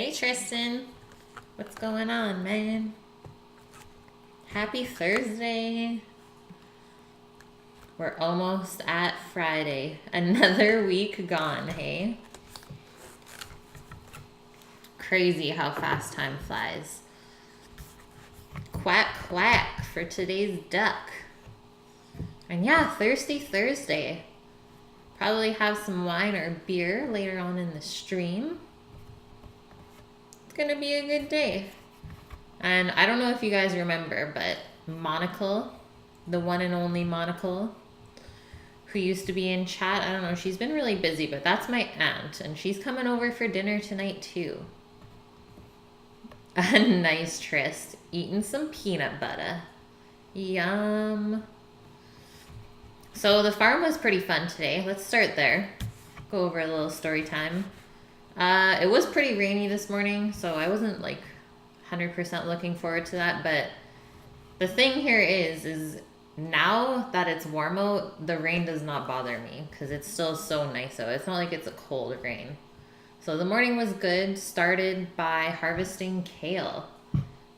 Hey Tristan, what's going on, man? Happy Thursday. We're almost at Friday. Another week gone, hey? Crazy how fast time flies. Quack quack for today's duck. And yeah, Thirsty Thursday. Probably have some wine or beer later on in the stream. It's gonna be a good day. And I don't know if you guys remember, but Monocle, the one and only Monocle, who used to be in chat, I don't know, she's been really busy, but that's my aunt, and she's coming over for dinner tonight too. A nice tryst, eating some peanut butter. Yum. So the farm was pretty fun today. Let's start there. Go over a little story time. It was pretty rainy this morning, so I wasn't like 100% looking forward to that, but the thing here is now that it's warm out, the rain does not bother me because it's still so nice out. It's not like it's a cold rain. So the morning was good. Started by harvesting kale.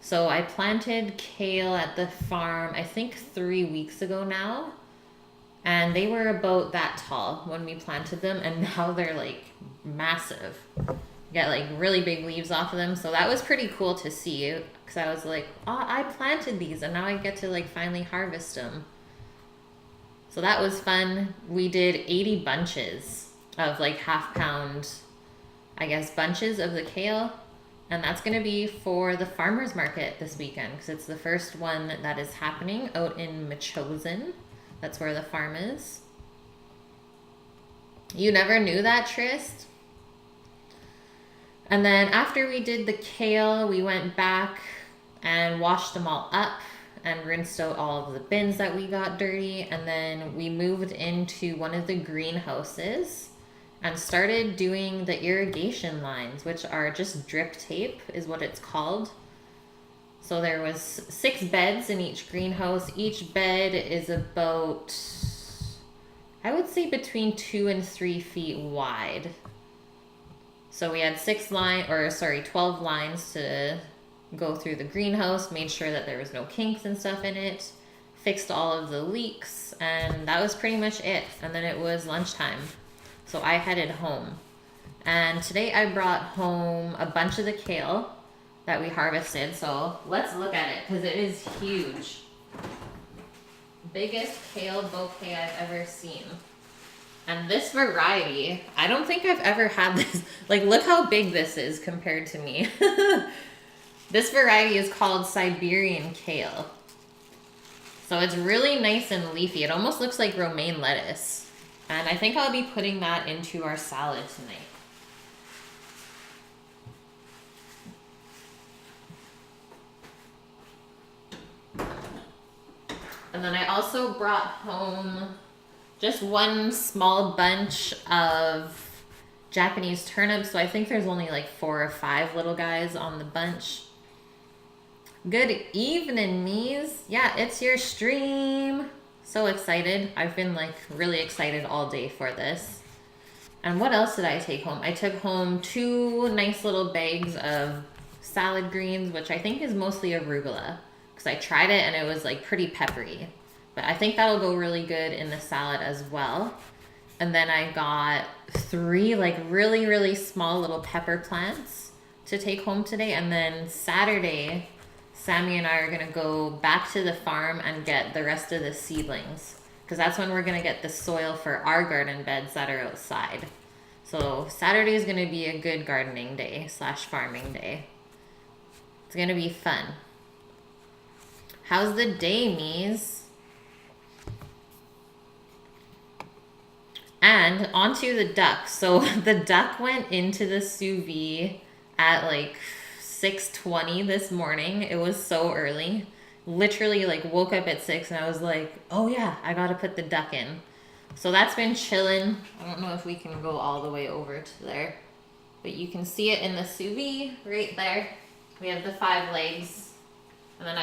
So I planted kale at the farm, I think 3 weeks ago now. And they were about that tall when we planted them, and now they're like massive. Get like really big leaves off of them. So that was pretty cool to see, because I was like, oh, I planted these and now I get to like finally harvest them. So that was fun. We did 80 bunches of like half-pound, I guess, bunches of the kale. And that's going to be for the farmer's market this weekend, because it's the first one that is happening out in Machosen. That's where the farm is. You never knew that, Trist? And then after we did the kale, we went back and washed them all up and rinsed out all of the bins that we got dirty. And then we moved into one of the greenhouses and started doing the irrigation lines, which are just drip tape is what it's called. So there was 6 beds in each greenhouse. Each bed is about, I would say, between 2 and 3 feet wide. So we had 12 lines to go through the greenhouse, made sure that there was no kinks and stuff in it, fixed all of the leaks, and that was pretty much it. And then it was lunchtime. So I headed home. And today I brought home a bunch of the kale that we harvested. So let's look at it, because it is huge. Biggest kale bouquet I've ever seen. And this variety, I don't think I've ever had this. Like, look how big this is compared to me. This variety is called Siberian kale. So it's really nice and leafy. It almost looks like romaine lettuce. And I think I'll be putting that into our salad tonight. And then I also brought home just one small bunch of Japanese turnips. So I think there's only like 4 or 5 little guys on the bunch. Good evening, Mies. Yeah, it's your stream. So excited. I've been like really excited all day for this. And what else did I take home? I took home 2 nice little bags of salad greens, which I think is mostly arugula, because I tried it and it was like pretty peppery. But I think that'll go really good in the salad as well. And then I got 3 like really, really small little pepper plants to take home today. And then Saturday, Sammy and I are gonna go back to the farm and get the rest of the seedlings, because that's when we're gonna get the soil for our garden beds that are outside. So Saturday is gonna be a good gardening day / farming day. It's gonna be fun. How's the day, Mies? And onto the duck. So the duck went into the sous vide at like 6:20 this morning. It was so early. Literally like woke up at 6 and I was like, oh yeah, I gotta put the duck in. So that's been chilling. I don't know if we can go all the way over to there, but you can see it in the sous vide right there. We have the 5 legs. And then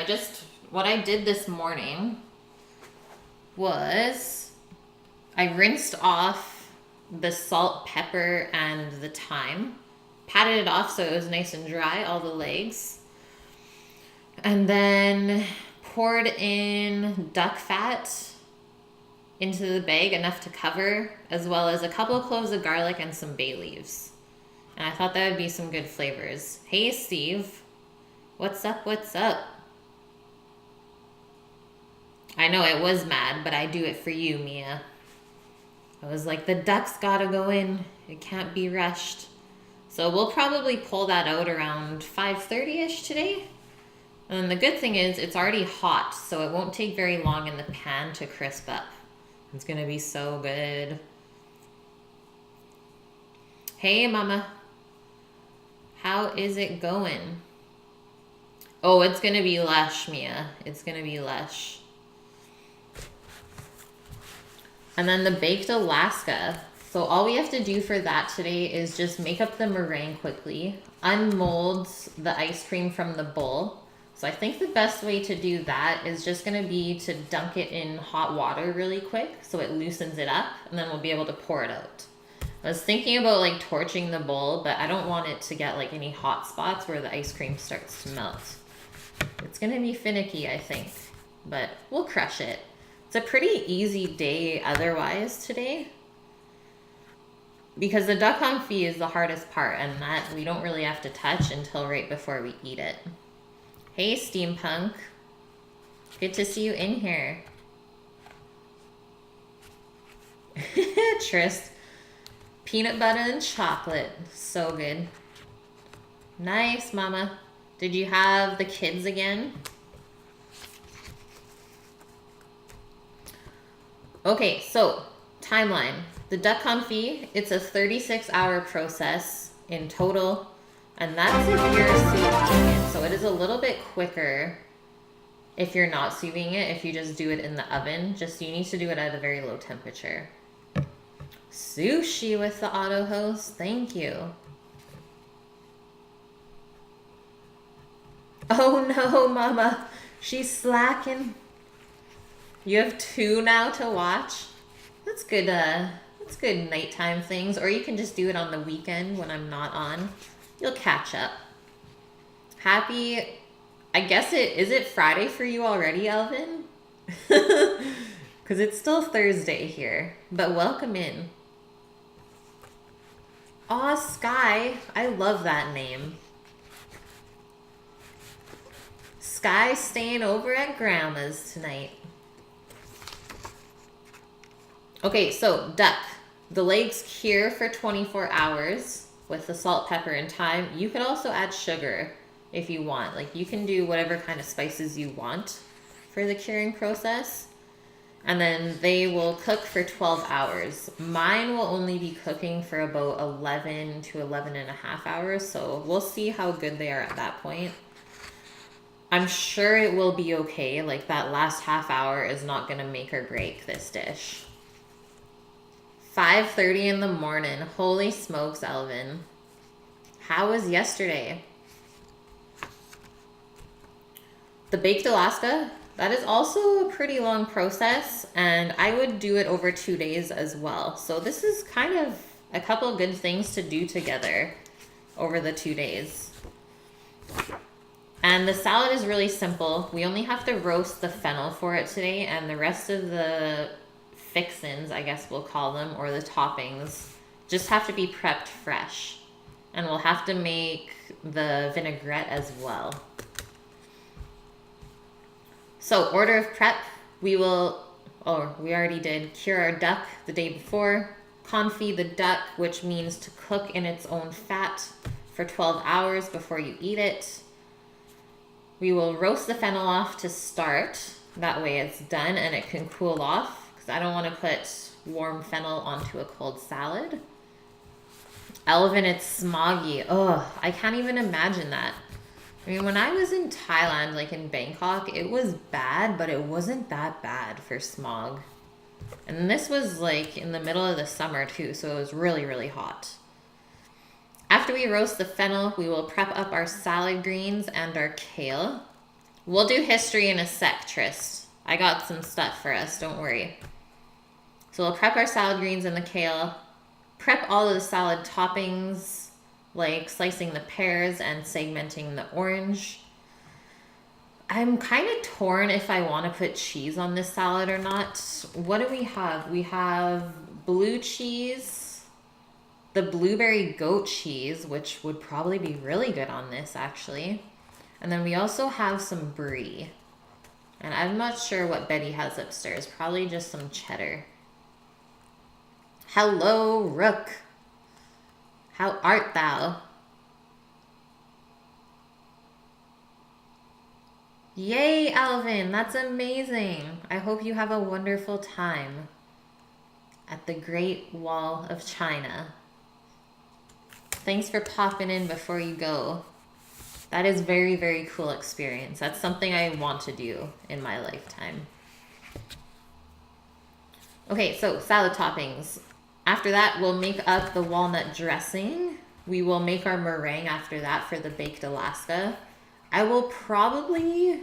what I did this morning was I rinsed off the salt, pepper, and the thyme, patted it off so it was nice and dry, all the legs. And then poured in duck fat into the bag, enough to cover, as well as a couple of cloves of garlic and some bay leaves. And I thought that would be some good flavors. Hey, Steve. What's up? What's up? I know it was mad, but I do it for you, Mia. I was like, the duck's gotta go in. It can't be rushed. So we'll probably pull that out around 5:30-ish today. And the good thing is it's already hot, so it won't take very long in the pan to crisp up. It's gonna be so good. Hey, Mama. How is it going? Oh, it's gonna be lush, Mia. It's gonna be lush. And then the baked Alaska. So all we have to do for that today is just make up the meringue quickly, unmold the ice cream from the bowl. So I think the best way to do that is just going to be to dunk it in hot water really quick so it loosens it up, and then we'll be able to pour it out. I was thinking about like torching the bowl, but I don't want it to get like any hot spots where the ice cream starts to melt. It's going to be finicky, I think, but we'll crush it. It's a pretty easy day otherwise today, because the duck confit is the hardest part, and that we don't really have to touch until right before we eat it. Hey, Steampunk. Good to see you in here. Trist. Peanut butter and chocolate. So good. Nice, Mama. Did you have the kids again? Okay, so timeline. The duck confit, it's a 36-hour process in total. And that's if you're sous it. So it is a little bit quicker if you're not sous it, if you just do it in the oven. Just you need to do it at a very low temperature. Sushi with the auto host. Thank you. Oh no, Mama. She's slacking. You have 2 now to watch. That's good nighttime things. Or you can just do it on the weekend when I'm not on. You'll catch up. Happy, I guess is it Friday for you already, Elvin? Because it's still Thursday here, but welcome in. Aw, Sky, I love that name. Sky staying over at Grandma's tonight. Okay, so duck. The legs cure for 24 hours. With the salt, pepper, and thyme. You could also add sugar if you want. Like, you can do whatever kind of spices you want for the curing process. And then they will cook for 12 hours. Mine will only be cooking for about 11 to 11 and a half hours. So we'll see how good they are at that point. I'm sure it will be okay. Like, that last half hour is not going to make or break this dish. 5:30 in the morning. Holy smokes, Elvin. How was yesterday? The baked Alaska, that is also a pretty long process, and I would do it over 2 days as well. So this is kind of a couple of good things to do together over the 2 days. And the salad is really simple. We only have to roast the fennel for it today, and the rest of the fixins, I guess we'll call them, or the toppings, just have to be prepped fresh. And we'll have to make the vinaigrette as well. So, order of prep, we already did cure our duck the day before, confit the duck, which means to cook in its own fat for 12 hours before you eat it. We will roast the fennel off to start. That way it's done and it can cool off. I don't want to put warm fennel onto a cold salad. Elvin, it's smoggy. Ugh, I can't even imagine that. I mean, when I was in Thailand, like in Bangkok, it was bad, but it wasn't that bad for smog. And this was like in the middle of the summer too, so it was really, really hot. After we roast the fennel, we will prep up our salad greens and our kale. We'll do history in a sec, Trist. I got some stuff for us, don't worry. So we'll prep our salad greens and the kale, prep all of the salad toppings, like slicing the pears and segmenting the orange. I'm kind of torn if I want to put cheese on this salad or not. What do we have? We have blue cheese, the blueberry goat cheese, which would probably be really good on this actually. And then we also have some brie. And I'm not sure what Betty has upstairs. Probably just some cheddar. Hello, Rook. How art thou? Yay, Alvin. That's amazing. I hope you have a wonderful time at the Great Wall of China. Thanks for popping in before you go. That is very, very cool experience. That's something I want to do in my lifetime. Okay, so salad toppings. After that, we'll make up the walnut dressing. We will make our meringue after that for the baked Alaska. I will probably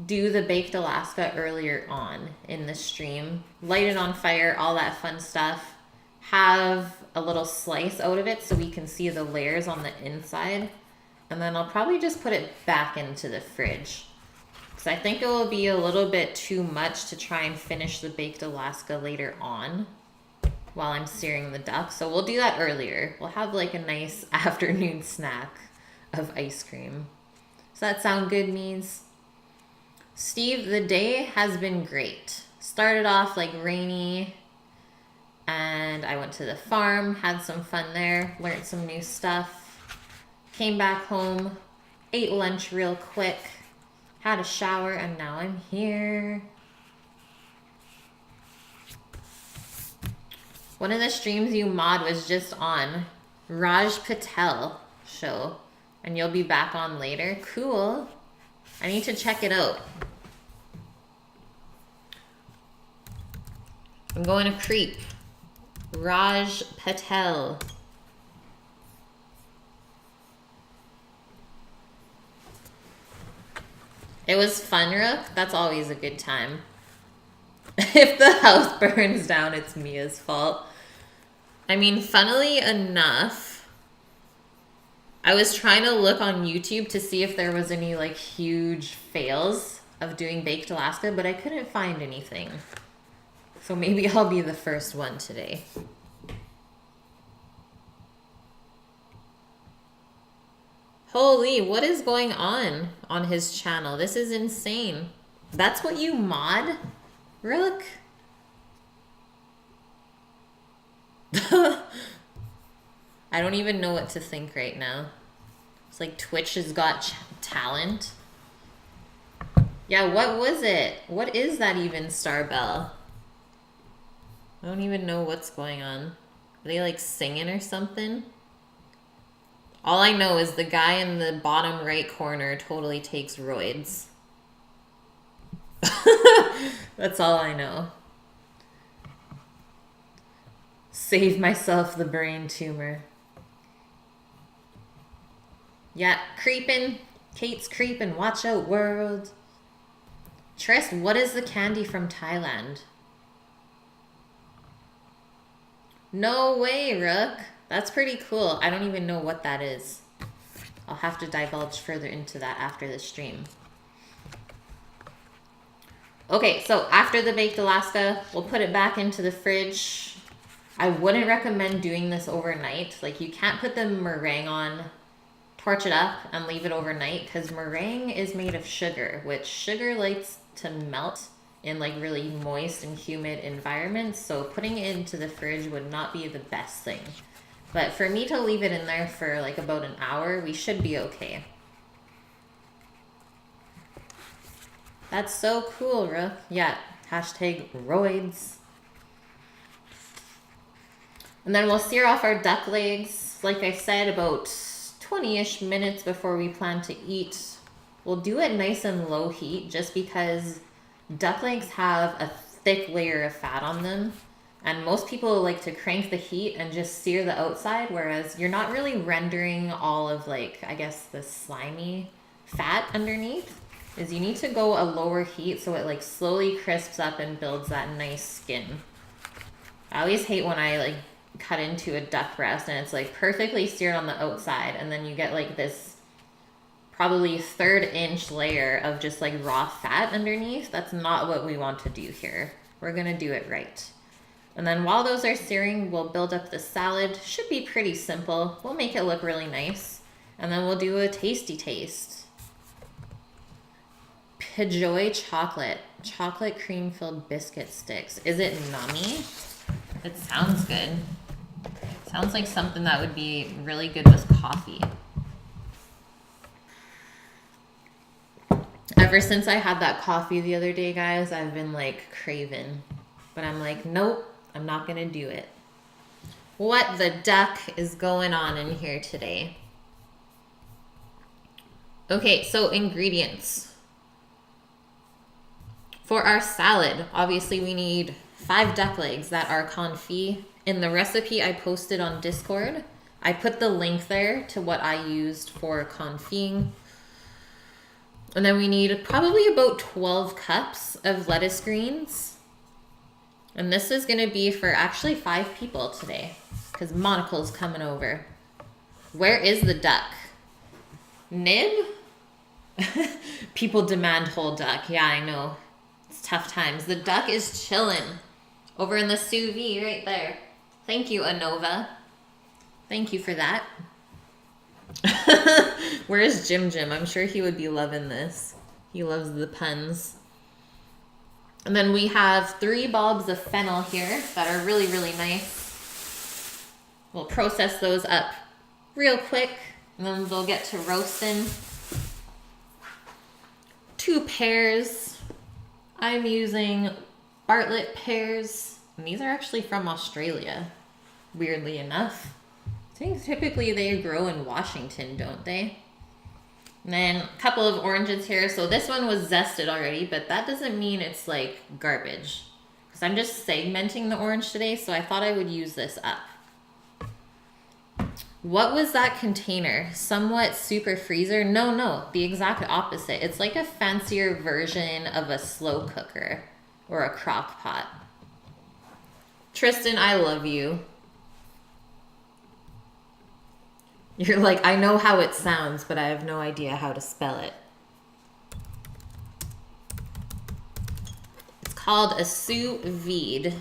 do the baked Alaska earlier on in the stream. Light it on fire, all that fun stuff. Have a little slice out of it so we can see the layers on the inside. And then I'll probably just put it back into the fridge. Because I think it will be a little bit too much to try and finish the baked Alaska later on while I'm searing the duck. So we'll do that earlier. We'll have like a nice afternoon snack of ice cream. Does that sound good, Mees? Steve, the day has been great. Started off like rainy, and I went to the farm, had some fun there, learned some new stuff. Came back home, ate lunch real quick, had a shower, and now I'm here. One of the streams you mod was just on Raj Patel show, and you'll be back on later. Cool. I need to check it out. I'm going to creep. Raj Patel. It was fun, Rook. That's always a good time. If the house burns down, it's Mia's fault. I mean, funnily enough, I was trying to look on YouTube to see if there was any like huge fails of doing baked Alaska, but I couldn't find anything. So maybe I'll be the first one today. Holy, what is going on his channel? This is insane. That's what you mod, Rook? I don't even know what to think right now. It's like Twitch has got talent. Yeah, what was it? What is that even, Starbell? I don't even know what's going on. Are they like singing or something? All I know is the guy in the bottom right corner totally takes roids. That's all I know. Save myself the brain tumor. Yeah, creeping. Kate's creeping. Watch out, world. Trist, what is the candy from Thailand? No way, Rook. That's pretty cool. I don't even know what that is. I'll have to divulge further into that after the stream. Okay, so after the baked Alaska, we'll put it back into the fridge. I wouldn't recommend doing this overnight. Like, you can't put the meringue on, torch it up, and leave it overnight, because meringue is made of sugar, which sugar likes to melt in like really moist and humid environments. So putting it into the fridge would not be the best thing. But for me to leave it in there for like about an hour, we should be okay. That's so cool, Rook. Yeah, hashtag roids. And then we'll sear off our duck legs. Like I said, about 20-ish minutes before we plan to eat. We'll do it nice and low heat just because duck legs have a thick layer of fat on them. And most people like to crank the heat and just sear the outside, whereas you're not really rendering all of like, I guess, the slimy fat underneath. Is you need to go a lower heat so it like slowly crisps up and builds that nice skin. I always hate when I like cut into a duck breast, and it's like perfectly seared on the outside, and then you get like this probably 1/3 inch layer of just like raw fat underneath. That's not what we want to do here. We're gonna do it right. And then while those are searing, we'll build up the salad. Should be pretty simple. We'll make it look really nice. And then we'll do a tasty taste. Pejoy chocolate cream filled biscuit sticks. Is it nummy? It sounds good. Sounds like something that would be really good with coffee. Ever since I had that coffee the other day, guys, I've been like craving. But I'm like, nope, I'm not gonna do it. What the duck is going on in here today? Okay, so ingredients. For our salad, obviously we need 5 duck legs that are confit. In the recipe I posted on Discord, I put the link there to what I used for confiting. And then we need probably about 12 cups of lettuce greens. And this is gonna be for actually 5 people today, because Monocle's coming over. Where is the duck? Nib? People demand whole duck. Yeah, I know. It's tough times. The duck is chilling over in the sous vide right there. Thank you, Anova. Thank you for that. Where is Jim Jim? I'm sure he would be loving this. He loves the puns. And then we have 3 bulbs of fennel here that are really, really nice. We'll process those up real quick, and then they'll get to roasting. 2 pears. I'm using Bartlett pears, and these are actually from Australia, weirdly enough. I think typically they grow in Washington, don't they? And then a couple of oranges here. So this one was zested already, but that doesn't mean it's like garbage. Because I'm just segmenting the orange today, so I thought I would use this up. What was that container? Somewhat super freezer? No, the exact opposite. It's like a fancier version of a slow cooker or a crock pot. Tristan, I love you. You're like, I know how it sounds, but I have no idea how to spell it. It's called a sous vide.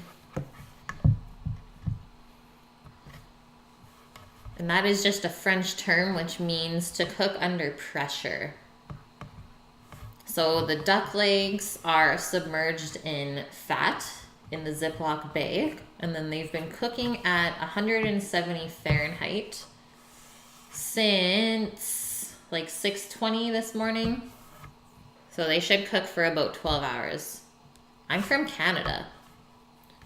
And that is just a French term, which means to cook under pressure. So the duck legs are submerged in fat in the Ziploc bag, and then they've been cooking at 170 Fahrenheit since like 6:20 this morning. So they should cook for about 12 hours. I'm from Canada.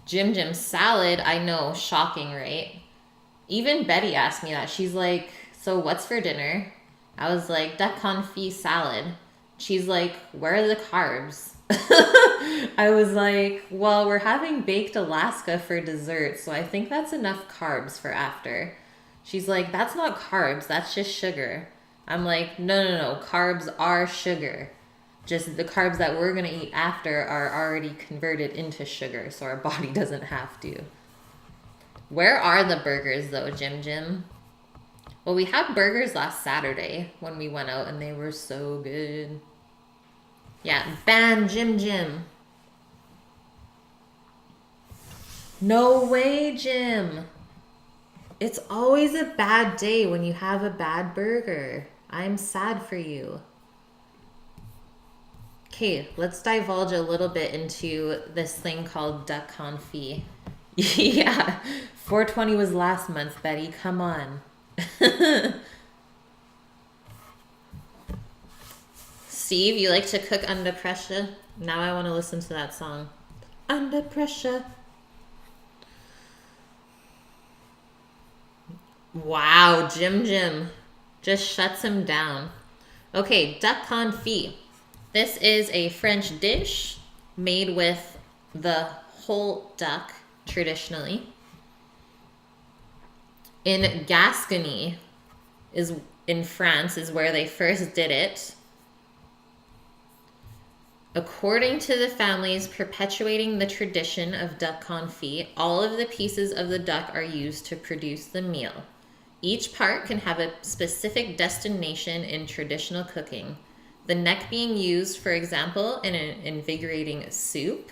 Jim Jim salad, I know, shocking, right? Even Betty asked me that. She's like, so what's for dinner? I was like, duck confit salad. She's like, where are the carbs? I was like, well, we're having baked Alaska for dessert, so I think that's enough carbs for after. She's like, that's not carbs, that's just sugar. I'm like, no, carbs are sugar. Just the carbs that we're going to eat after are already converted into sugar, so our body doesn't have to. Where are the burgers though, Jim Jim? Well, we had burgers last Saturday when we went out, and they were so good. Yeah, bam, Jim Jim. No way, Jim. It's always a bad day when you have a bad burger. I'm sad for you. Okay, let's divulge a little bit into this thing called duck confit. Yeah, 420 was last month, Betty. Come on. Steve, you like to cook under pressure? Now I want to listen to that song. Under pressure. Wow, Jim Jim just shuts him down. Okay, duck confit. This is a French dish made with the whole duck, traditionally. In Gascony, in France, is where they first did it. According to the families perpetuating the tradition of duck confit, all of the pieces of the duck are used to produce the meal. Each part can have a specific destination in traditional cooking. The neck being used, for example, in an invigorating soup.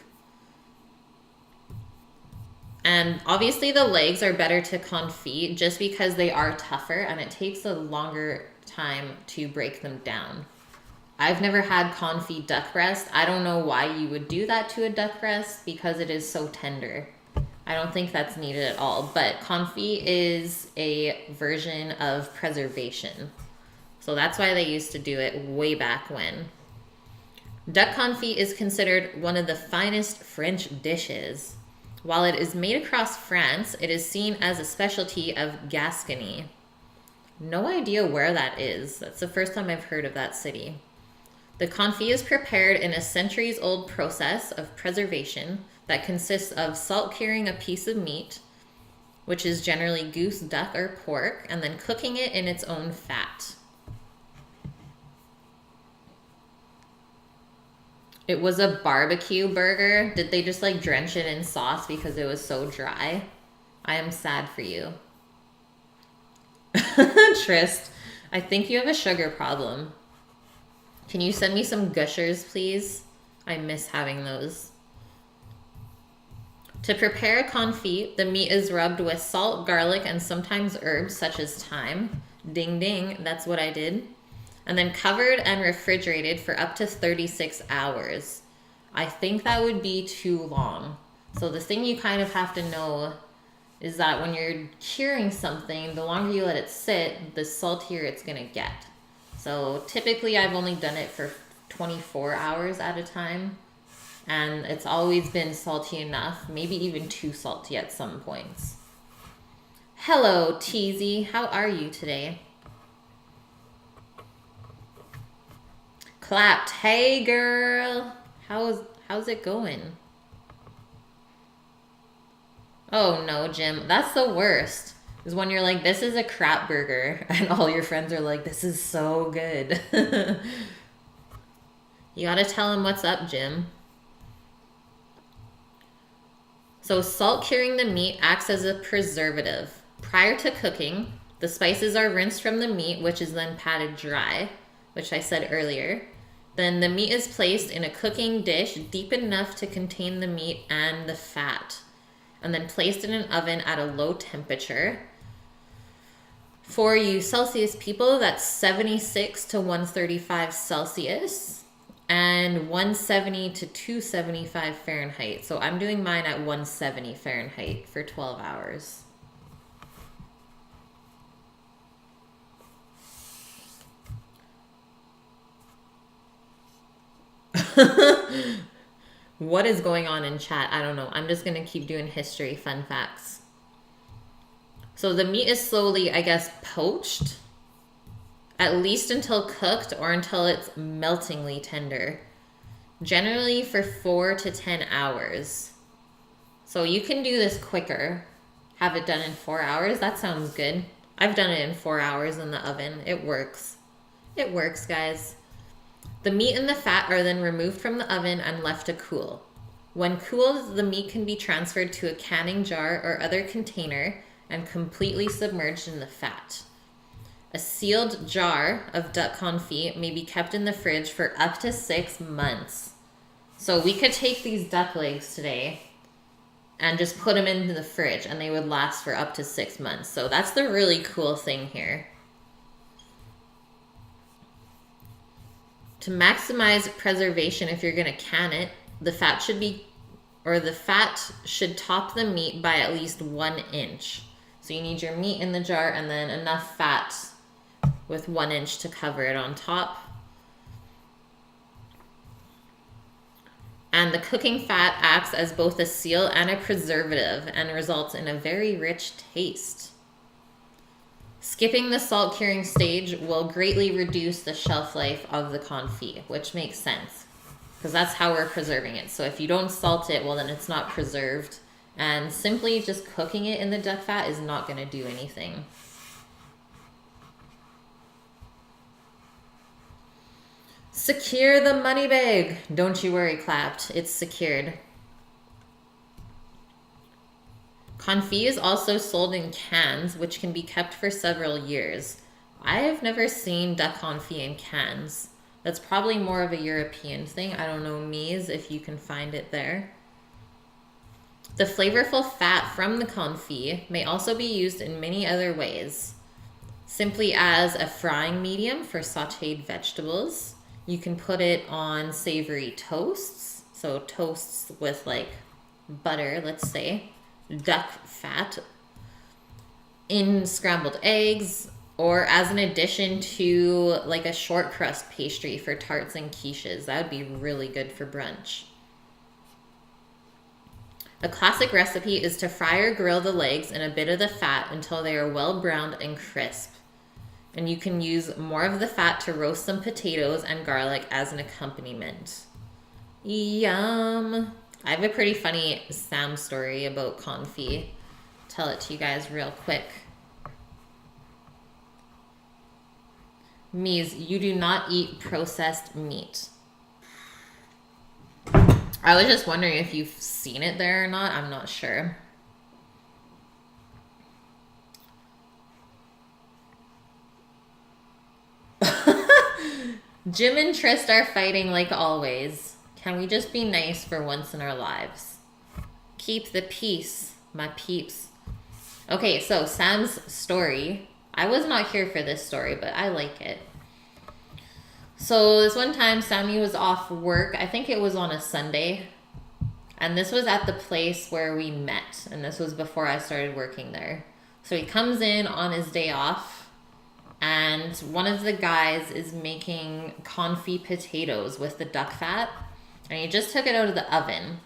And obviously the legs are better to confit just because they are tougher and it takes a longer time to break them down. I've never had confit duck breast. I don't know why you would do that to a duck breast because it is so tender. I don't think that's needed at all, but confit is a version of preservation. So that's why they used to do it way back when. Duck confit is considered one of the finest French dishes. While it is made across France, it is seen as a specialty of Gascony. No idea where that is. That's the first time I've heard of that city. The confit is prepared in a centuries-old process of preservation that consists of salt curing a piece of meat, which is generally goose, duck, or pork, and then cooking it in its own fat. It was a barbecue burger. Did they just like drench it in sauce because it was so dry? I am sad for you. Trist, I think you have a sugar problem. Can you send me some gushers, please? I miss having those. To prepare a confit, the meat is rubbed with salt, garlic, and sometimes herbs such as thyme. Ding ding, that's what I did. And then covered and refrigerated for up to 36 hours. I think that would be too long. So the thing you kind of have to know is that when you're curing something, the longer you let it sit, the saltier it's gonna get. So typically I've only done it for 24 hours at a time. And it's always been salty enough, maybe even too salty at some points. Hello, Teasy. How are you today? Clapped. Hey, girl. How's it going? Oh, no, Jim. That's the worst. Is when you're like, this is a crap burger. And all your friends are like, this is so good. You gotta tell them what's up, Jim. So salt curing the meat acts as a preservative. Prior to cooking, the spices are rinsed from the meat, which is then patted dry, which I said earlier. Then the meat is placed in a cooking dish deep enough to contain the meat and the fat, and then placed in an oven at a low temperature. For you Celsius people, that's 76 to 135 Celsius. And 170 to 275 Fahrenheit. So I'm doing mine at 170 Fahrenheit for 12 hours. What is going on in chat? I don't know. I'm just going to keep doing history, fun facts. So the meat is slowly, I guess, poached. At least until cooked or until it's meltingly tender. Generally for 4 to 10 hours. So you can do this quicker. Have it done in 4 hours. That sounds good. I've done it in 4 hours in the oven. It works. It works, guys. The meat and the fat are then removed from the oven and left to cool. When cooled, the meat can be transferred to a canning jar or other container and completely submerged in the fat. A sealed jar of duck confit may be kept in the fridge for up to 6 months. So we could take these duck legs today and just put them into the fridge and they would last for up to 6 months. So that's the really cool thing here. To maximize preservation, if you're going to can it, the fat should top the meat by at least 1 inch. So you need your meat in the jar and then enough fat with 1 inch to cover it on top. And the cooking fat acts as both a seal and a preservative and results in a very rich taste. Skipping the salt curing stage will greatly reduce the shelf life of the confit, which makes sense because that's how we're preserving it. So if you don't salt it, well then it's not preserved, and simply just cooking it in the duck fat is not going to do anything. Secure the money bag. Don't you worry, Clapped. It's secured. Confit is also sold in cans, which can be kept for several years. I have never seen duck confit in cans. That's probably more of a European thing. I don't know, Mies, if you can find it there. The flavorful fat from the confit may also be used in many other ways. Simply as a frying medium for sauteed vegetables. You can put it on savory toasts. So toasts with like butter, let's say. Duck fat. In scrambled eggs. Or as an addition to like a short crust pastry for tarts and quiches. That would be really good for brunch. A classic recipe is to fry or grill the legs in a bit of the fat until they are well browned and crisp. And you can use more of the fat to roast some potatoes and garlic as an accompaniment. Yum! I have a pretty funny Sam story about confit. Tell it to you guys real quick. Mies, you do not eat processed meat. I was just wondering if you've seen it there or not. I'm not sure. Jim and Trist are fighting like always. Can we just be nice for once in our lives? Keep the peace, my peeps. Okay, so Sam's story. I was not here for this story, but I like it. So this one time, Sammy was off work. I think it was on a Sunday. And this was at the place where we met. And this was before I started working there. So he comes in on his day off. And one of the guys is making confit potatoes with the duck fat. And he just took it out of the oven.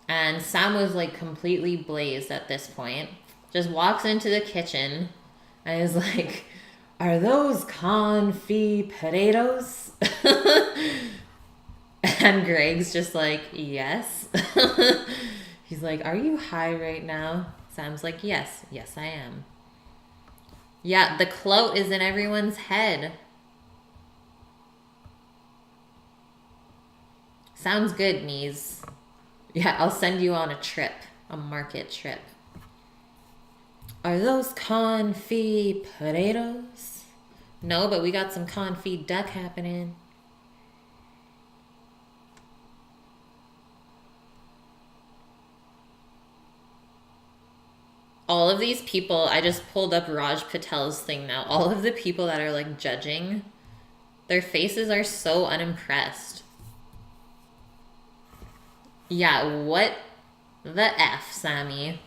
And Sam was like completely blazed at this point. Just walks into the kitchen. And is like, are those confit potatoes? And Greg's just like, yes. He's like, are you high right now? Sam's like, yes. Yes, I am. Yeah, the clout is in everyone's head. Sounds good, Mies. Yeah, I'll send you on a trip. A market trip. Are those confit potatoes? No, but we got some confit duck happening. All of these people, I just pulled up Raj Patel's thing now. All of the people that are like judging, their faces are so unimpressed. Yeah, what the F, Sammy?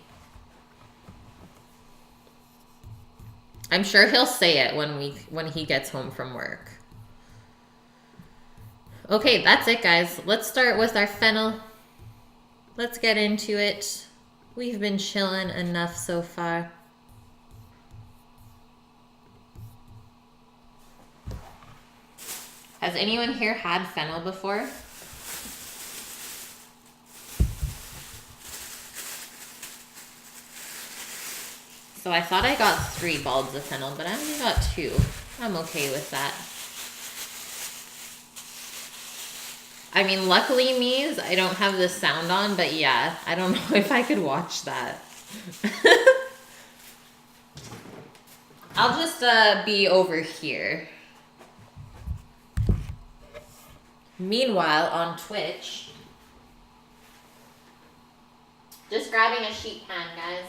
I'm sure he'll say it when he gets home from work. Okay, that's it, guys. Let's start with our fennel. Let's get into it. We've been chilling enough so far. Has anyone here had fennel before? So I thought I got 3 bulbs of fennel, but I only got 2. I'm okay with that. I mean, luckily, Mies, I don't have the sound on, but yeah, I don't know if I could watch that. I'll just be over here. Meanwhile, on Twitch, just grabbing a sheet pan, guys.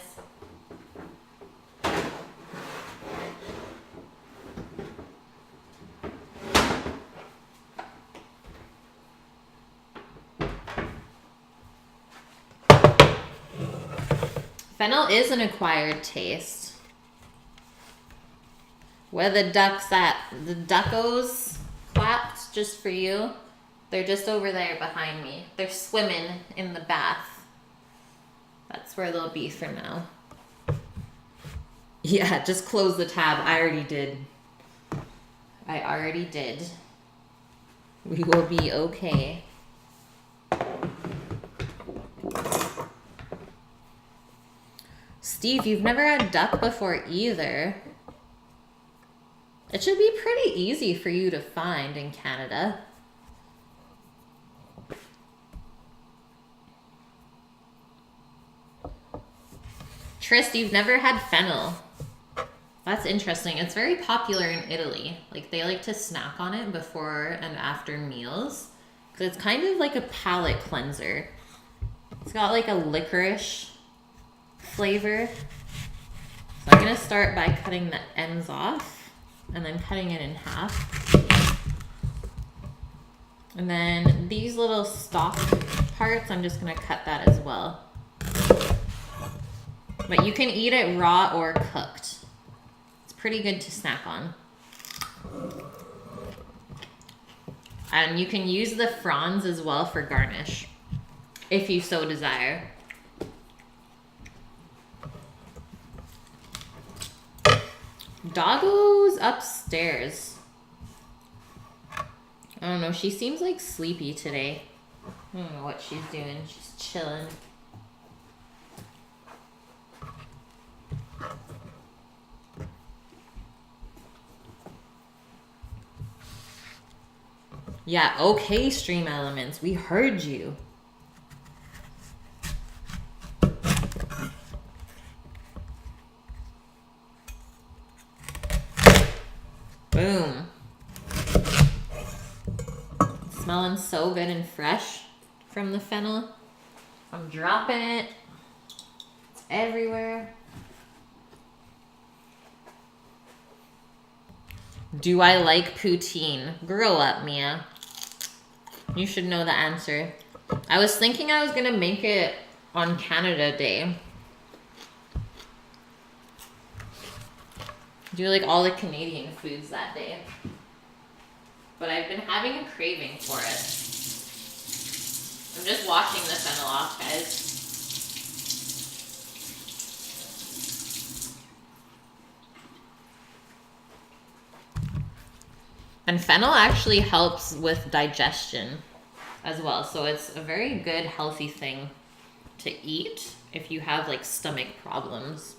Fennel is an acquired taste. Where the ducks at? The duckos clapped just for you. They're just over there behind me. They're swimming in the bath. That's where they'll be for now. Yeah, just close the tab. I already did. We will be okay. Steve, you've never had duck before either. It should be pretty easy for you to find in Canada. Trist, you've never had fennel. That's interesting. It's very popular in Italy. Like, they like to snack on it before and after meals. Because it's kind of like a palate cleanser. It's got like a licorice flavor. So I'm going to start by cutting the ends off and then cutting it in half. And then these little stalk parts, I'm just going to cut that as well. But you can eat it raw or cooked. It's pretty good to snack on. And you can use the fronds as well for garnish, if you so desire. Doggo's upstairs. I don't know, she seems like sleepy today. I don't know what she's doing. She's chilling. Yeah, okay, Stream Elements. We heard you. Boom. Smelling so good and fresh from the fennel. I'm dropping it. It's everywhere. Do I like poutine? Grow up, Mia. You should know the answer. I was thinking I was gonna make it on Canada Day. Do like all the Canadian foods that day. But I've been having a craving for it. I'm just washing the fennel off, guys. And fennel actually helps with digestion as well. So it's a very good, healthy thing to eat if you have like stomach problems.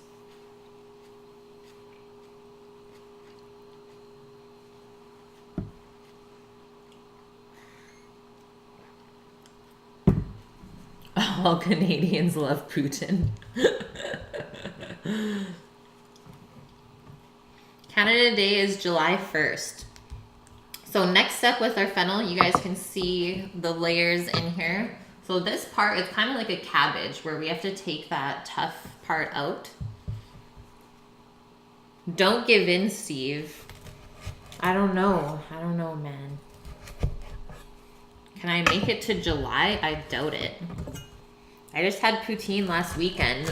All Canadians love Putin. Canada Day is July 1st. So next step with our fennel, you guys can see the layers in here. So this part is kind of like a cabbage where we have to take that tough part out. Don't give in, Steve. I don't know, man. Can I make it to July? I doubt it. I just had poutine last weekend.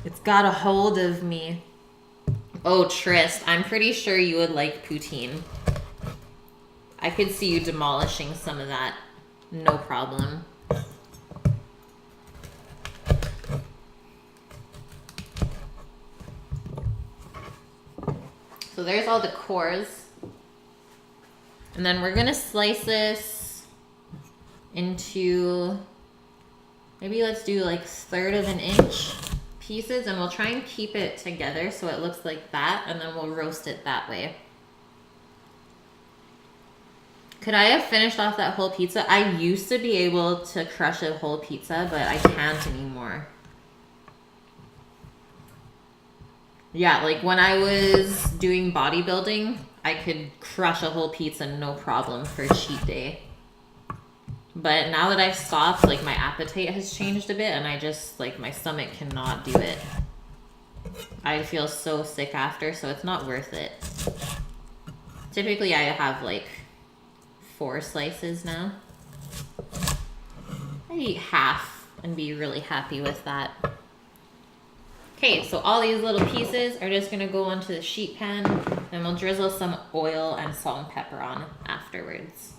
It's got a hold of me. Oh, Trist, I'm pretty sure you would like poutine. I could see you demolishing some of that. No problem. So there's all the cores. And then we're gonna slice this into, maybe let's do like 1/3 of an inch pieces, and we'll try and keep it together so it looks like that, and then we'll roast it that way. Could I have finished off that whole pizza? I used to be able to crush a whole pizza, but I can't anymore. Yeah, like when I was doing bodybuilding, I could crush a whole pizza no problem for a cheat day. But now that I've stopped, like my appetite has changed a bit, and I just, like, my stomach cannot do it. I feel so sick after, so it's not worth it. Typically I have like 4 slices now. I eat half and be really happy with that. Okay, so all these little pieces are just gonna go onto the sheet pan, and we'll drizzle some oil and salt and pepper on afterwards.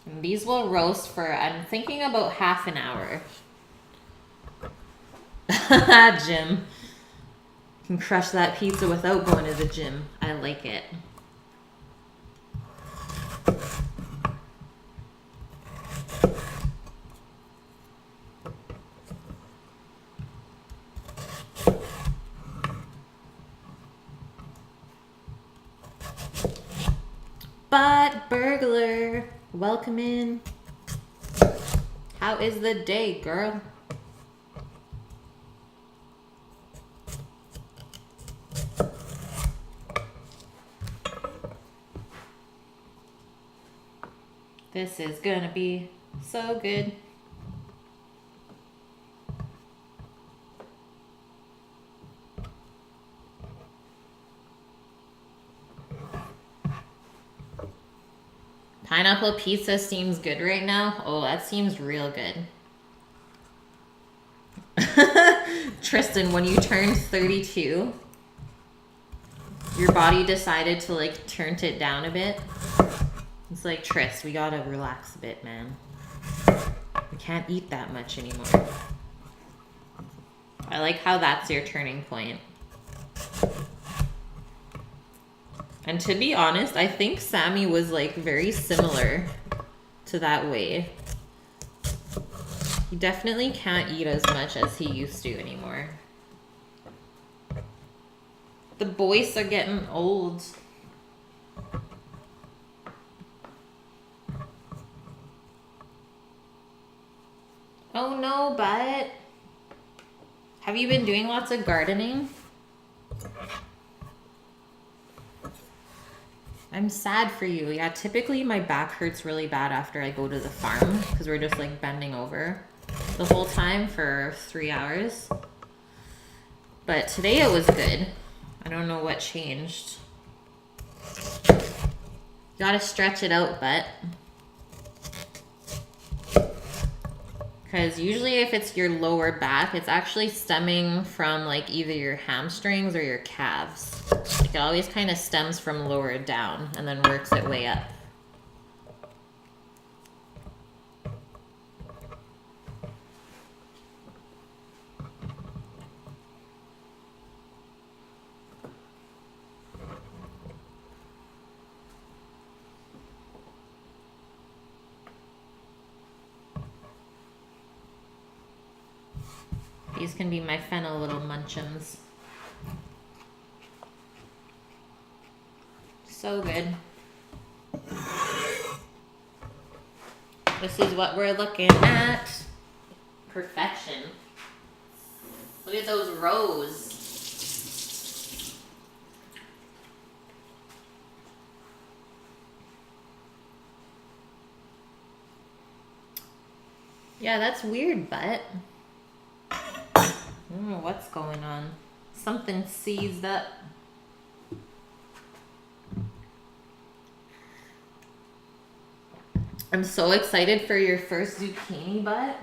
And these will roast for, I'm thinking, about half an hour. Jim. Can crush that pizza without going to the gym. I like it. But burglar, welcome in. How is the day, girl? This is gonna be so good. Pineapple pizza seems good right now. Oh, that seems real good. Tristan, when you turned 32, your body decided to like turn it down a bit. It's like, Tris, we gotta relax a bit, man. We can't eat that much anymore. I like how that's your turning point. And to be honest, I think Sammy was like very similar to that way. He definitely can't eat as much as he used to anymore. The boys are getting old. Oh no, but have you been doing lots of gardening? I'm sad for you. Yeah, typically my back hurts really bad after I go to the farm because we're just like bending over the whole time for 3 hours. But today it was good. I don't know what changed. Gotta stretch it out, but because usually if it's your lower back, it's actually stemming from like either your hamstrings or your calves. Like it always kind of stems from lower down and then works its way up. These can be my fennel little munchins. So good. This is what we're looking at. Perfection. Look at those rows. Yeah, that's weird, but I don't know what's going on. Something seized up. I'm so excited for your first zucchini butt.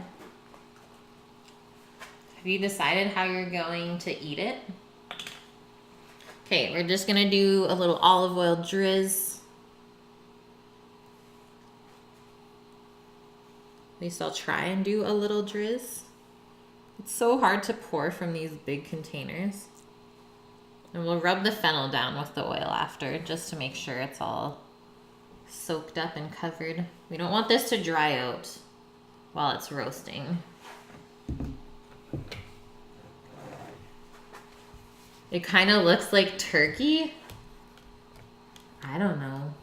Have you decided how you're going to eat it? Okay, we're just gonna do a little olive oil drizz. At least I'll try and do a little drizz. It's so hard to pour from these big containers. And we'll rub the fennel down with the oil after, just to make sure it's all soaked up and covered. We don't want this to dry out while it's roasting. It kind of looks like turkey. I don't know.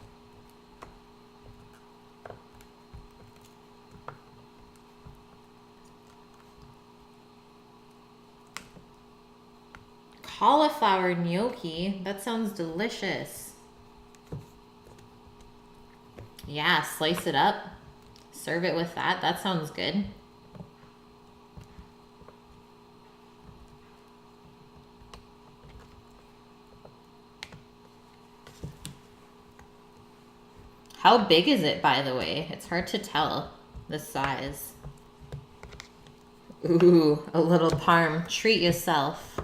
Cauliflower gnocchi. That sounds delicious. Yeah, slice it up. Serve it with that. That sounds good. How big is it, by the way? It's hard to tell the size. Ooh, a little parm. Treat yourself.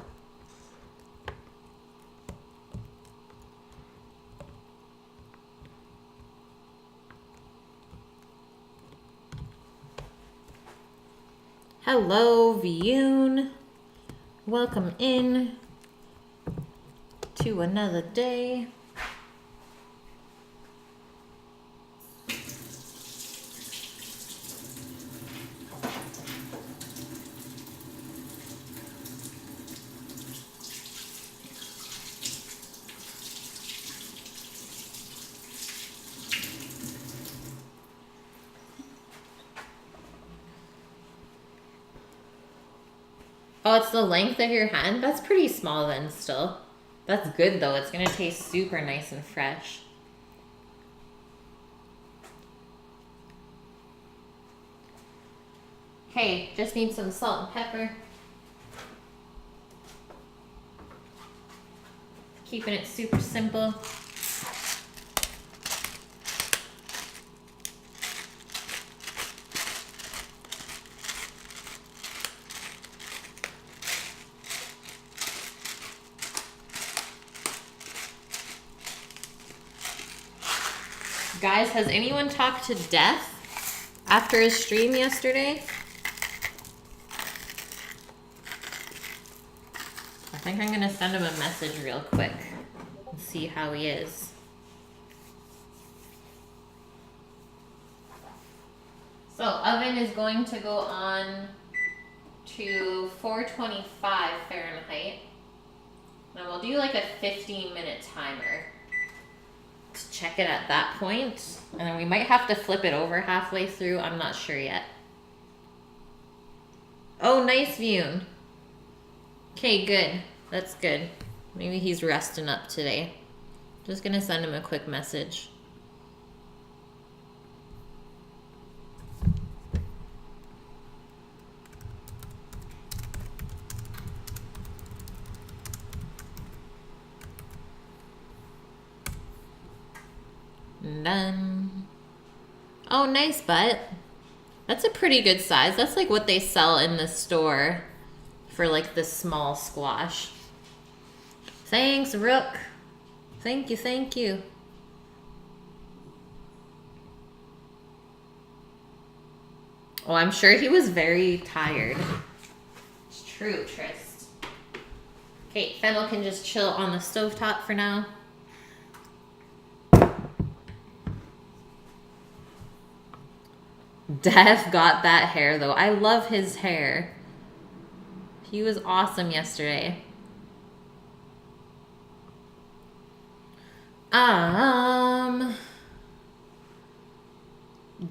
Hello, Viyun. Welcome in to another day. Oh, it's the length of your hand? That's pretty small then still. That's good though. It's going to taste super nice and fresh. Okay, just need some salt and pepper. Keeping it super simple. Guys, has anyone talked to Death after his stream yesterday? I think I'm going to send him a message real quick and see how he is. So oven is going to go on to 425 Fahrenheit. And we'll do like a 15-minute timer to check it at that point. And then we might have to flip it over halfway through. I'm not sure yet. Oh, nice view. Okay, good. That's good. Maybe he's resting up today. Just gonna send him a quick message. Done. Oh, nice butt. That's a pretty good size. That's like what they sell in the store for like the small squash. Thanks, Rook. Thank you, thank you. Oh, I'm sure he was very tired. It's true, Trist. Okay, Fennel can just chill on the stovetop for now. Dev got that hair though. I love his hair. He was awesome yesterday.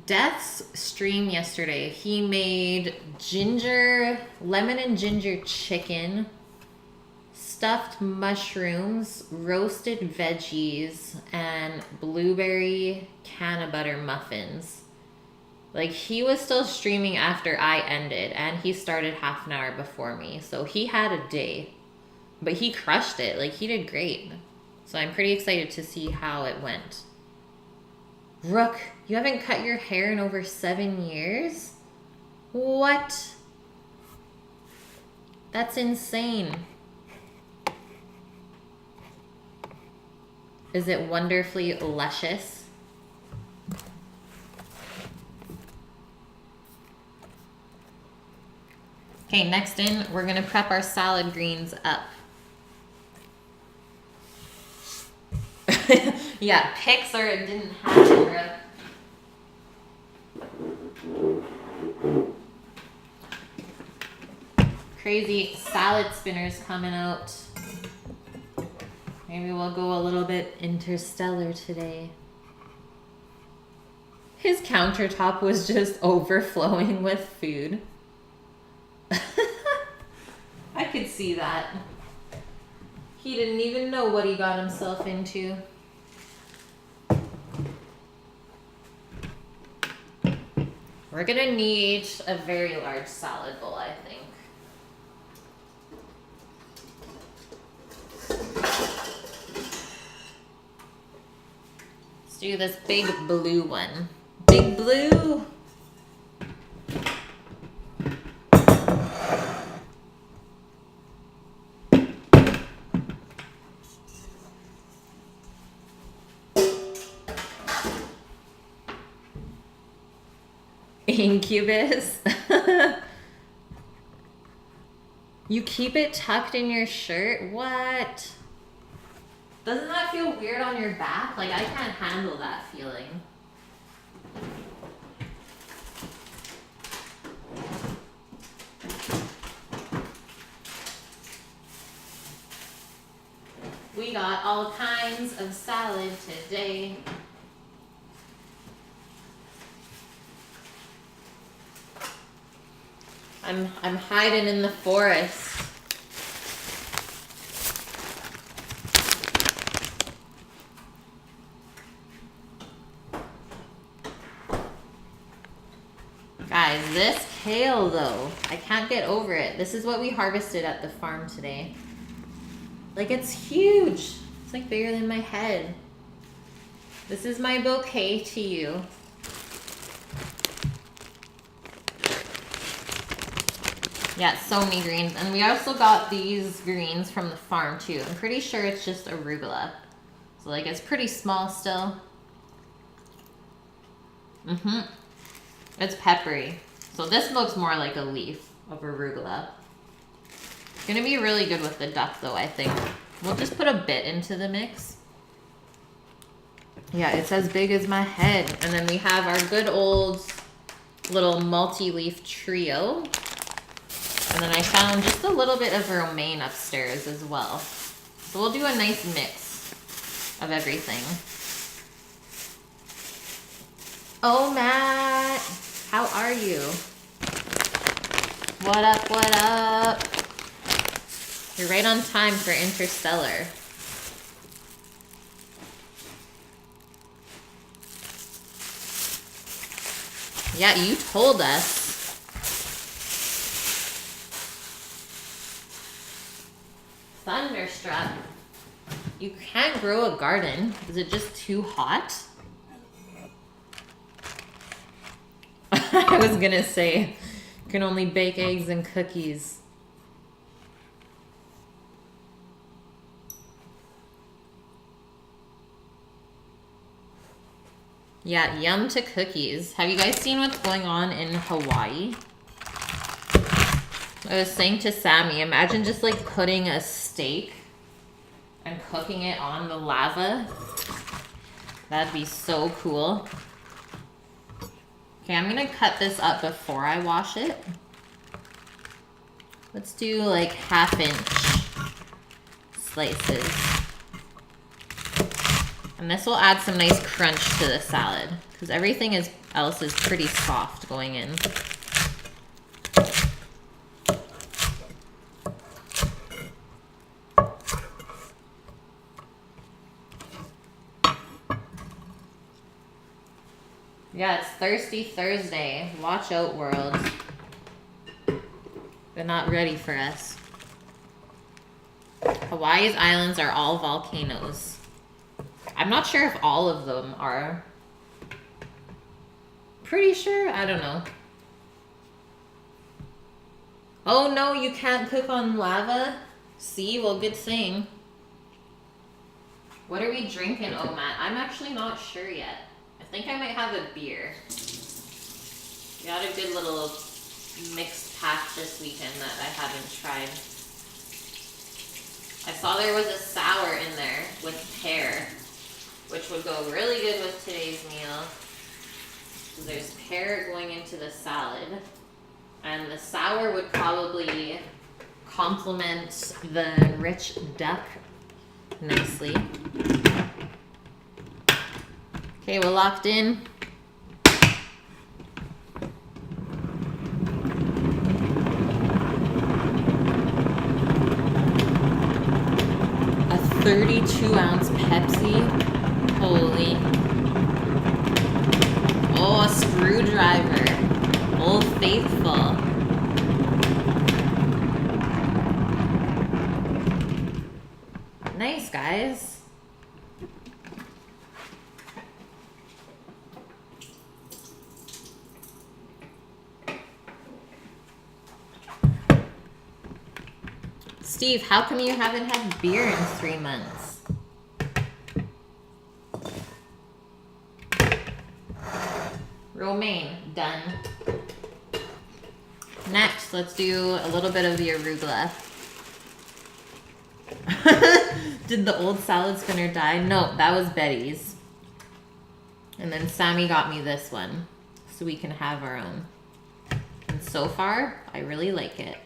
Death's stream yesterday, he made lemon and ginger chicken, stuffed mushrooms, roasted veggies, and blueberry canna butter muffins. Like, he was still streaming after I ended, and he started half an hour before me. So he had a day, but he crushed it. Like, he did great. So I'm pretty excited to see how it went. Rook, you haven't cut your hair in over 7 years? What? That's insane. Is it wonderfully luscious? Okay, next in, we're gonna prep our salad greens up. Yeah, pics or it didn't happen, bro. Crazy salad spinners coming out. Maybe we'll go a little bit interstellar today. His countertop was just overflowing with food. I could see that. He didn't even know what he got himself into. We're gonna need a very large salad bowl, I think. Let's do this big blue one. Big blue! Incubus. You keep it tucked in your shirt? What? Doesn't that feel weird on your back? Like, I can't handle that feeling. We got all kinds of salad today. I'm hiding in the forest. Guys, this kale though, I can't get over it. This is what we harvested at the farm today. Like, it's huge. It's like bigger than my head. This is my bouquet to you. Yeah, so many greens. And we also got these greens from the farm too. I'm pretty sure it's just arugula. So like, it's pretty small still. It's peppery. So this looks more like a leaf of arugula. It's gonna be really good with the duck though, I think. We'll just put a bit into the mix. Yeah, it's as big as my head. And then we have our good old little multi-leaf trio. And then I found just a little bit of romaine upstairs as well. So we'll do a nice mix of everything. Oh, Matt, how are you? What up, what up? You're right on time for Interstellar. Yeah, you told us. Thunderstruck. You can't grow a garden. Is it just too hot? I was gonna say, you can only bake eggs and cookies. Yeah, yum to cookies. Have you guys seen what's going on in Hawaii? I was saying to Sammy, imagine just like putting a steak and cooking it on the lava. That'd be so cool. Okay, I'm gonna cut this up before I wash it. Let's do like 1/2 inch slices. And this will add some nice crunch to the salad because everything else is pretty soft going in. Yeah, it's Thirsty Thursday. Watch out, world. They're not ready for us. Hawaii's islands are all volcanoes. I'm not sure if all of them are. Pretty sure? I don't know. Oh no, you can't cook on lava? See? Well, good thing. What are we drinking, oh Matt? I'm actually not sure yet. I think I might have a beer. We got a good little mixed pack this weekend that I haven't tried. I saw there was a sour in there with pear, which would go really good with today's meal. So there's pear going into the salad, and the sour would probably complement the rich duck nicely. Okay, we're locked in. A 32-ounce Pepsi. Holy. Oh, a screwdriver. Old Faithful. Nice, guys. Steve, how come you haven't had beer in 3 months? Romaine, done. Next, let's do a little bit of the arugula. Did the old salad spinner die? No, that was Betty's. And then Sammy got me this one, so we can have our own. And so far, I really like it.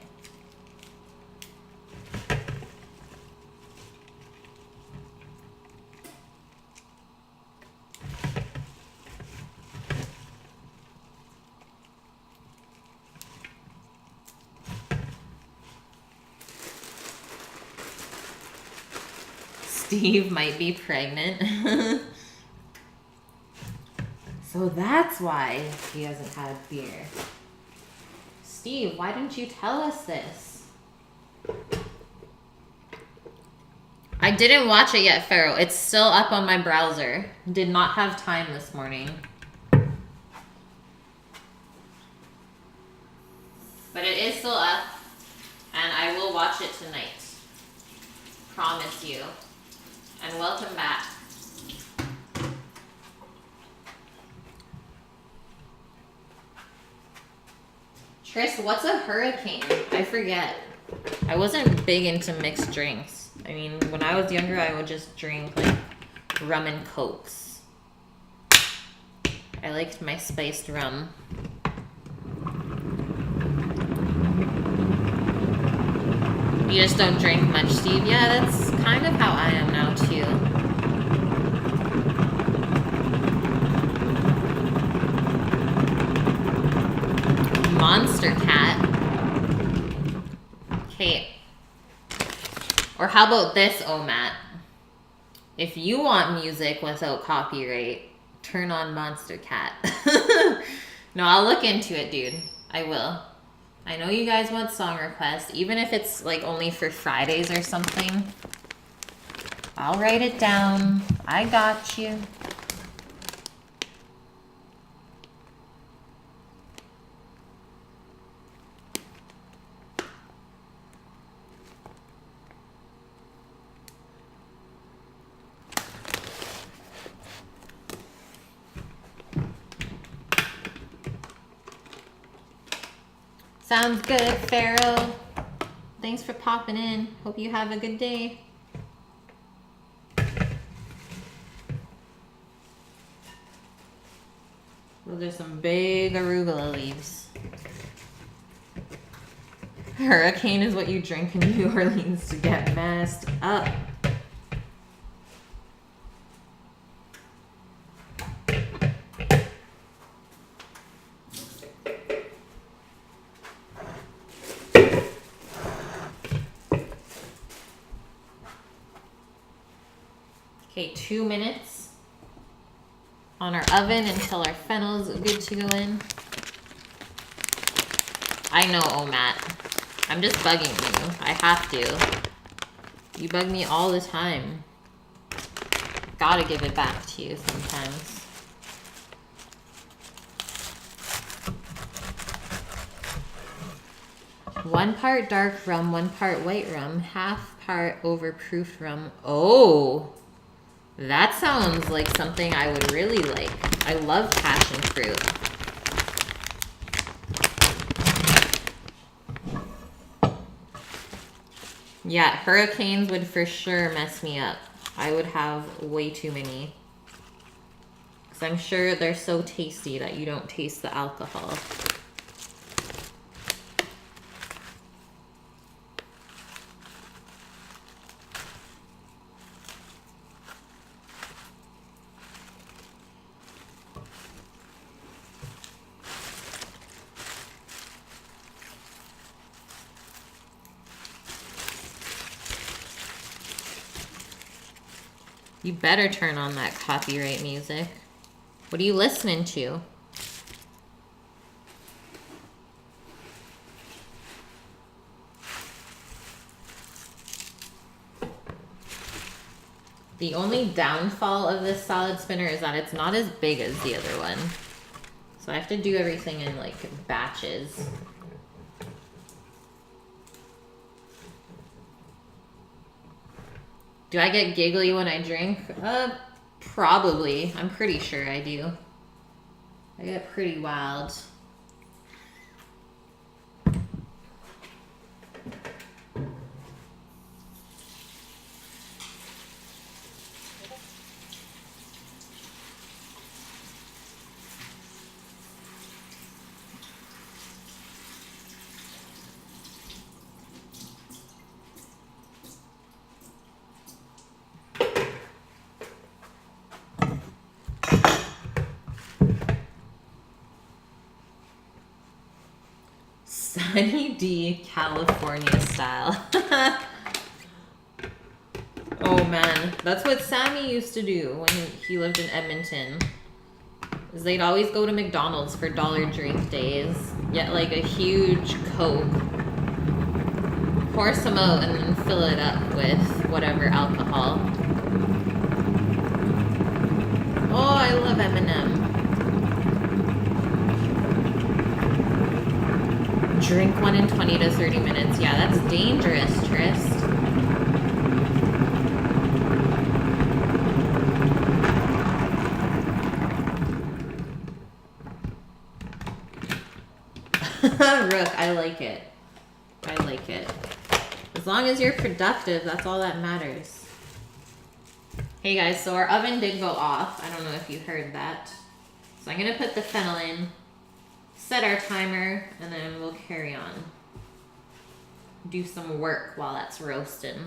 Steve might be pregnant. So that's why he hasn't had beer. Steve, why didn't you tell us this? I didn't watch it yet, Pharaoh. It's still up on my browser. Did not have time this morning. But it is still up, and I will watch it tonight. Promise you. And welcome back. Tris, what's a hurricane? I forget. I wasn't big into mixed drinks. I mean, when I was younger, I would just drink like rum and cokes. I liked my spiced rum. You just don't drink much, Steve? Yeah, that's kind of how I am now, too. Monster Cat. Okay. Or how about this, oh Matt? If you want music without copyright, turn on Monster Cat. No, I'll look into it, dude. I will. I know you guys want song requests, even if it's like only for Fridays or something. I'll write it down. I got you. Sounds good, Pharaoh. Thanks for popping in. Hope you have a good day. Those are some big arugula leaves. Hurricane is what you drink in New Orleans to get messed up. Okay, 2 minutes on our oven until our fennel's good to go in. I know, oh Matt. I'm just bugging you. I have to. You bug me all the time. Gotta give it back to you sometimes. One part dark rum, 1 part white rum, half part overproofed rum. Oh! That sounds like something I would really like. I love passion fruit. Yeah, hurricanes would for sure mess me up. I would have way too many. Because I'm sure they're so tasty that you don't taste the alcohol. You better turn on that copyright music. What are you listening to? The only downfall of this salad spinner is that it's not as big as the other one. So I have to do everything in like batches. Do I get giggly when I drink? Probably. I'm pretty sure I do. I get pretty wild. Sunny D, California style. Oh man, that's what Sammy used to do when he lived in Edmonton. Is they'd always go to McDonald's for dollar drink days, get like a huge Coke, pour some out, and then fill it up with whatever alcohol. Oh, I love M&M. Drink one in 20 to 30 minutes. Yeah, that's dangerous, Trist. Rook, I like it. I like it. As long as you're productive, that's all that matters. Hey guys, so our oven did go off. I don't know if you heard that. So I'm gonna put the fennel in, set our timer, and then we'll carry on. Do some work while that's roasting.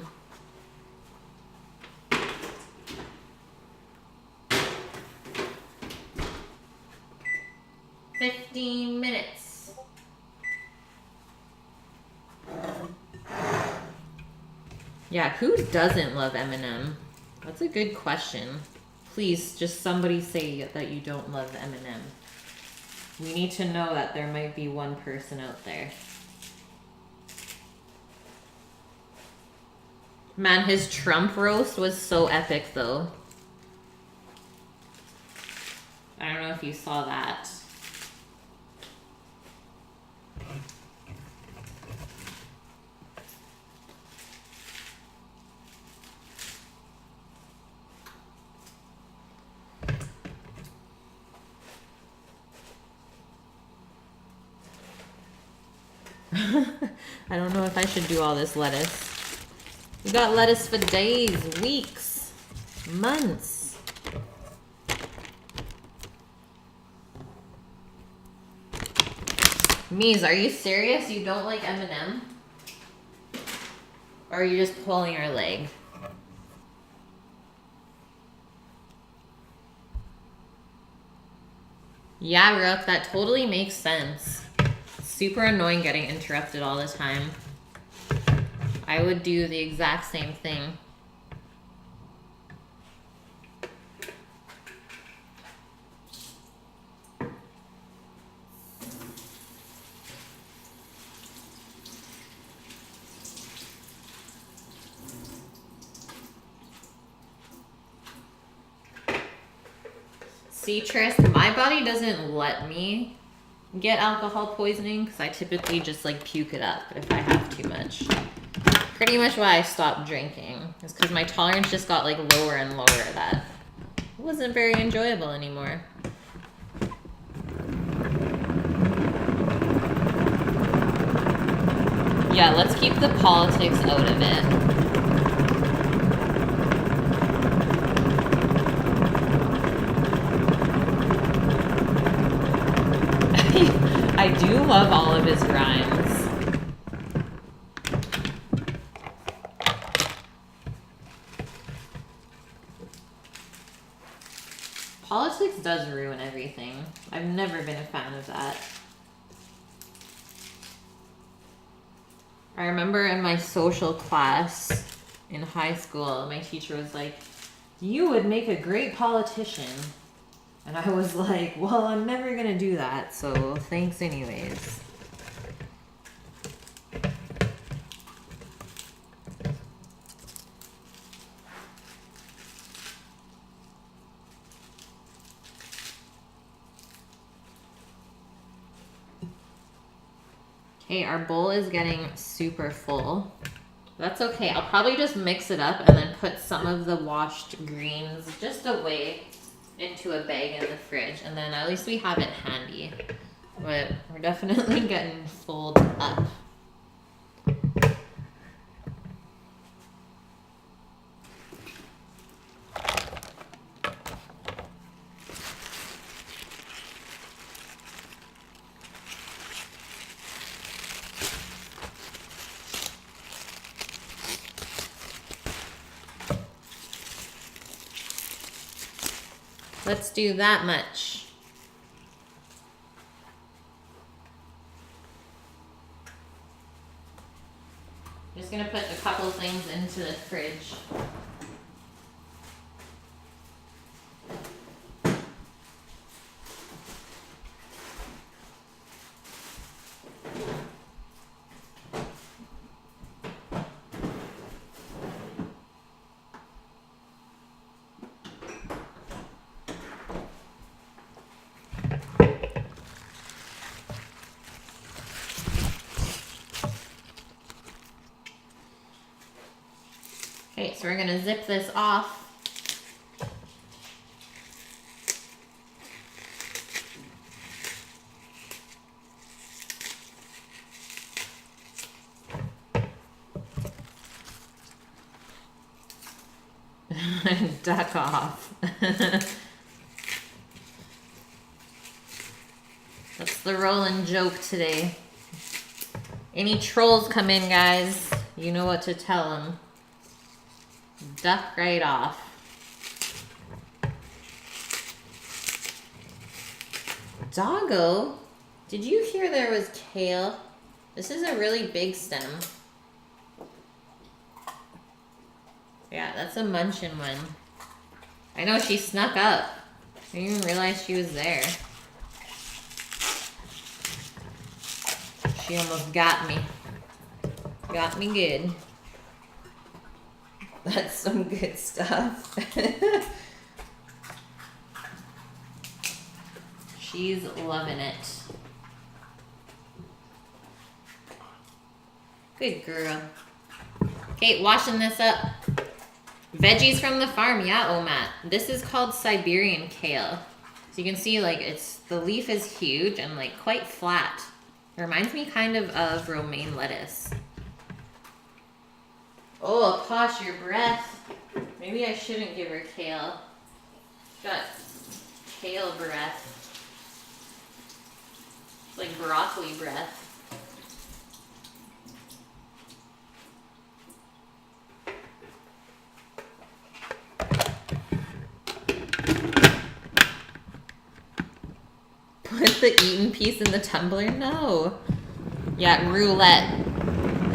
"15 minutes. Yeah, who doesn't love M&M? That's a good question. Please, just somebody say that you don't love M&M. We need to know that there might be one person out there. Man, his Trump roast was so epic though. I don't know if you saw that. I don't know if I should do all this lettuce. We got lettuce for days, weeks, months. Mies, are you serious? You don't like M&M? Or are you just pulling our leg? Yeah, Rook, that totally makes sense. Super annoying getting interrupted all the time. I would do the exact same thing. See, Tris, my body doesn't let me get alcohol poisoning because I typically just like puke it up if I have too much. Pretty much why I stopped drinking is because my tolerance just got like lower and lower, that it wasn't very enjoyable anymore. Yeah, let's keep the politics out of it. I do love all of his rhymes. Politics does ruin everything. I've never been a fan of that. I remember in my social class in high school, my teacher was like, "You would make a great politician." And I was like, well, I'm never going to do that, so thanks anyways. Okay, our bowl is getting super full. That's okay. I'll probably just mix it up and then put some of the washed greens just away into a bag in the fridge, and then at least we have it handy. But we're definitely getting full up. Let's do that much. I'm just gonna put a couple things into the fridge So we're gonna zip this off. Duck off. That's the rolling joke today. Any trolls come in, guys, you know what to tell them. Duck right off. Doggo, did you hear there was kale? This is a really big stem. Yeah, that's a munchin' one. I know, she snuck up. I didn't even realize she was there. She almost got me. Got me good. That's some good stuff. She's loving it. Good girl. Kate, washing this up. Veggies from the farm, yeah, oh Matt. This is called Siberian kale. So you can see, like, the leaf is huge and like quite flat. It reminds me kind of romaine lettuce. Oh, Posh, your breath. Maybe I shouldn't give her kale. She's got kale breath. It's like broccoli breath. Put the eaten piece in the tumbler? No. Yeah, roulette.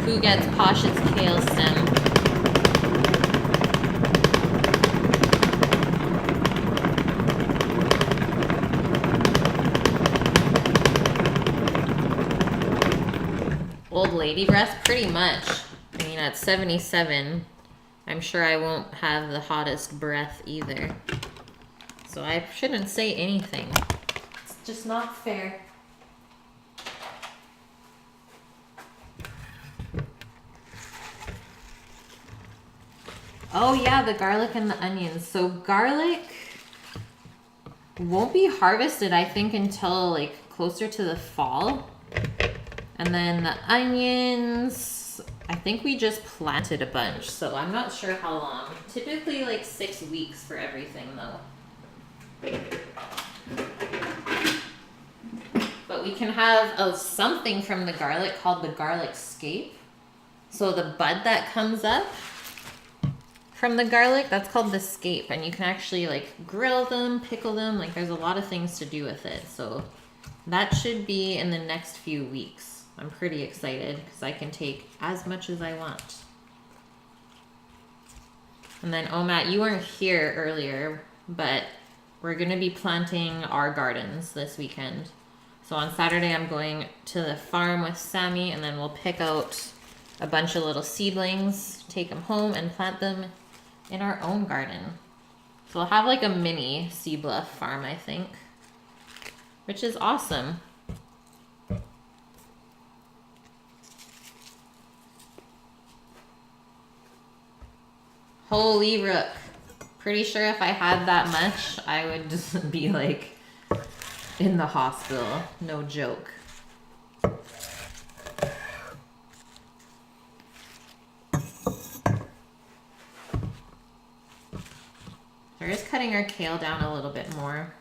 Who gets Posh's kale stem? Old lady breath? Pretty much. I mean, at 77, I'm sure I won't have the hottest breath either. So I shouldn't say anything. Just not fair. Oh yeah, the garlic and the onions. So garlic won't be harvested, I think, until like closer to the fall. And then the onions, I think we just planted a bunch, so I'm not sure how long. Typically like 6 weeks for everything though. But we can have something from the garlic called the garlic scape. So the bud that comes up from the garlic, that's called the scape. And you can actually like grill them, pickle them. Like there's a lot of things to do with it. So that should be in the next few weeks. I'm pretty excited because I can take as much as I want. And then, oh Matt, you weren't here earlier, but we're gonna be planting our gardens this weekend. So on Saturday, I'm going to the farm with Sammy, and then we'll pick out a bunch of little seedlings, take them home, and plant them in our own garden. So we'll have like a mini Sea Bluff farm, I think, which is awesome. Holy rook. Pretty sure if I had that much, I would just be like in the hospital. No joke. We're just cutting our kale down a little bit more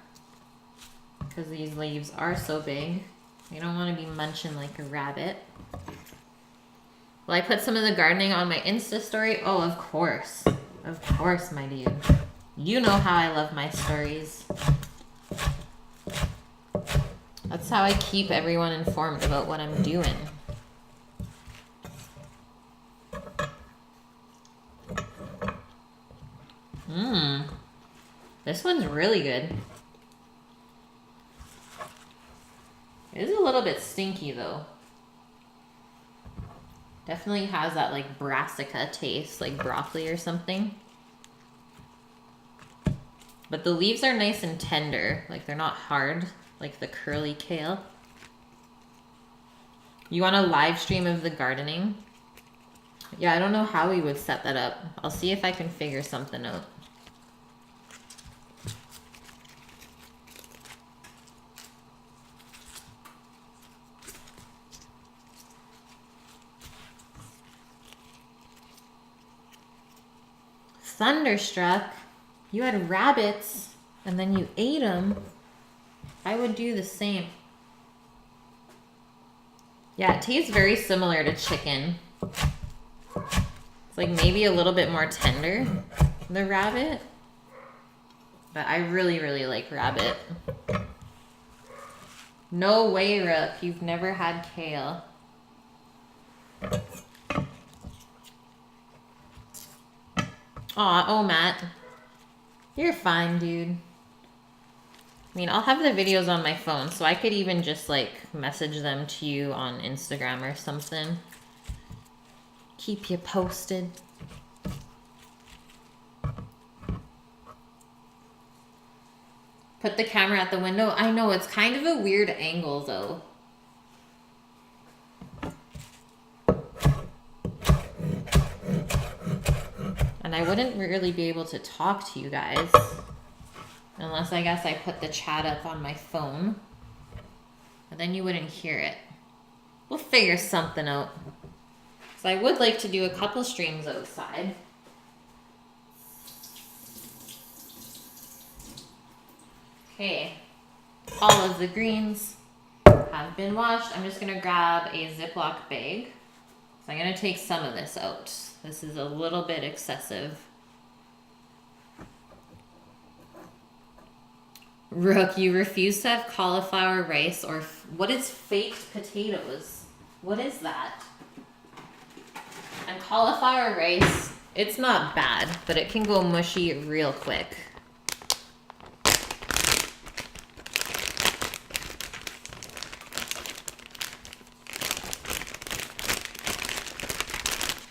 because these leaves are so big. You don't want to be munching like a rabbit. Will I put some of the gardening on my Insta story? Oh, of course. Of course, my dude. You know how I love my stories. That's how I keep everyone informed about what I'm doing. This one's really good. It is a little bit stinky though. Definitely has that like brassica taste, like broccoli or something. But the leaves are nice and tender. Like they're not hard, like the curly kale. You want a live stream of the gardening? Yeah, I don't know how we would set that up. I'll see if I can figure something out. Thunderstruck. You had rabbits and then you ate them. I would do the same. Yeah, it tastes very similar to chicken. It's like maybe a little bit more tender, the rabbit. But I really, really like rabbit. No way, Rook. You've never had kale. Aw, oh, Matt. You're fine, dude. I mean, I'll have the videos on my phone, so I could even just, like, message them to you on Instagram or something. Keep you posted. Put the camera at the window. I know, it's kind of a weird angle, though. And I wouldn't really be able to talk to you guys. Unless I guess I put the chat up on my phone. But then you wouldn't hear it. We'll figure something out. So I would like to do a couple streams outside. Okay. All of the greens have been washed. I'm just going to grab a Ziploc bag. So I'm going to take some of this out. This is a little bit excessive. Rook, you refuse to have cauliflower rice or... what is faked potatoes? What is that? And cauliflower rice, it's not bad, but it can go mushy real quick.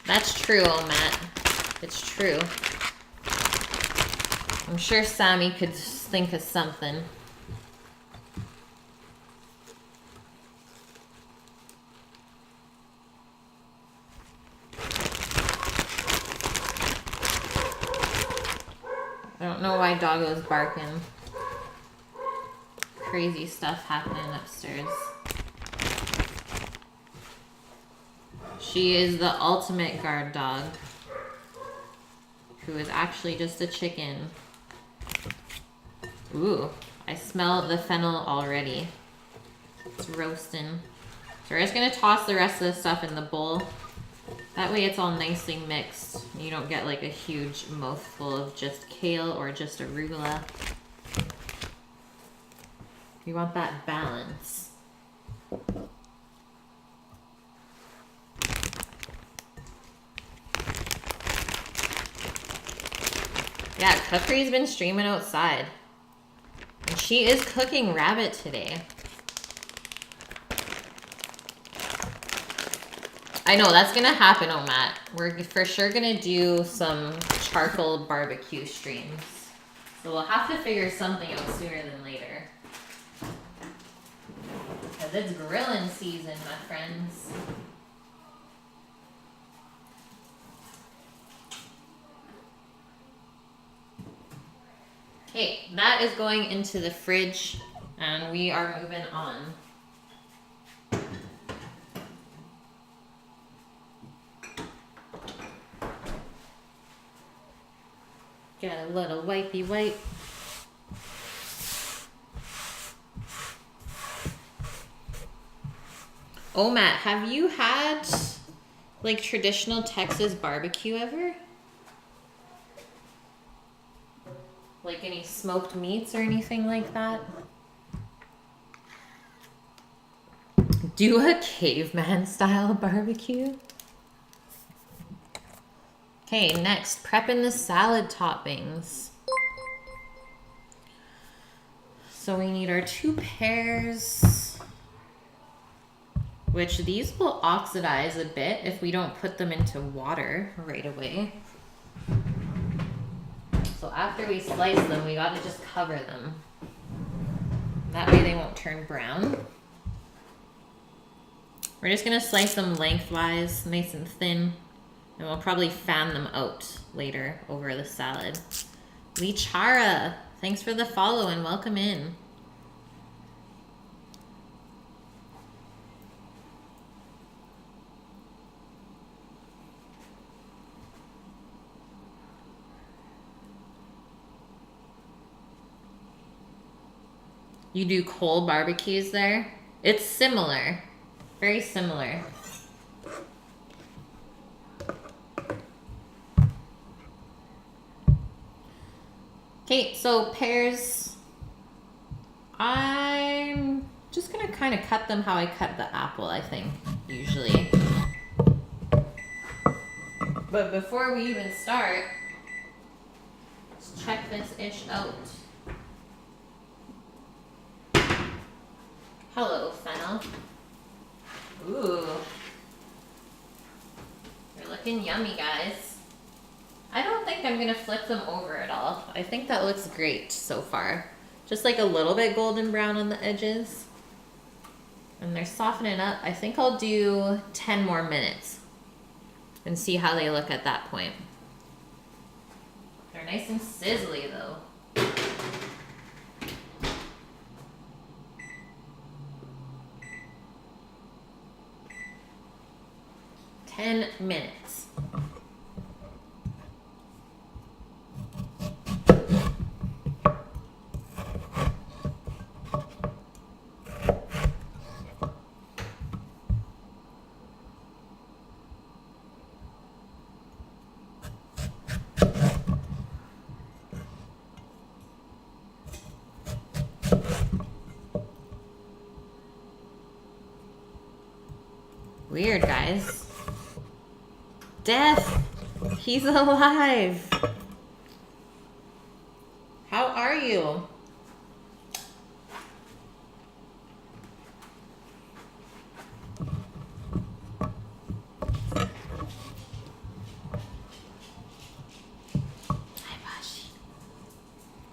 That's true, oh Matt. It's true. I'm sure Sammy could think of something. I don't know why Doggo's barking. Crazy stuff happening upstairs. She is the ultimate guard dog, who is actually just a chicken. Ooh, I smell the fennel already. It's roasting. So we're just gonna toss the rest of the stuff in the bowl. That way it's all nicely mixed. You don't get like a huge mouthful of just kale or just arugula. You want that balance. Yeah, Cookery's been streaming outside. And she is cooking rabbit today. I know, that's gonna happen, oh Matt. We're for sure gonna do some charcoal barbecue streams. So we'll have to figure something out sooner than later. Because it's grilling season, my friends. Okay, that is going into the fridge, and we are moving on. Get a little wipey wipe. Oh, Matt, have you had like traditional Texas barbecue ever? Like any smoked meats or anything like that? Do a caveman style barbecue? Okay, next, prepping the salad toppings. So we need our 2 pears, which these will oxidize a bit if we don't put them into water right away. So after we slice them, we gotta just cover them. That way they won't turn brown. We're just gonna slice them lengthwise, nice and thin. And we'll probably fan them out later over the salad. Lichara, thanks for the follow and welcome in. You do cold barbecues there? It's similar. Very similar. Okay, so pears. I'm just gonna kind of cut them how I cut the apple, I think, usually. But before we even start, let's check this ish out. Hello, fennel. Ooh. They're looking yummy, guys. I don't think I'm gonna flip them over at all. I think that looks great so far. Just like a little bit golden brown on the edges. And they're softening up. I think I'll do 10 more minutes and see how they look at that point. They're nice and sizzly though. 10 minutes. Weird, guys. Death! He's alive! How are you?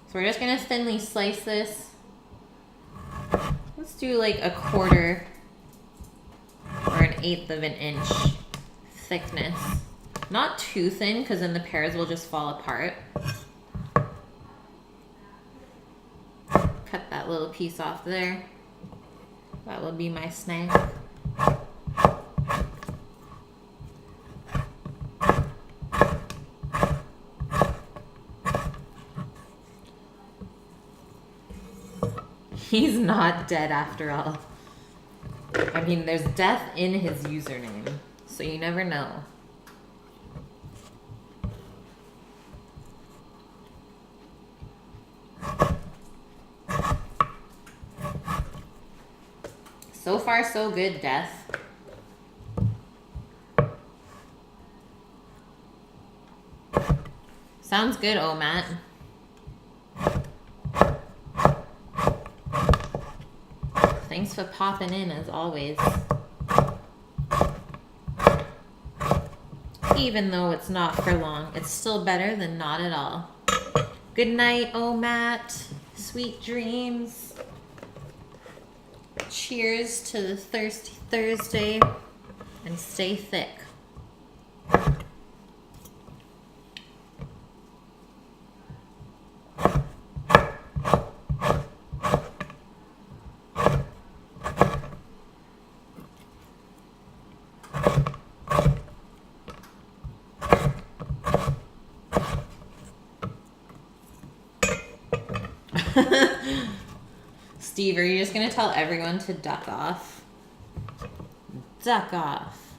So we're just gonna thinly slice this. Let's do like a quarter or an eighth of an inch thickness. Not too thin, because then the pears will just fall apart. Cut that little piece off there. That will be my snack. He's not dead after all. I mean, there's death in his username, so you never know. So far, so good, Death. Sounds good, oh Matt. Thanks for popping in, as always. Even though it's not for long, it's still better than not at all. Good night, oh Matt. Sweet dreams. Cheers to the thirsty Thursday, and stay thick. Steve, are you just going to tell everyone to duck off? Duck off.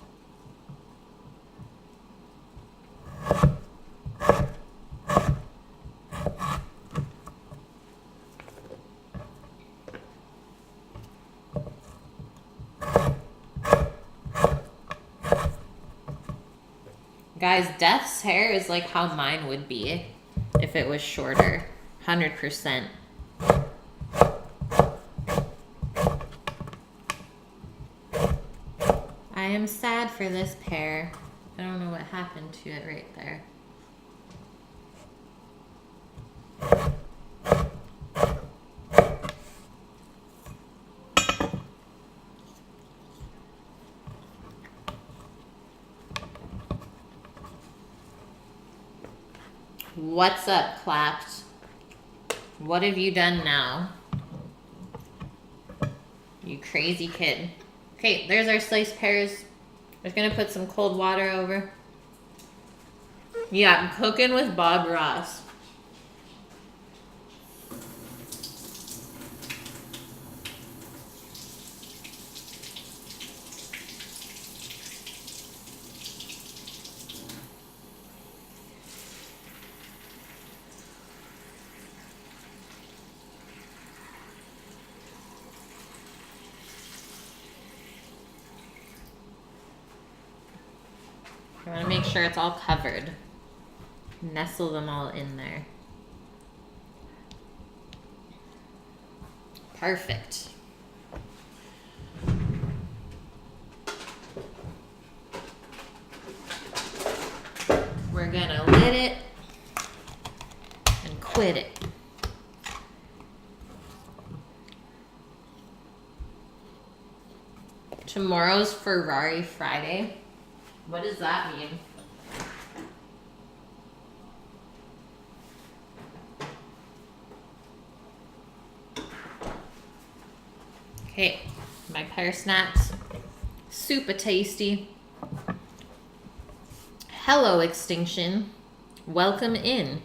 Guys, Death's hair is like how mine would be if it was shorter. 100%. I am sad for this pear. I don't know what happened to it right there. What's up, Clapped? What have you done now? You crazy kid. Okay, there's our sliced pears. Just gonna put some cold water over. Yeah, I'm cooking with Bob Ross. I want to make sure it's all covered. Nestle them all in there. Perfect. We're gonna lid it and quit it. Tomorrow's Ferrari Friday. What does that mean? Okay, my pear snacks. Super tasty. Hello, Extinction. Welcome in.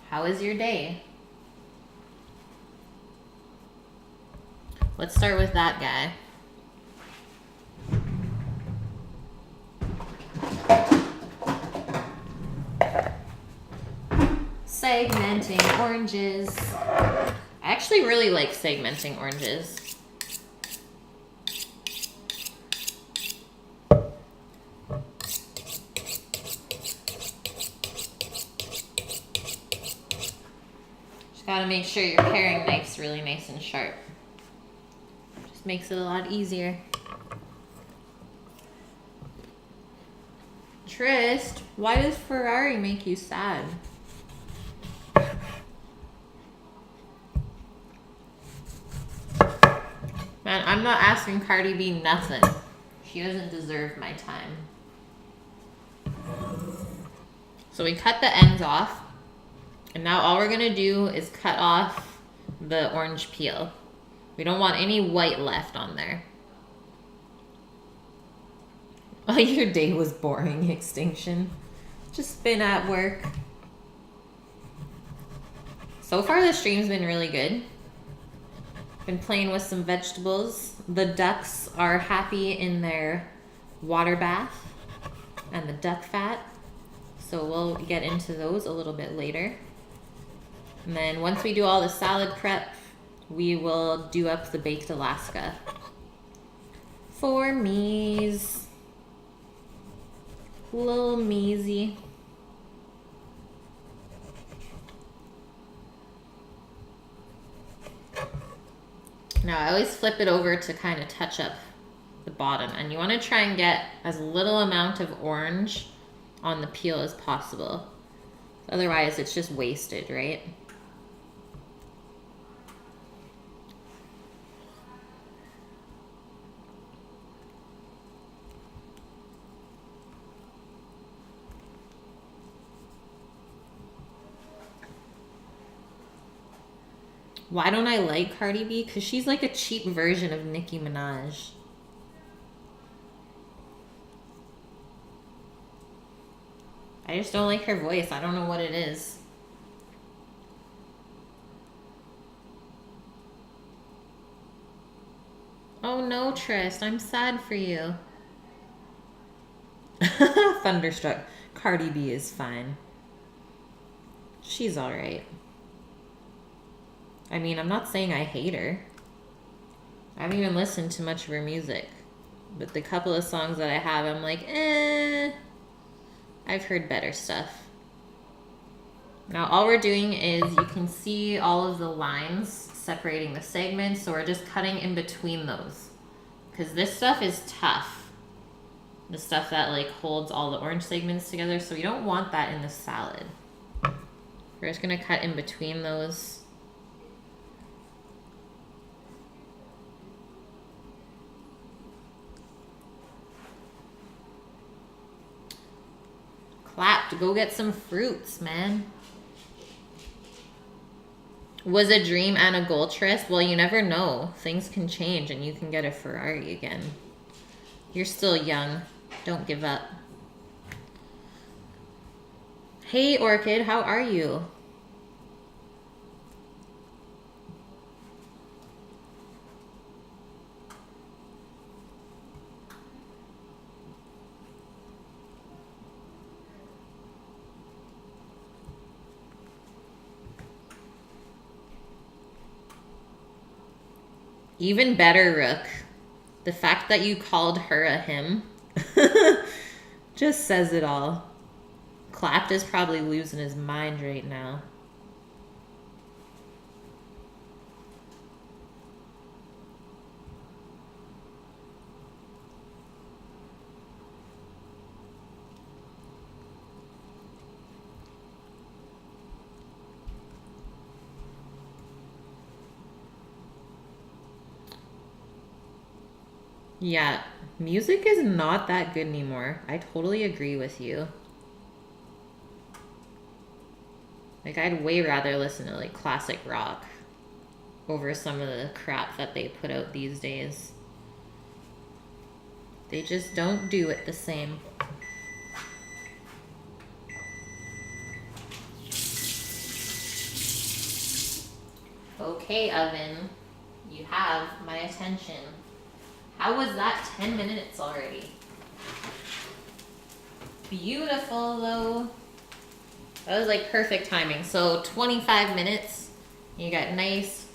How is your day? Let's start with that guy. Segmenting oranges. I actually really like segmenting oranges. Just gotta make sure your paring knife's really nice and sharp. Just makes it a lot easier. Trist, why does Ferrari make you sad? Man, I'm not asking Cardi B nothing. She doesn't deserve my time. So we cut the ends off. And now all we're gonna do is cut off the orange peel. We don't want any white left on there. Oh, your day was boring, Extinction. Just been at work. So far the stream's been really good. Been playing with some vegetables. The ducks are happy in their water bath and the duck fat. So we'll get into those a little bit later. And then once we do all the salad prep, we will do up the baked Alaska. For me's. Little measy. Now I always flip it over to kind of touch up the bottom, and you want to try and get as little amount of orange on the peel as possible. Otherwise it's just wasted, right? Why don't I like Cardi B? Because she's like a cheap version of Nicki Minaj. I just don't like her voice. I don't know what it is. Oh no, Trist. I'm sad for you. Thunderstruck. Cardi B is fine. She's alright. I mean, I'm not saying I hate her. I haven't even listened to much of her music. But the couple of songs that I have, I'm like, eh. I've heard better stuff. Now all we're doing is, you can see all of the lines separating the segments, so we're just cutting in between those. Because this stuff is tough. The stuff that like holds all the orange segments together, so you don't want that in the salad. We're just gonna cut in between those. Clapped. Go get some fruits, man. Was a dream and a goal tryst? Well, you never know. Things can change and you can get a Ferrari again. You're still young. Don't give up. Hey, Orchid, how are you? Even better, Rook. The fact that you called her a him just says it all. Clapped is probably losing his mind right now. Yeah, music is not that good anymore. I totally agree with you. Like, I'd way rather listen to, like, classic rock over some of the crap that they put out these days. They just don't do it the same. Okay, oven. You have my attention. How was that 10 minutes already? Beautiful, though. That was like perfect timing. So 25 minutes. You got nice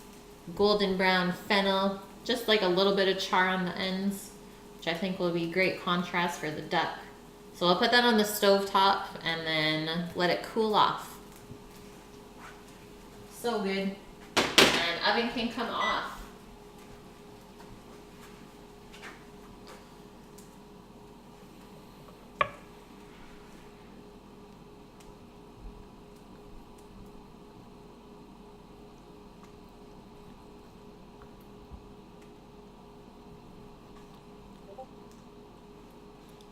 golden brown fennel. Just like a little bit of char on the ends, which I think will be great contrast for the duck. So I'll put that on the stove top and then let it cool off. So good. And oven can come off.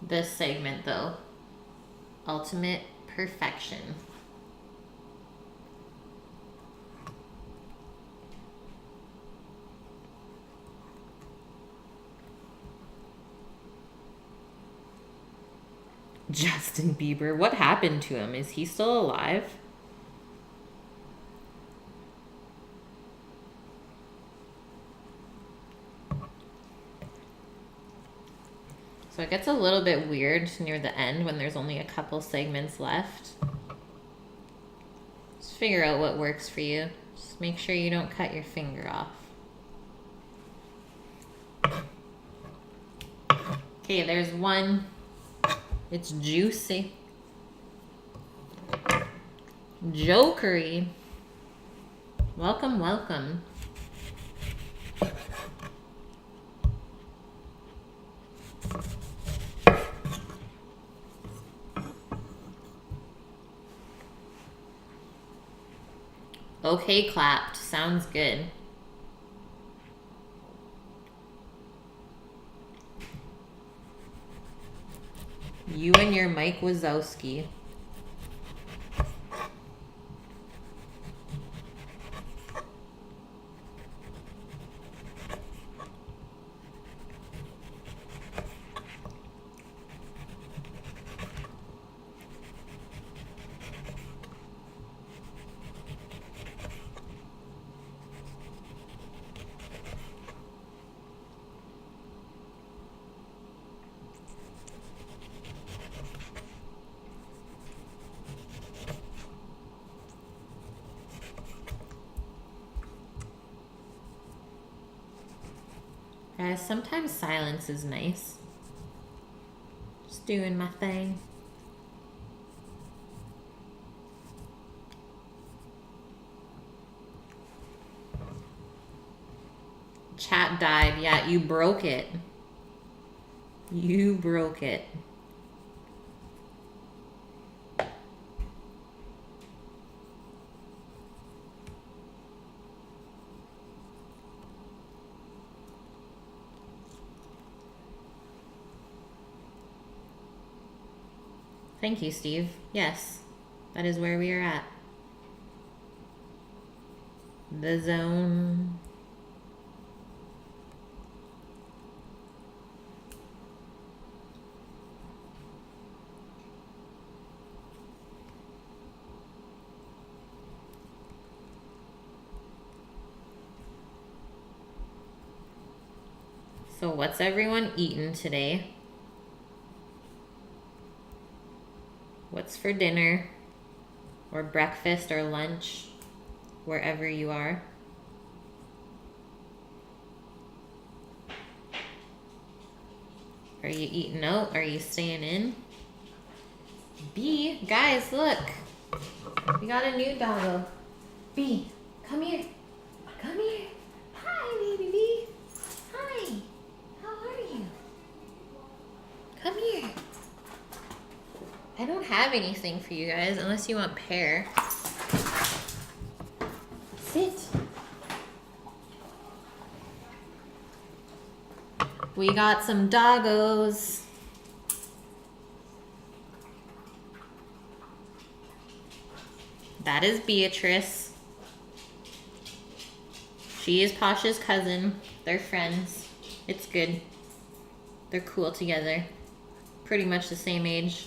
This segment, though, ultimate perfection. Justin Bieber, what happened to him? Is he still alive? So it gets a little bit weird near the end when there's only a couple segments left. Just figure out what works for you. Just make sure you don't cut your finger off. Okay, there's one. It's juicy. Jokery. Welcome, welcome. Okay, clapped. Sounds good. You and your Mike Wazowski. Guys, sometimes silence is nice. Just doing my thing. Chat died. Yeah, you broke it. You broke it. Thank you, Steve. Yes, that is where we are at. The zone. So what's everyone eating today? What's for dinner or breakfast or lunch, wherever you are? Are you eating out? Are you staying in? B, guys, look. We got a new doggo. B, come here. Come here. Hi, baby B. Hi. How are you? Come here. I don't have anything for you guys unless you want pear. Sit. We got some doggos. That is Beatrice. She is Pasha's cousin. They're friends. It's good. They're cool together. Pretty much the same age.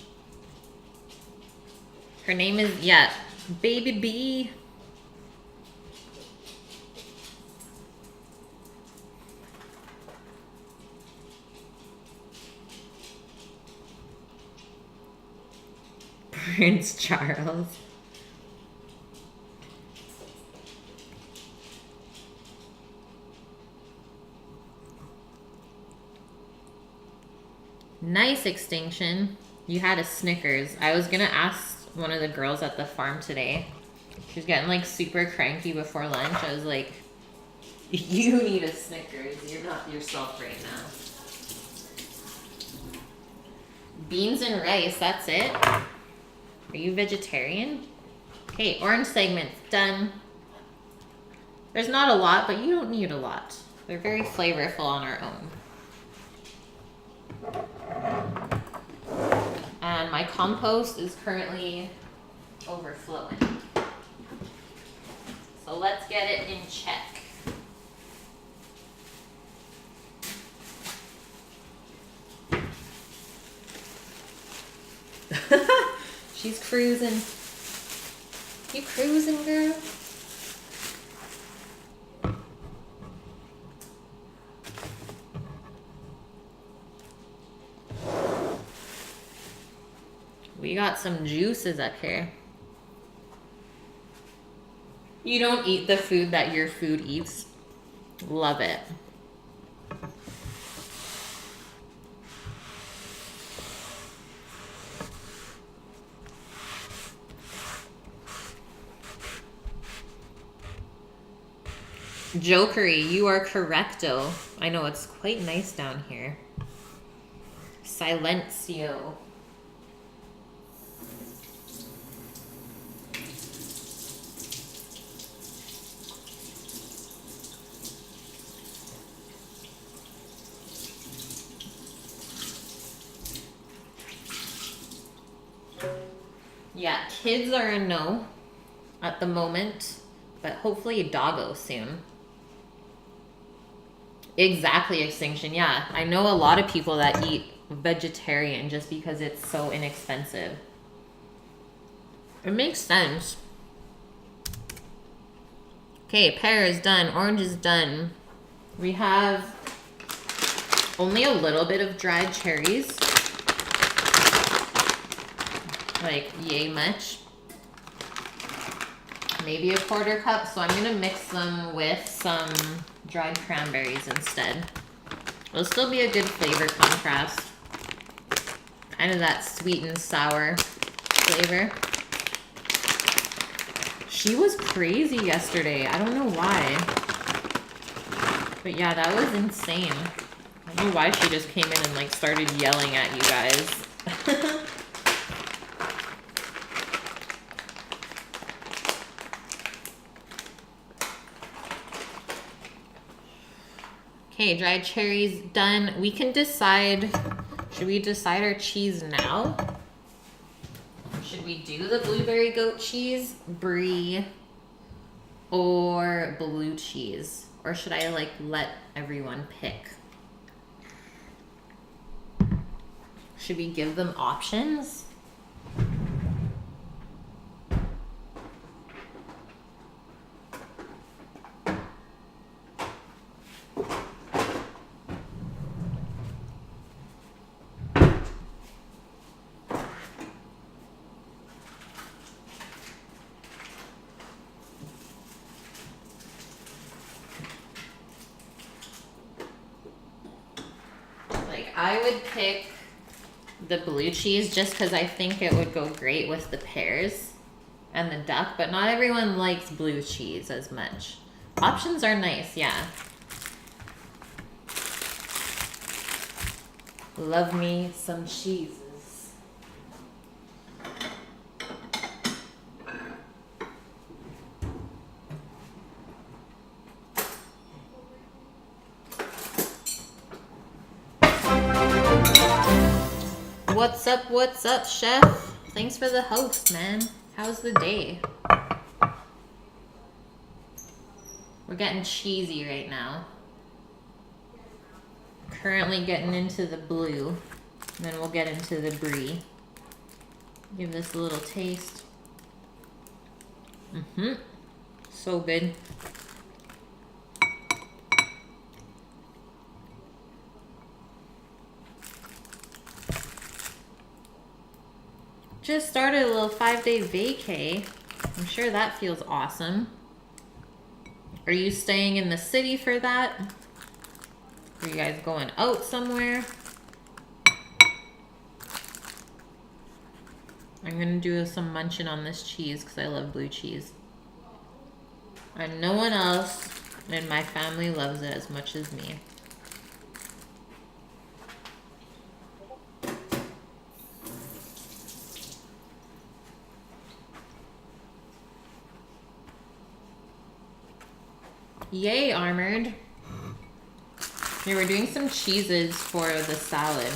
Her name is, yeah, Baby B. Prince Charles. Nice extinction. You had a Snickers. I was gonna ask one of the girls at the farm today. She was getting like super cranky before lunch. I was like, you need a Snickers. You're not yourself right now. Beans and rice, that's it? Are you vegetarian? Okay, orange segment's done. There's not a lot, but you don't need a lot. They're very flavorful on our own. And my compost is currently overflowing. So let's get it in check. She's cruising. You cruising, girl? We got some juices up here. You don't eat the food that your food eats. Love it. Jokery, you are correcto. I know, it's quite nice down here. Silencio. Yeah, kids are a no at the moment, but hopefully a doggo soon. Exactly, extinction. Yeah, I know a lot of people that eat vegetarian just because it's so inexpensive. It makes sense. Okay, pear is done. Orange is done. We have only a little bit of dried cherries. Like, yay much. Maybe a quarter cup, so I'm gonna mix them with some dried cranberries instead. It'll still be a good flavor contrast. Kind of that sweet and sour flavor. She was crazy yesterday. I don't know why. But yeah, that was insane. I don't know why she just came in and like started yelling at you guys. Okay, dried cherries done. We can decide, should we decide our cheese now? Should we do the blueberry goat cheese, brie, or blue cheese? Or should I like let everyone pick? Should we give them options? I would pick the blue cheese just because I think it would go great with the pears and the duck, but not everyone likes blue cheese as much. Options are nice, yeah. Love me some cheeses. What's up, chef? Thanks for the host, man. How's the day? We're getting cheesy right now. Currently getting into the blue, and then we'll get into the brie. Give this a little taste. So good. Just started a little 5-day vacay. I'm sure that feels awesome. Are you staying in the city for that? Are you guys going out somewhere? I'm gonna do some munching on this cheese because I love blue cheese. And no one else in my family loves it as much as me. Yay, Armored. Yeah, we're doing some cheeses for the salad.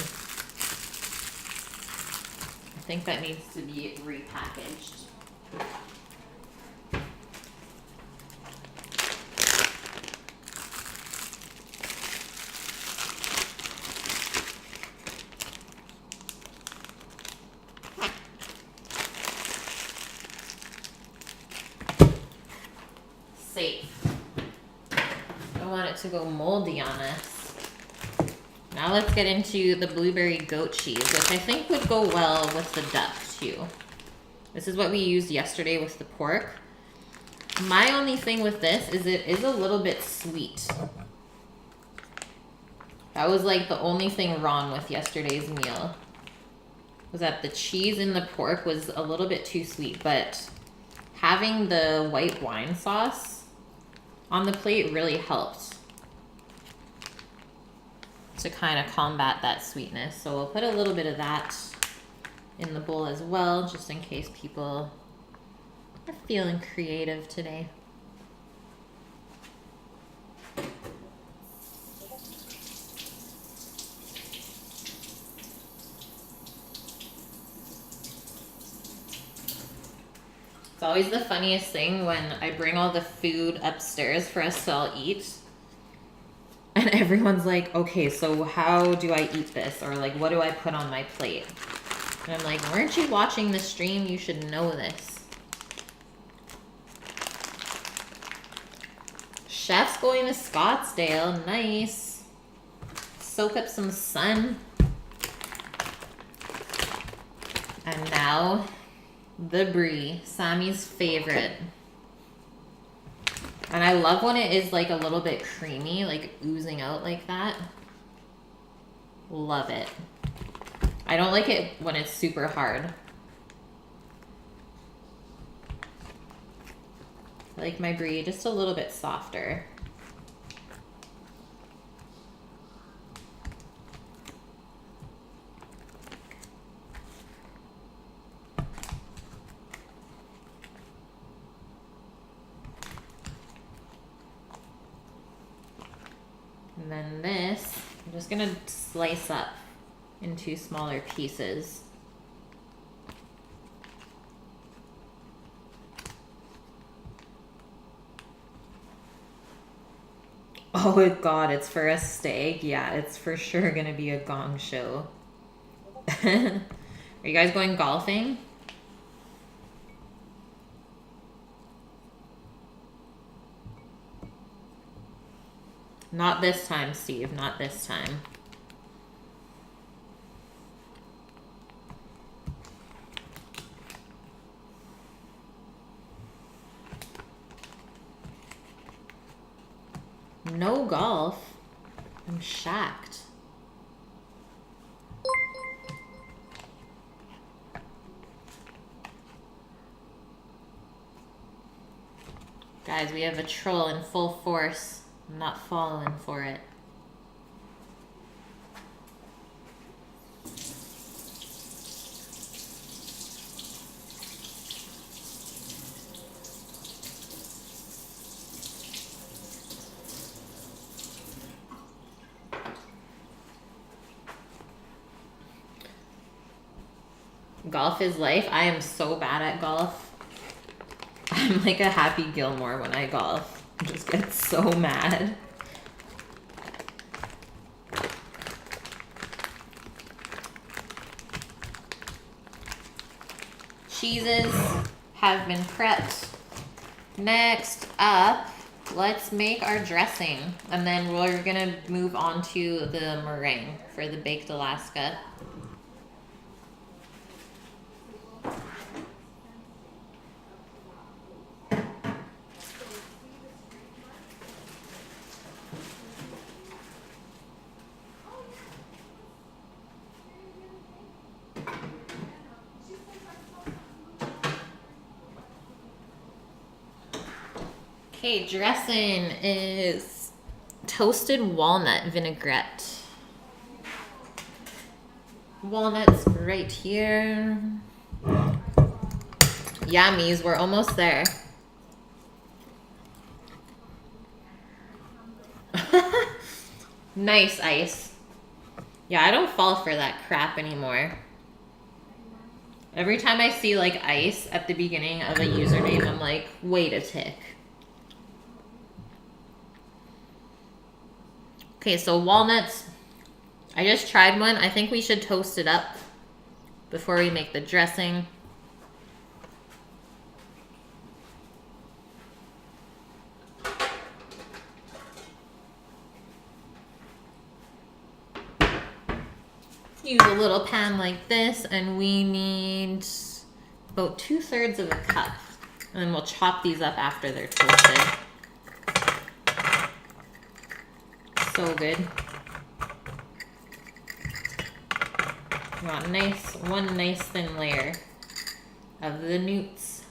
I think that needs to be repackaged. Safe. I want it to go moldy on us. Now let's get into the blueberry goat cheese, which I think would go well with the duck too. This is what we used yesterday with the pork. My only thing with this is it is a little bit sweet. That was like the only thing wrong with yesterday's meal. Was that the cheese in the pork was a little bit too sweet, but having the white wine sauce on the plate really helped to kind of combat that sweetness. So we'll put a little bit of that in the bowl as well, just in case people are feeling creative today. It's always the funniest thing when I bring all the food upstairs for us to all eat. And everyone's like, okay, so how do I eat this? Or like, what do I put on my plate? And I'm like, weren't you watching the stream? You should know this. Chef's going to Scottsdale. Nice. Soak up some sun. And now the brie, Sammy's favorite. And I love when it is like a little bit creamy, like oozing out like that. Love it. I don't like it when it's super hard. I like my brie just a little bit softer. And then this, I'm just gonna slice up into smaller pieces. Oh God, it's for a stag. Yeah, it's for sure gonna be a gong show. Are you guys going golfing? Not this time, Steve. Not this time. No golf? I'm shocked. Guys, we have a troll in full force. I'm not falling for it. Golf is life. I am so bad at golf. I'm like a Happy Gilmore when I golf. I just get so mad. Cheeses have been prepped. Next up, let's make our dressing. And then we're gonna move on to the meringue for the baked Alaska. Okay, dressing is toasted walnut vinaigrette. Walnuts right here. Yummies, we're almost there. Nice ice. Yeah, I don't fall for that crap anymore. Every time I see like ice at the beginning of a username, I'm like, wait a tick. Okay, so walnuts. I just tried one. I think we should toast it up before we make the dressing. Use a little pan like this, and we need about 2/3 of a cup. And then we'll chop these up after they're toasted. So good. You want one nice thin layer of the newts.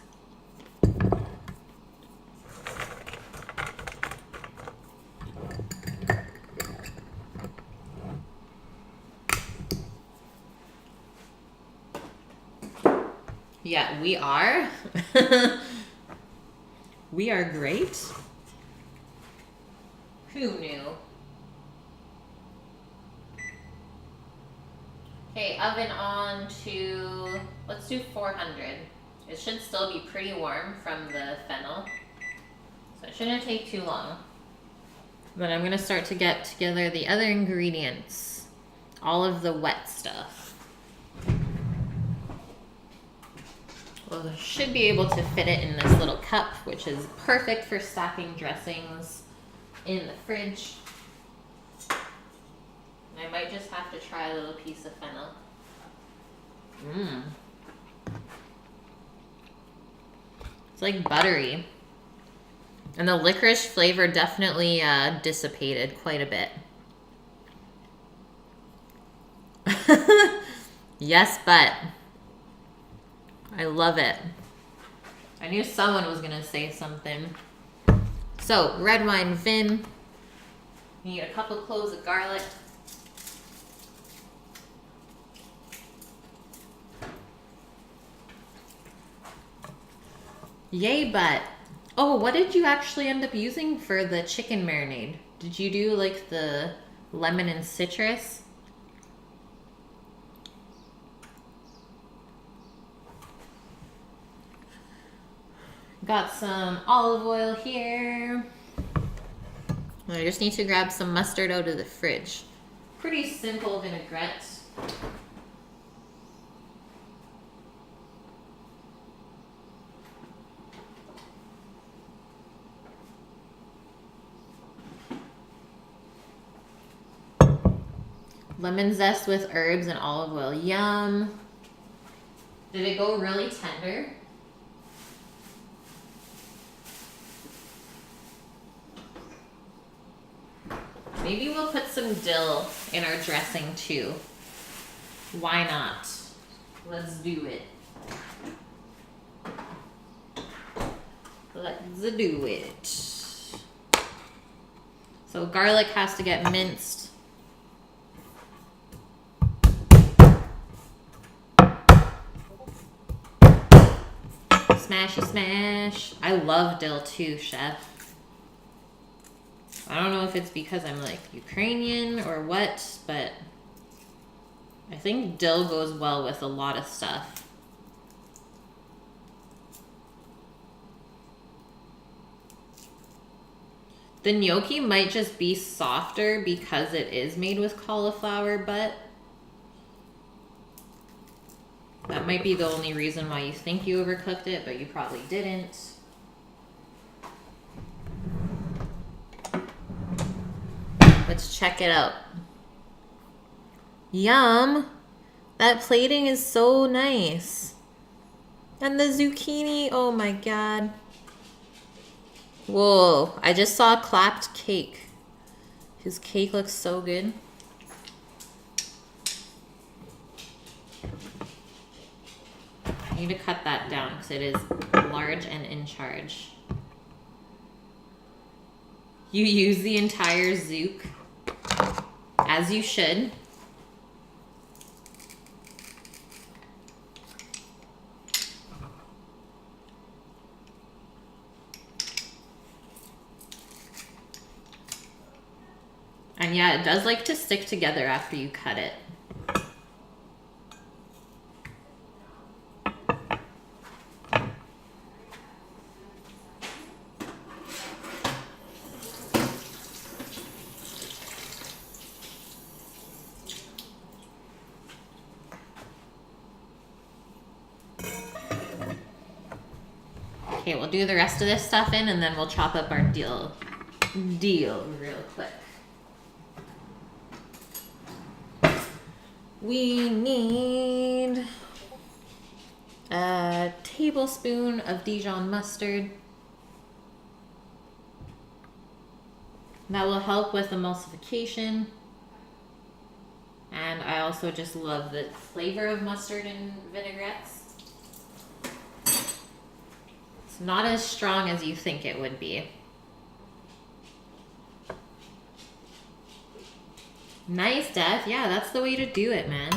Yeah, we are. We are great. Who knew? Okay, oven on to, let's do 400. It should still be pretty warm from the fennel, so it shouldn't take too long. But I'm gonna start to get together the other ingredients, all of the wet stuff. Well, I should be able to fit it in this little cup, which is perfect for stacking dressings in the fridge. I might just have to try a little piece of fennel. It's like buttery. And the licorice flavor definitely dissipated quite a bit. Yes, but I love it. I knew someone was gonna say something. So, red wine vin. You need a couple cloves of garlic. Yay, but oh, what did you actually end up using for the chicken marinade? Did you do like the lemon and citrus? Got some olive oil here. I just need to grab some mustard out of the fridge. Pretty simple vinaigrette. Lemon zest with herbs and olive oil. Yum. Did it go really tender? Maybe we'll put some dill in our dressing too. Why not? Let's do it. Let's do it. So garlic has to get minced. Smashy smash. I love dill too, chef. I don't know if it's because I'm like Ukrainian or what, but I think dill goes well with a lot of stuff. The gnocchi might just be softer because it is made with cauliflower butt. That might be the only reason why you think you overcooked it, but you probably didn't. Let's check it out. Yum! That plating is so nice. And the zucchini, oh my god. Whoa, I just saw clapped cake. His cake looks so good. I need to cut that down because it is large and in charge. You use the entire zouk, as you should. And yeah, it does like to stick together after you cut it. Okay, we'll do the rest of this stuff in and then we'll chop up our dill real quick. We need a tablespoon of Dijon mustard. That will help with emulsification. And I also just love the flavor of mustard in vinaigrettes. It's not as strong as you think it would be. Nice, Def. Yeah, that's the way to do it, man.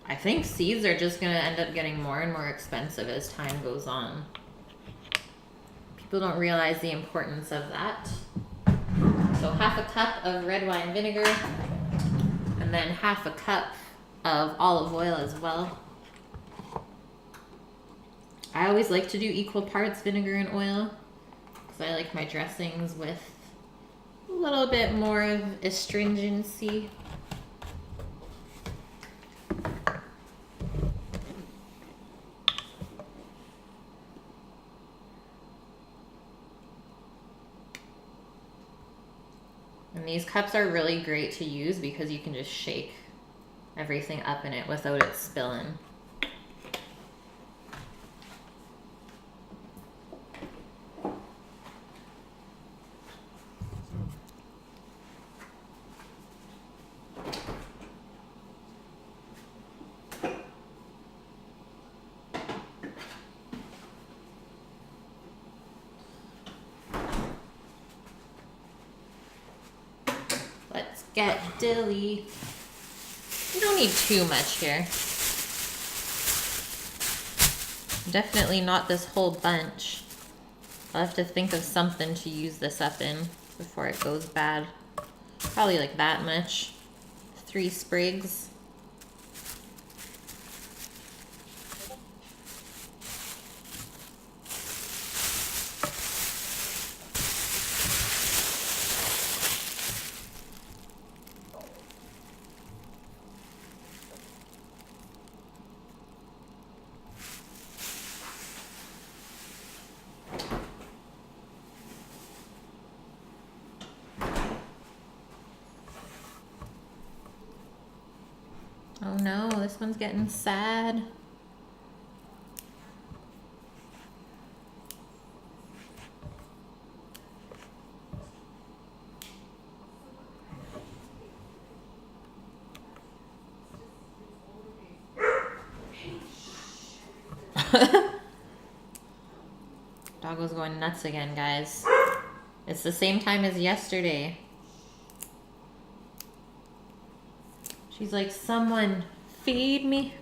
I think seeds are just going to end up getting more and more expensive as time goes on. People don't realize the importance of that. So half a cup of red wine vinegar, and then half a cup of olive oil as well. I always like to do equal parts vinegar and oil because I like my dressings with a little bit more of astringency. And these cups are really great to use because you can just shake everything up in it without it spilling. Let's get dilly. You don't need too much here. Definitely not this whole bunch. I'll have to think of something to use this up in before it goes bad. Probably like that much. 3 sprigs. this one's getting sad. Doggo's going nuts again, guys. It's the same time as yesterday. She's like, someone feed me.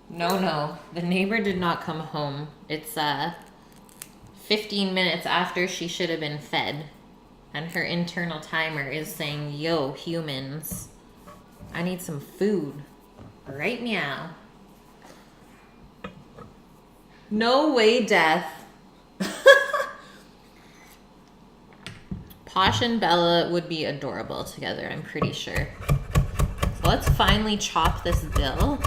No, the neighbor did not come home. It's 15 minutes after she should have been fed. And her internal timer is saying, yo, humans, I need some food. Right meow. No way, Death. Posh and Bella would be adorable together, I'm pretty sure. So let's finally chop this dill.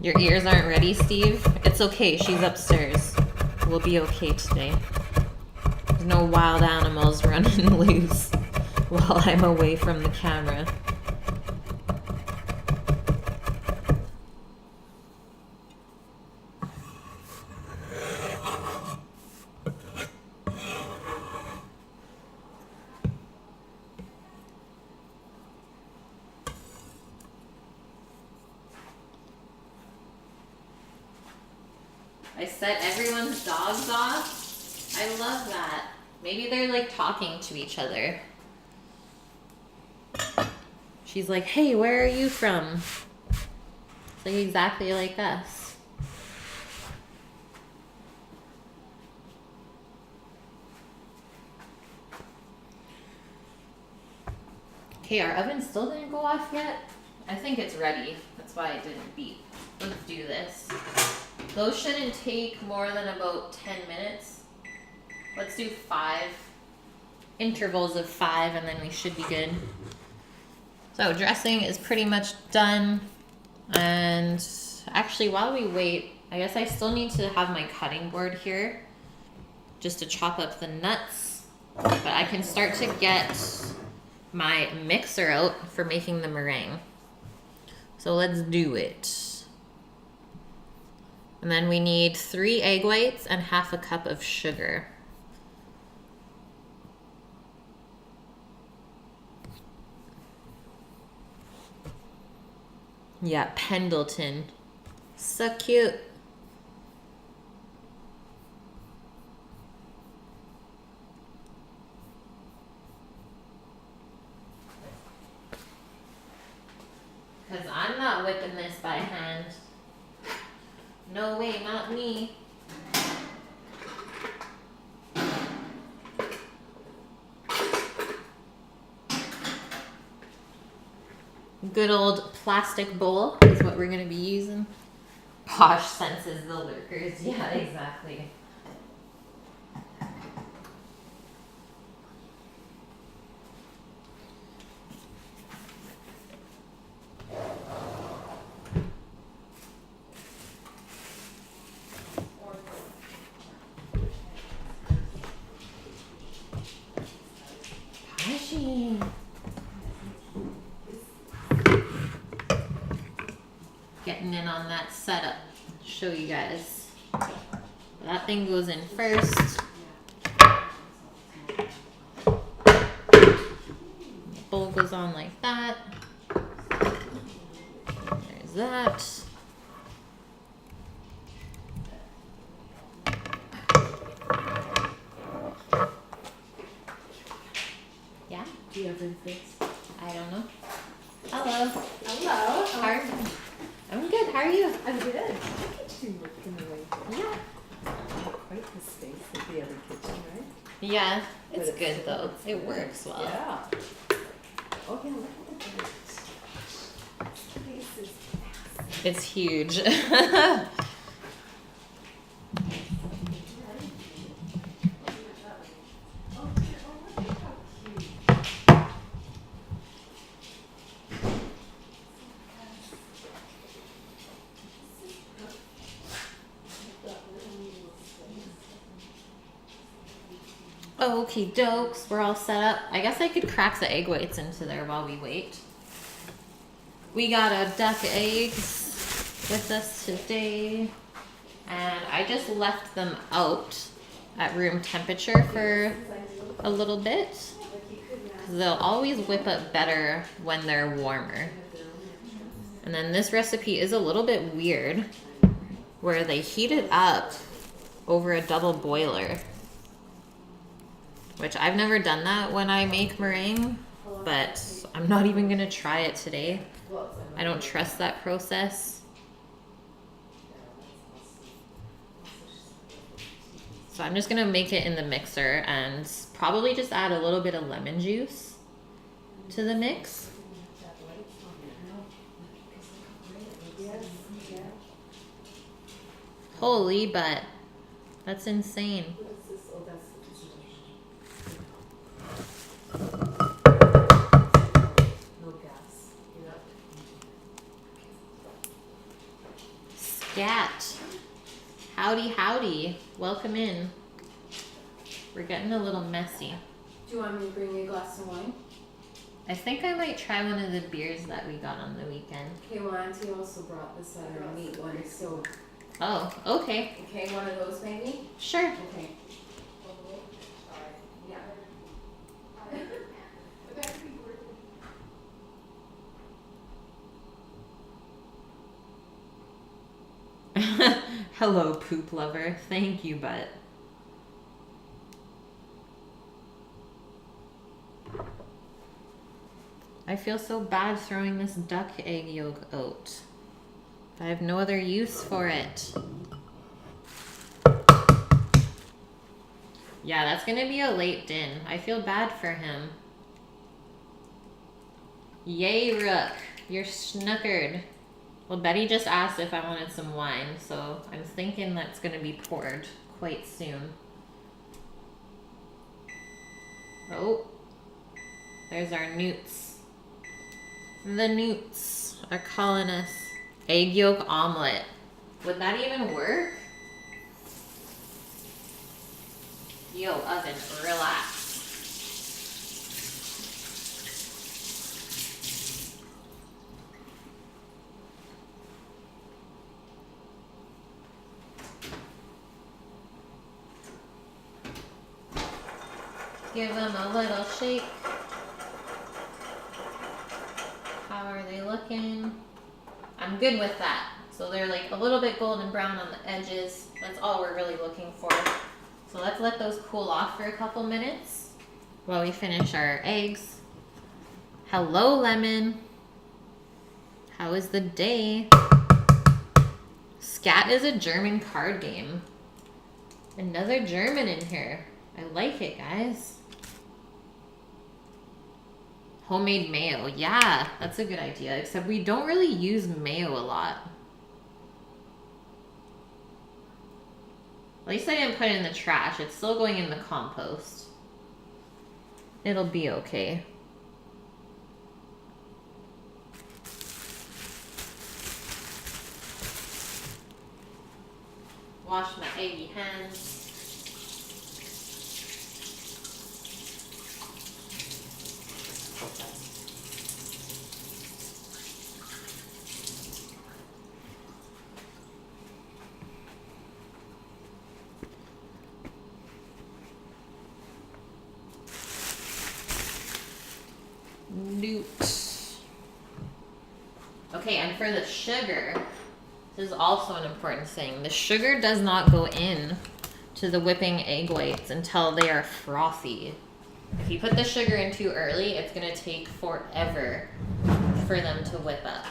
Your ears aren't ready, Steve? It's okay, she's upstairs. We'll be okay today. There's no wild animals running loose while I'm away from the camera. I set everyone's dogs off. I love that. Maybe they're like talking to each other. She's like, hey, where are you from? It's like exactly like us. Okay, our oven still didn't go off yet. I think it's ready. That's why it didn't beep. Let's do this. Those shouldn't take more than about 10 minutes. Let's do 5 intervals of 5 and then we should be good. So dressing is pretty much done. And actually while we wait, I guess I still need to have my cutting board here just to chop up the nuts. But I can start to get my mixer out for making the meringue. So let's do it. And then we need 3 egg whites and half a cup of sugar. Yeah, Pendleton. So cute. Because I'm not whipping this by hand. No way, not me. Good old plastic bowl is what we're going to be using. Posh senses the lurkers. Yeah, exactly. Getting in on that setup. Show you guys. That thing goes in first. The bowl goes on like that. There's that. Yeah? Do you have this? I don't know. Hello. Hello. How are you? I'm good. How are you? I'm good. The kitchen working away. Yeah. Quite the space of the other kitchen, right? Yeah. But It's good though. It works well. Yeah. Oh yeah, look at the dirt. This place is massive. It's huge. Okie dokes, we're all set up. I guess I could crack the egg whites into there while we wait. We got a duck eggs with us today, and I just left them out at room temperature for a little bit. 'Cause they'll always whip up better when they're warmer. And then this recipe is a little bit weird, where they heat it up over a double boiler. Which I've never done that when I make meringue, but I'm not even gonna try it today. I don't trust that process. So I'm just gonna make it in the mixer and probably just add a little bit of lemon juice to the mix. Holy, but that's insane. Scat. Howdy, howdy. Welcome in. We're getting a little messy. Do you want me to bring you a glass of wine? I think I might try one of the beers that we got on the weekend. Okay, well, Auntie also brought this other meat one, so... Oh, okay. Okay, one of those maybe? Sure. Okay. Yeah. Hello, poop lover. Thank you, but... I feel so bad throwing this duck egg yolk out. I have no other use for it. Yeah, that's gonna be a late din. I feel bad for him. Yay, Rook. You're snookered. Well, Betty just asked if I wanted some wine, so I'm thinking that's gonna be poured quite soon. Oh, there's our newts. The newts are calling us. Egg yolk omelet. Would that even work? Yo, oven, relax. Give them a little shake. How are they looking? I'm good with that. So they're like a little bit golden brown on the edges. That's all we're really looking for. So let's let those cool off for a couple minutes while we finish our eggs. Hello, Lemon. How is the day? Scat is a German card game. Another German in here. I like it, guys. Homemade mayo. Yeah, that's a good idea. Except we don't really use mayo a lot. At least I didn't put it in the trash. It's still going in the compost. It'll be okay. Wash my eggy hands. Newt. Okay, and for the sugar, this is also an important thing. The sugar does not go in to the whipping egg whites until they are frothy. If you put the sugar in too early, it's gonna take forever for them to whip up.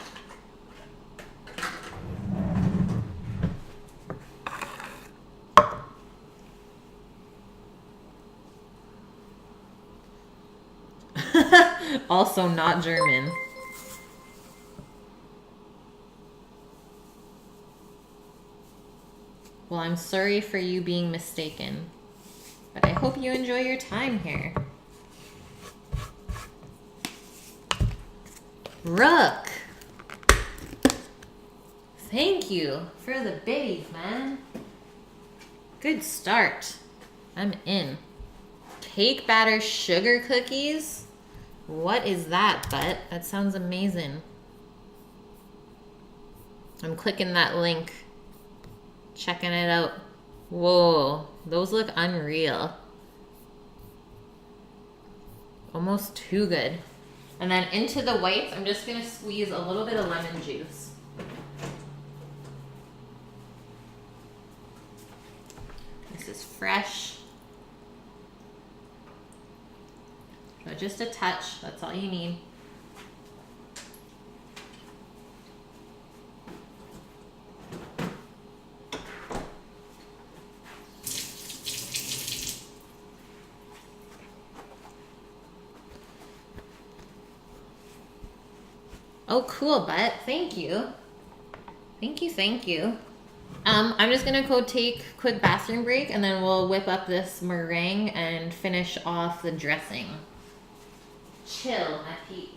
Also not German. Well, I'm sorry for you being mistaken, but I hope you enjoy your time here. Rook! Thank you for the biddies, man. Good start. I'm in. Cake batter sugar cookies? What is that, Butt? That sounds amazing. I'm clicking that link. Checking it out. Whoa, those look unreal. Almost too good. And then into the whites, I'm just gonna squeeze a little bit of lemon juice. This is fresh. So just a touch, that's all you need. Oh, cool, Butt. Thank you. Thank you, thank you. I'm just gonna go take a quick bathroom break and then we'll whip up this meringue and finish off the dressing. Chill, my peeps.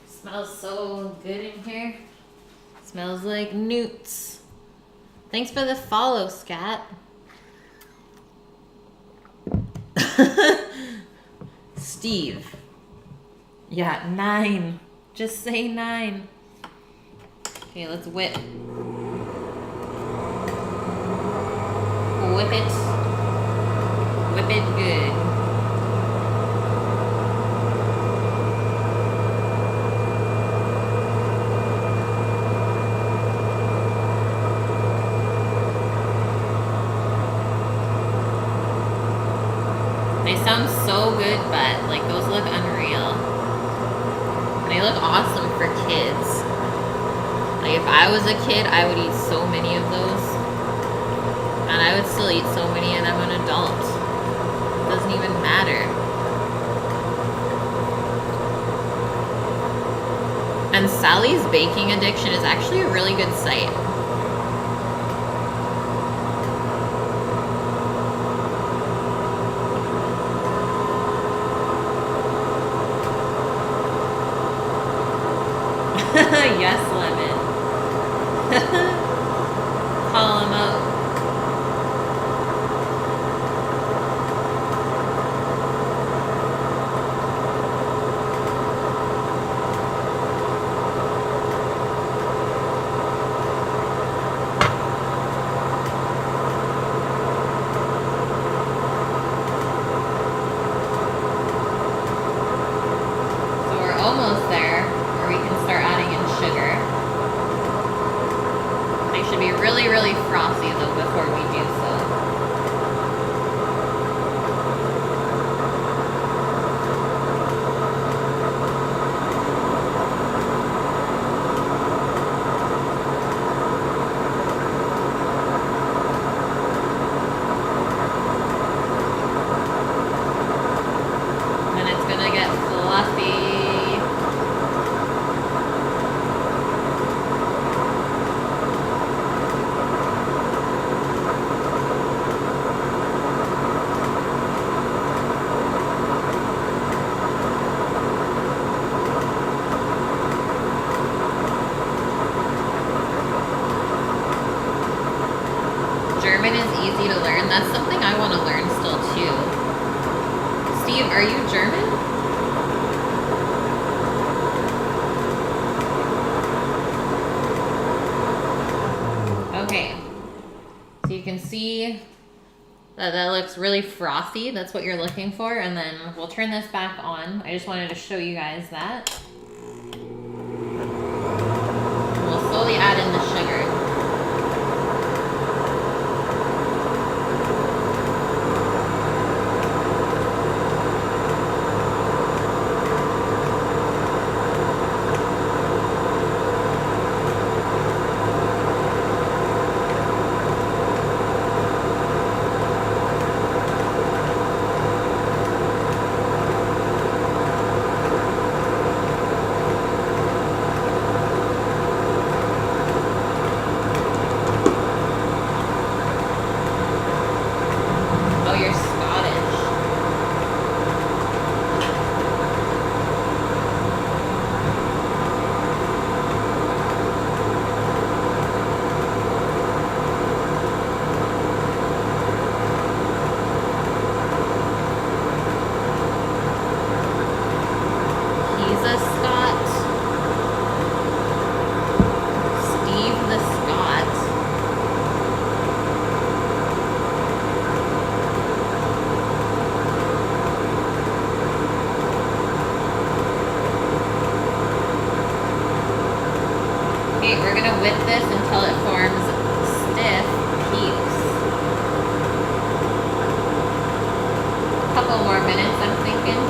Smells so good in here. Smells like newts. Thanks for the follow, Scat. Steve. Yeah, 9. Just say 9. Okay, let's whip. Whip it. Whip it good. They sound so good, but like those look unreal. They look awesome for kids. Like if I was a kid, I would eat so many of those. And I would still eat so many and I'm an adult. It doesn't even matter. And Sally's Baking Addiction is actually a really good site. Yes, Lemon. Call him out. So we're almost there, where we can start adding in sugar. see that looks really frothy. That's what you're looking for. And then we'll turn this back on. I just wanted to show you guys that. We'll slowly add in the sugar. Oh, you're Scottish. He's a Scot. Steve the Scot. Okay, we're gonna whip this until it forms stiff peaks. Couple more minutes, I'm thinking.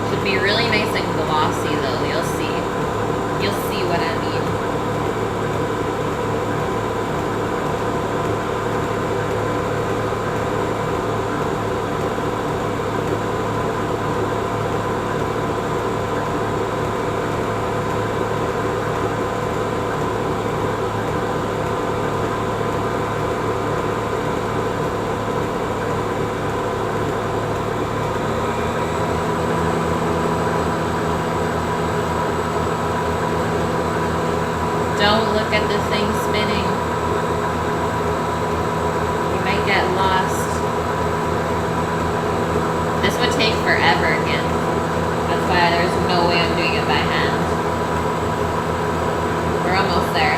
Should be really nice and glossy though, you'll see. You'll see what I mean. Don't look at the thing spinning. You might get lost. This would take forever again. That's why there's no way I'm doing it by hand. We're almost there.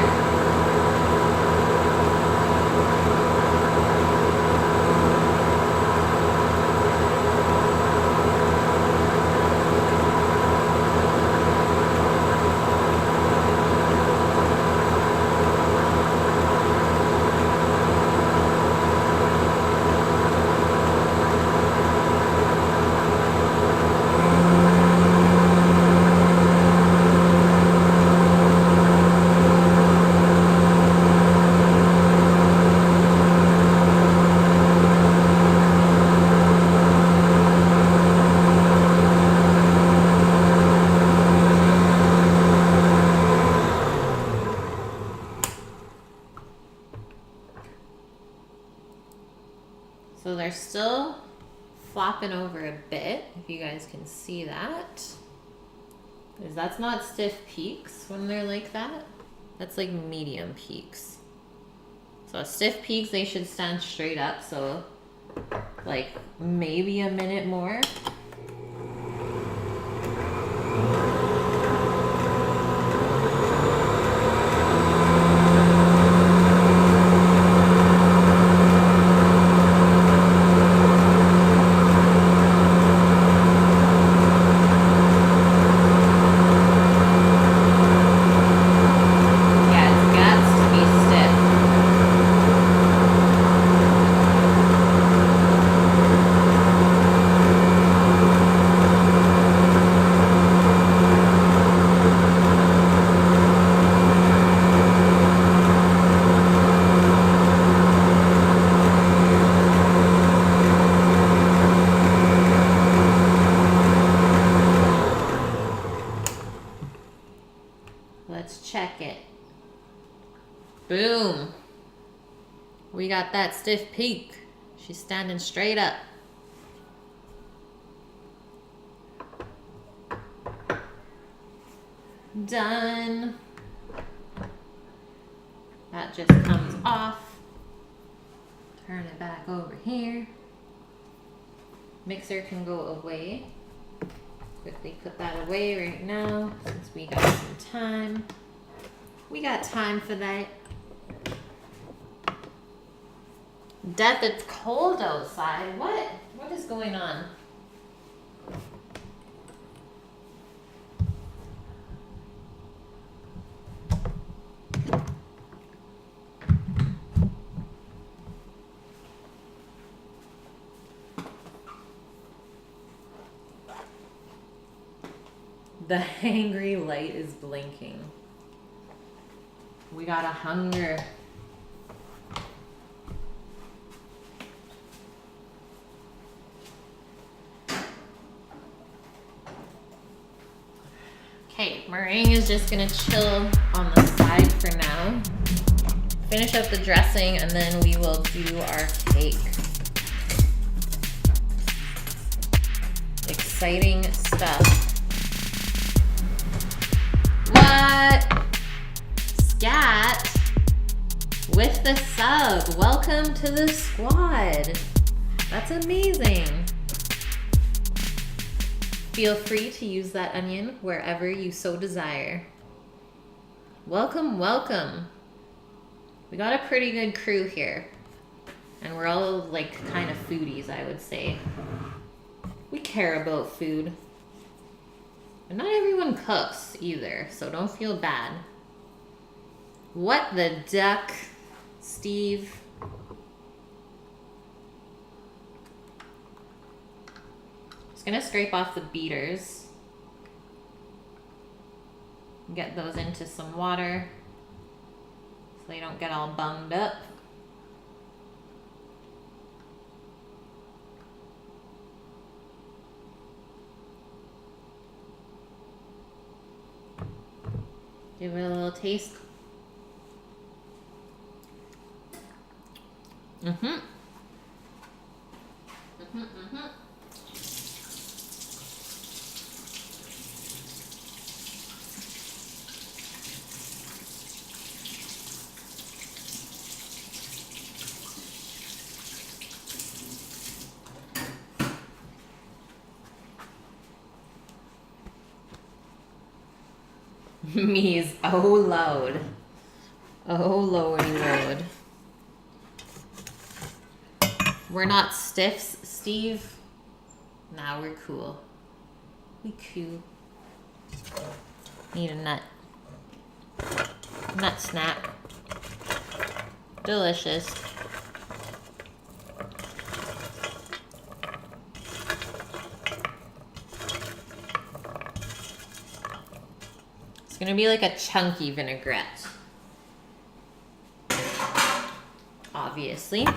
So they're still flopping over a bit, if you guys can see that. Because that's not stiff peaks when they're like that. That's like medium peaks. So stiff peaks, they should stand straight up. So like maybe a minute more. Let's check it. Boom. We got that stiff peak. She's standing straight up. Done. That just comes off. Turn it back over here. Mixer can go away. Quickly put that away right now since we got some time. We got time for that. Death, it's cold outside. What? What is going on? The angry light is blinking. We got a hunger. Okay, meringue is just gonna chill on the side for now. Finish up the dressing and then we will do our cake. Exciting stuff. What? Scat with the sub. Welcome to the squad. That's amazing. Feel free to use that onion wherever you so desire. Welcome, welcome. We got a pretty good crew here. And we're all like kind of foodies, I would say. We care about food. And not everyone cooks either, so don't feel bad. What the duck, Steve? Just gonna scrape off the beaters. Get those into some water so they don't get all bunged up. Give it a little taste. Mm-hmm. Me's oh loud. Oh lordy lord. We're not stiffs, Steve. Nah, we're cool. We cool. Need a nut. Nut snap. Delicious. It's gonna be like a chunky vinaigrette. Obviously.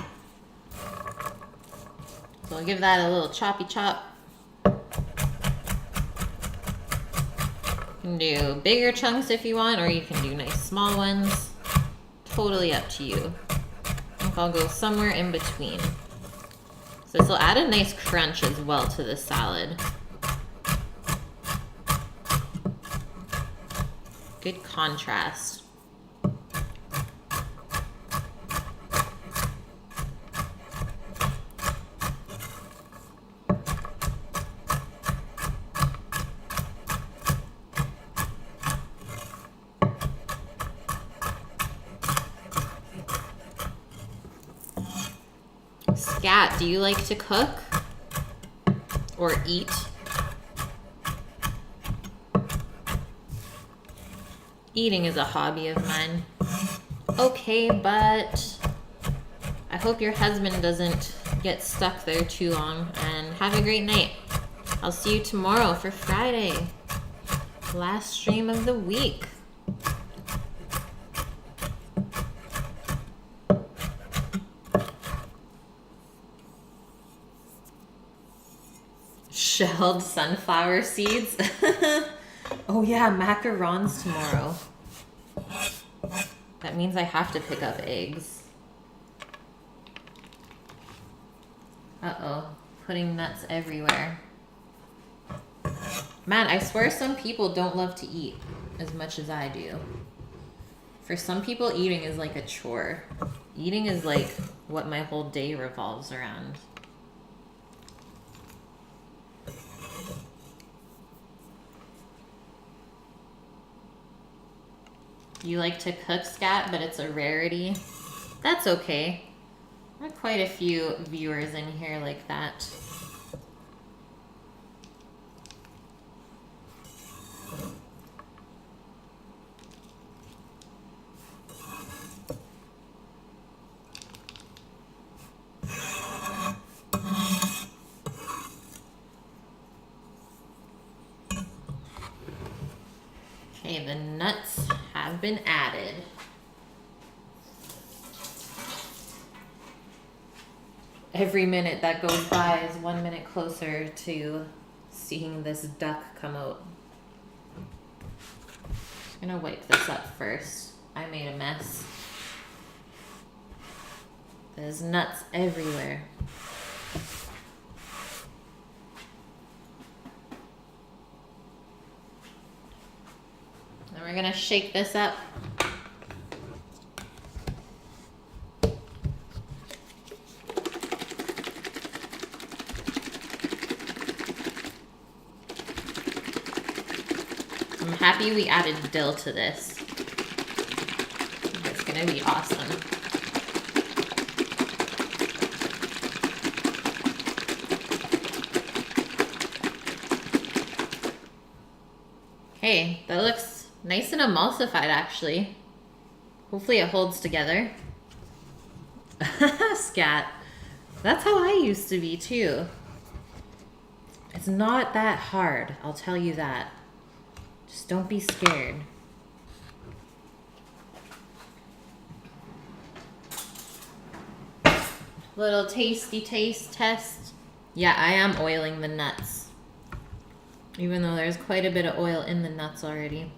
So I'll give that a little choppy chop. You can do bigger chunks if you want, or you can do nice small ones. Totally up to you. I think I'll go somewhere in between. So this will add a nice crunch as well to the salad. Good contrast. Scat, do you like to cook or eat? Eating is a hobby of mine. Okay, but I hope your husband doesn't get stuck there too long, and have a great night. I'll see you tomorrow for Friday. Last stream of the week. Shelled sunflower seeds. Oh yeah, macarons tomorrow. That means I have to pick up eggs. Uh-oh, putting nuts everywhere. Man, I swear some people don't love to eat as much as I do. For some people, eating is like a chore. Eating is like what my whole day revolves around. you like to cook scat, but it's a rarity. That's okay. There are quite a few viewers in here like that. Okay, the nuts have been added. Every minute that goes by is 1 minute closer to seeing this duck come out. Just gonna wipe this up first. I made a mess. There's nuts everywhere. Then we're gonna shake this up. I'm happy we added dill to this. It's gonna be awesome. Hey, that looks nice and emulsified actually. Hopefully it holds together. Scat. That's how I used to be too. It's not that hard, I'll tell you that. Just don't be scared. Little tasty taste test. Yeah, I am oiling the nuts. Even though there's quite a bit of oil in the nuts already.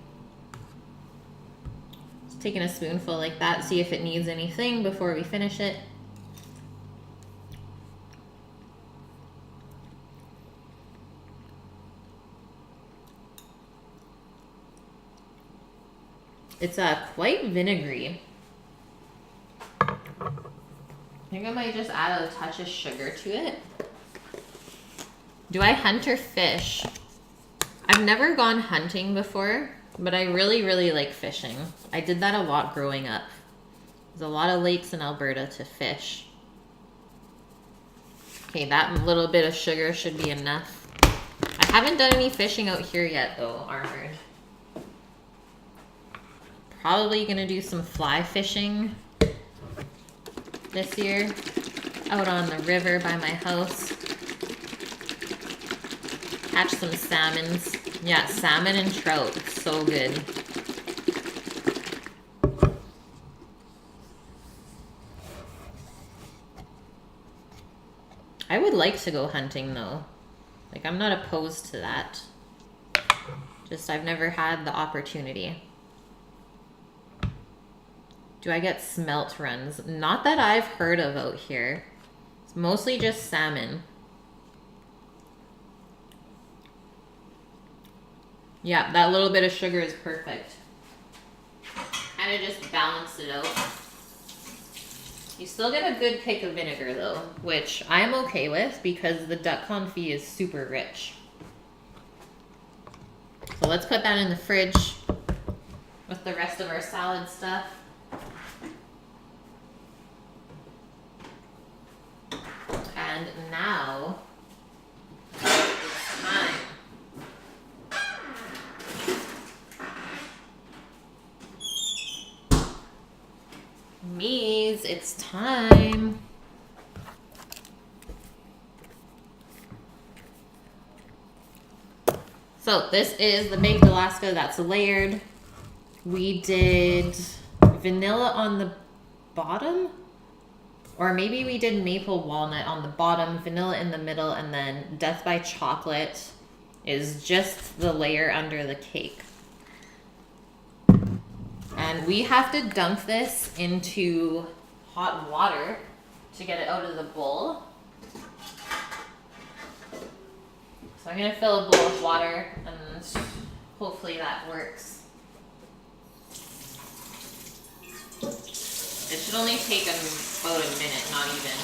Just taking a spoonful like that, see if it needs anything before we finish it. It's quite vinegary. I think I might just add a touch of sugar to it. Do I hunt or fish? I've never gone hunting before, but I really, really like fishing. I did that a lot growing up. There's a lot of lakes in Alberta to fish. Okay, that little bit of sugar should be enough. I haven't done any fishing out here yet though, Armored. Probably gonna do some fly fishing this year out on the river by my house. Catch some salmons. Yeah, salmon and trout. It's so good. I would like to go hunting though. Like, I'm not opposed to that. Just I've never had the opportunity. Do I get smelt runs? Not that I've heard of out here. It's mostly just salmon. Yeah, that little bit of sugar is perfect. Kind of just balance it out. You still get a good kick of vinegar though, which I'm okay with because the duck confit is super rich. So let's put that in the fridge with the rest of our salad stuff. And now it's time. Means it's time. So this is the baked Alaska that's layered. We did vanilla on the bottom. Or maybe we did maple walnut on the bottom, vanilla in the middle, and then Death by Chocolate is just the layer under the cake. And we have to dunk this into hot water to get it out of the bowl. So I'm gonna fill a bowl with water and hopefully that works. It should only take about a minute, not even.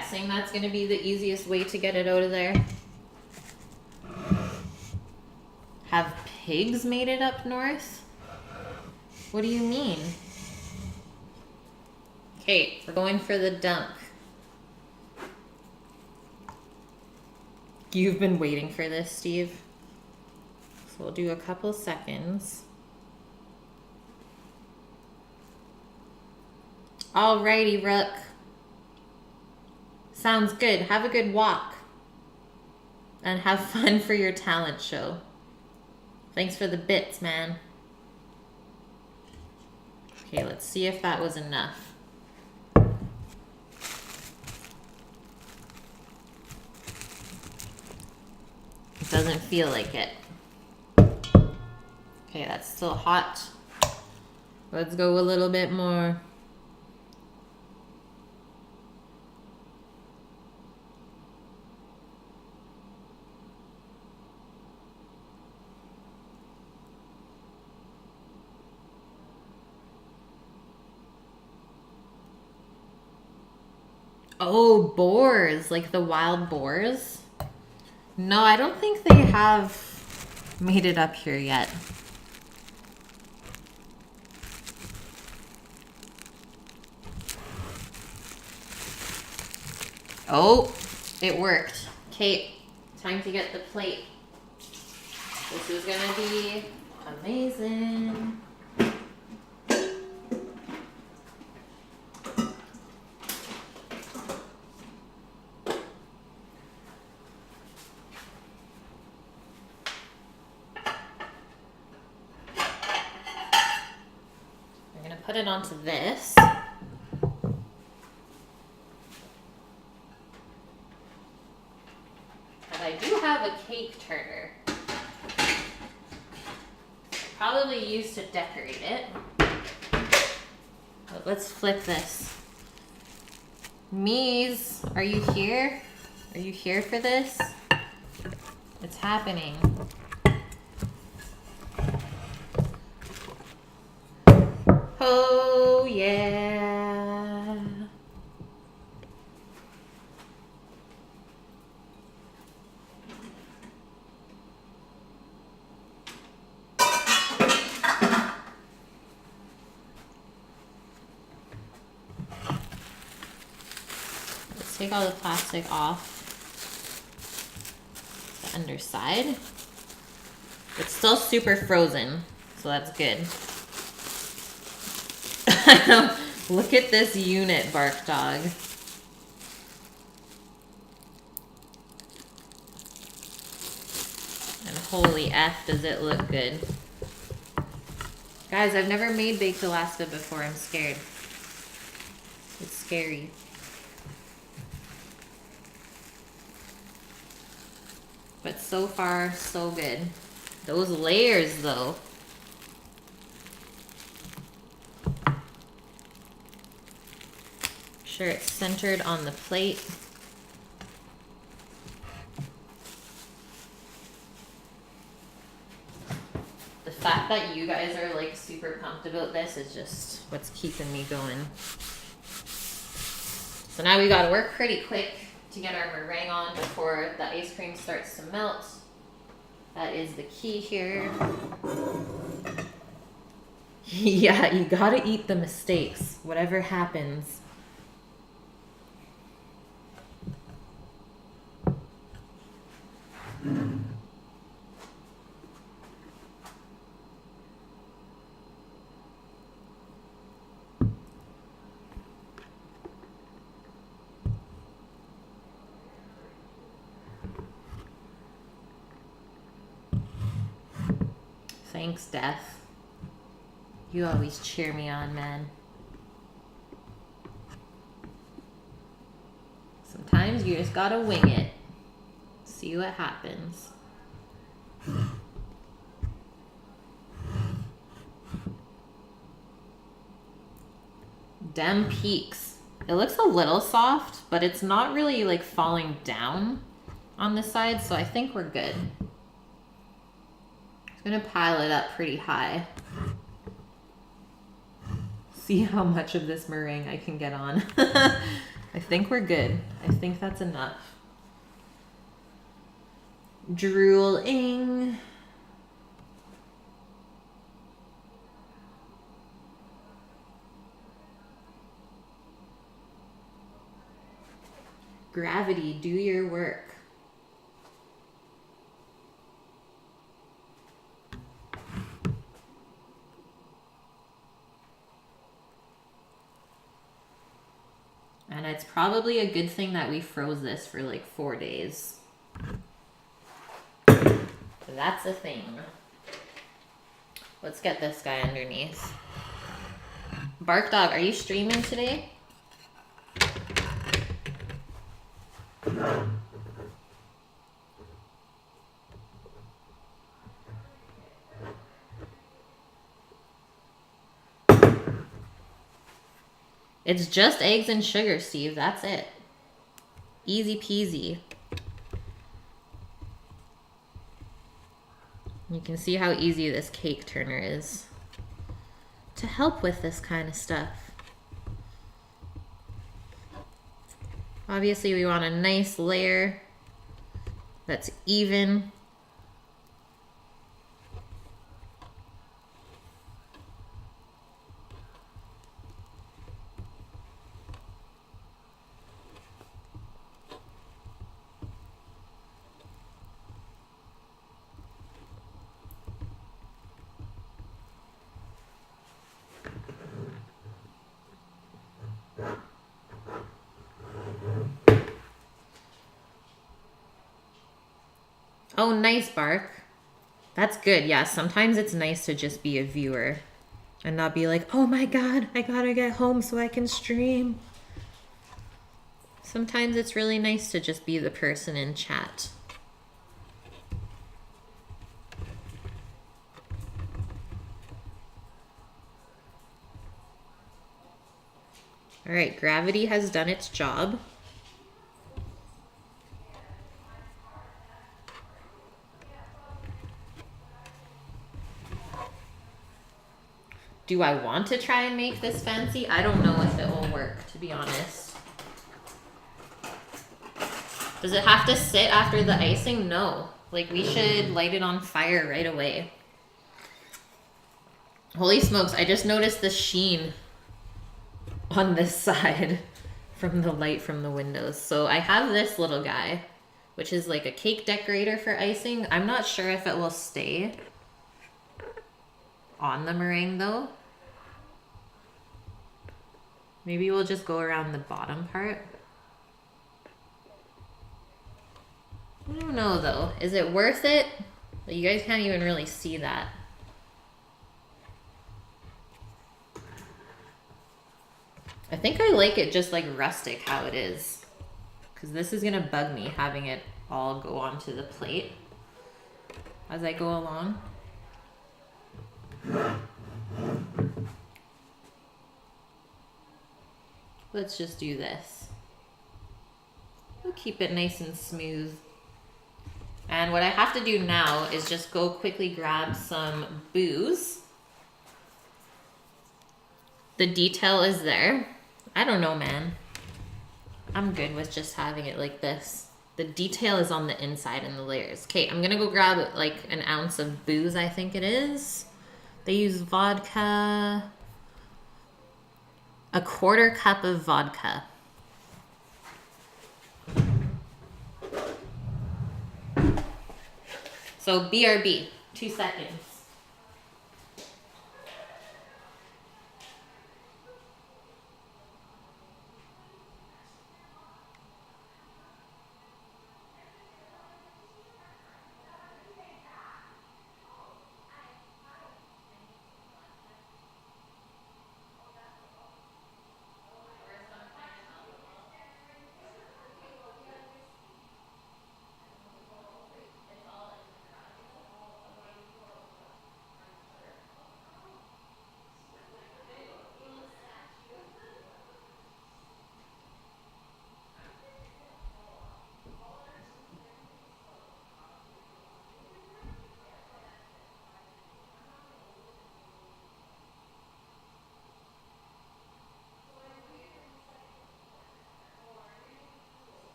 guessing that's going to be the easiest way to get it out of there. Have pigs made it up north? What do you mean? Okay, we're going for the dunk. You've been waiting for this, Steve. So we'll do a couple seconds. Alrighty, Rook. Sounds good. Have a good walk. And have fun for your talent show. Thanks for the bits, man. Okay, let's see if that was enough. It doesn't feel like it. Okay, that's still hot. Let's go a little bit more. Oh, boars, like the wild boars? No, I don't think they have made it up here yet. Oh, it worked. Kate, time to get the plate. This is gonna be amazing. Put it onto this. But I do have a cake turner. Probably used to decorate it. But let's flip this. Mies, are you here? Are you here for this? It's happening. Oh, yeah. Let's take all the plastic off the underside. It's still super frozen, so that's good. Look at this unit, Bark Dog. And holy F, does it look good. Guys, I've never made baked Alaska before. I'm scared. It's scary. But so far, so good. Those layers, though. Sure it's centered on the plate. The fact that you guys are like super pumped about this is just what's keeping me going. So now we gotta work pretty quick to get our meringue on before the ice cream starts to melt. That is the key here. Yeah, you gotta eat the mistakes, whatever happens. Thanks, Death. You always cheer me on, man. Sometimes you just gotta wing it. See what happens. Dem peaks. It looks a little soft, but it's not really like falling down on the side, so I think we're good. I'm gonna pile it up pretty high. See how much of this meringue I can get on. I think we're good. I think that's enough. Drooling. Gravity, do your work. And it's probably a good thing that we froze this for like 4 days. That's a thing. Let's get this guy underneath. Bark Dog, are you streaming today? It's just eggs and sugar, Steve. That's it. Easy peasy. You can see how easy this cake turner is to help with this kind of stuff. Obviously, we want a nice layer that's even. Oh, nice, Bark. That's good. Yeah, sometimes it's nice to just be a viewer and not be like, oh my God, I gotta get home so I can stream. Sometimes it's really nice to just be the person in chat. All right, gravity has done its job. Do I want to try and make this fancy? I don't know if it will work, to be honest. Does it have to sit after the icing? No. Like, we should light it on fire right away. Holy smokes, I just noticed the sheen on this side from the light from the windows. So I have this little guy, which is like a cake decorator for icing. I'm not sure if it will stay on the meringue though. Maybe we'll just go around the bottom part. I don't know though. Is it worth it? You guys can't even really see that. I think I like it just like rustic how it is. Because this is gonna bug me having it all go onto the plate as I go along. Let's just do this. We'll keep it nice and smooth. And what I have to do now is just go quickly grab some booze. The detail is there. I don't know, man. I'm good with just having it like this. The detail is on the inside and the layers. Okay, I'm gonna go grab like an ounce of booze, I think it is. They use vodka. A 1/4 cup of vodka. So BRB, 2 seconds.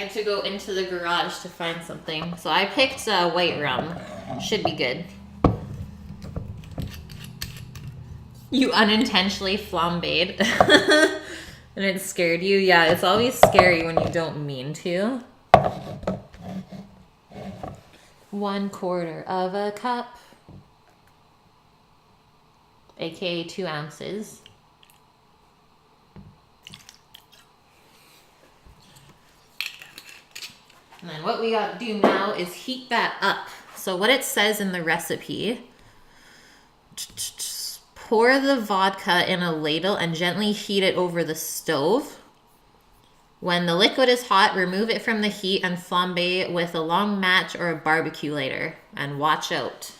had to go into the garage to find something. So I picked white rum. Should be good. You unintentionally flambéed. And it scared you? Yeah, it's always scary when you don't mean to. 1/4 of a cup. AKA 2 ounces. And then what we gotta do now is heat that up. So what it says in the recipe, pour the vodka in a ladle and gently heat it over the stove. When the liquid is hot, remove it from the heat and flambe with a long match or a barbecue lighter. And watch out.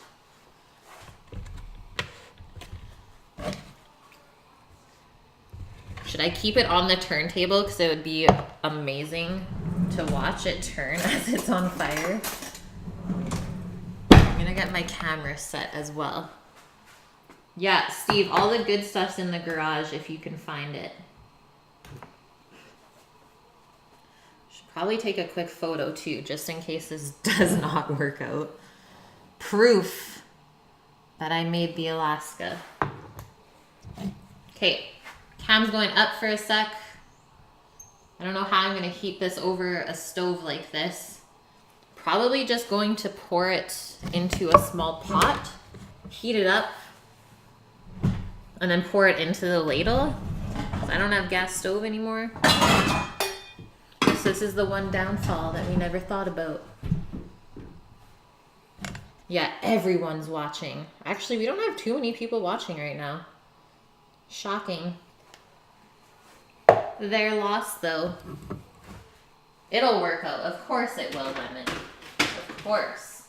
Should I keep it on the turntable? Because it would be amazing to watch it turn as it's on fire. I'm gonna get my camera set as well. Yeah, Steve, all the good stuff's in the garage if you can find it. Should probably take a quick photo too, just in case this does not work out. Proof that I made the Alaska. Okay, cam's going up for a sec. I don't know how I'm gonna heat this over a stove like this. Probably just going to pour it into a small pot, heat it up, and then pour it into the ladle. I don't have gas stove anymore. So this is the one downfall that we never thought about. Yeah, everyone's watching. Actually, we don't have too many people watching right now. Shocking. They're lost though. It'll work out. Of course it will, Lemon. Of course.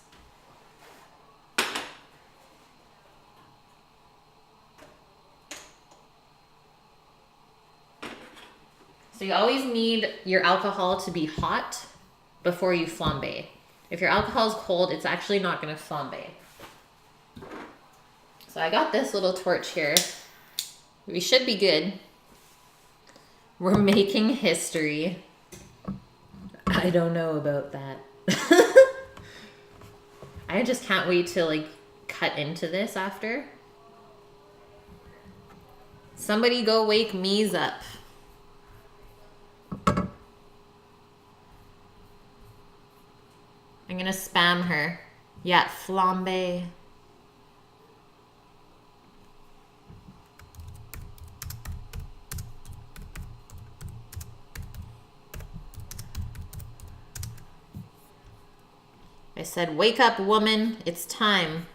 So you always need your alcohol to be hot before you flambe. If your alcohol is cold, it's actually not going to flambe. So I got this little torch here. We should be good. We're making history. I don't know about that. I just can't wait to like cut into this after. Somebody go wake Mies up. I'm gonna spam her. Yeah, flambe. I said, wake up, woman. It's time.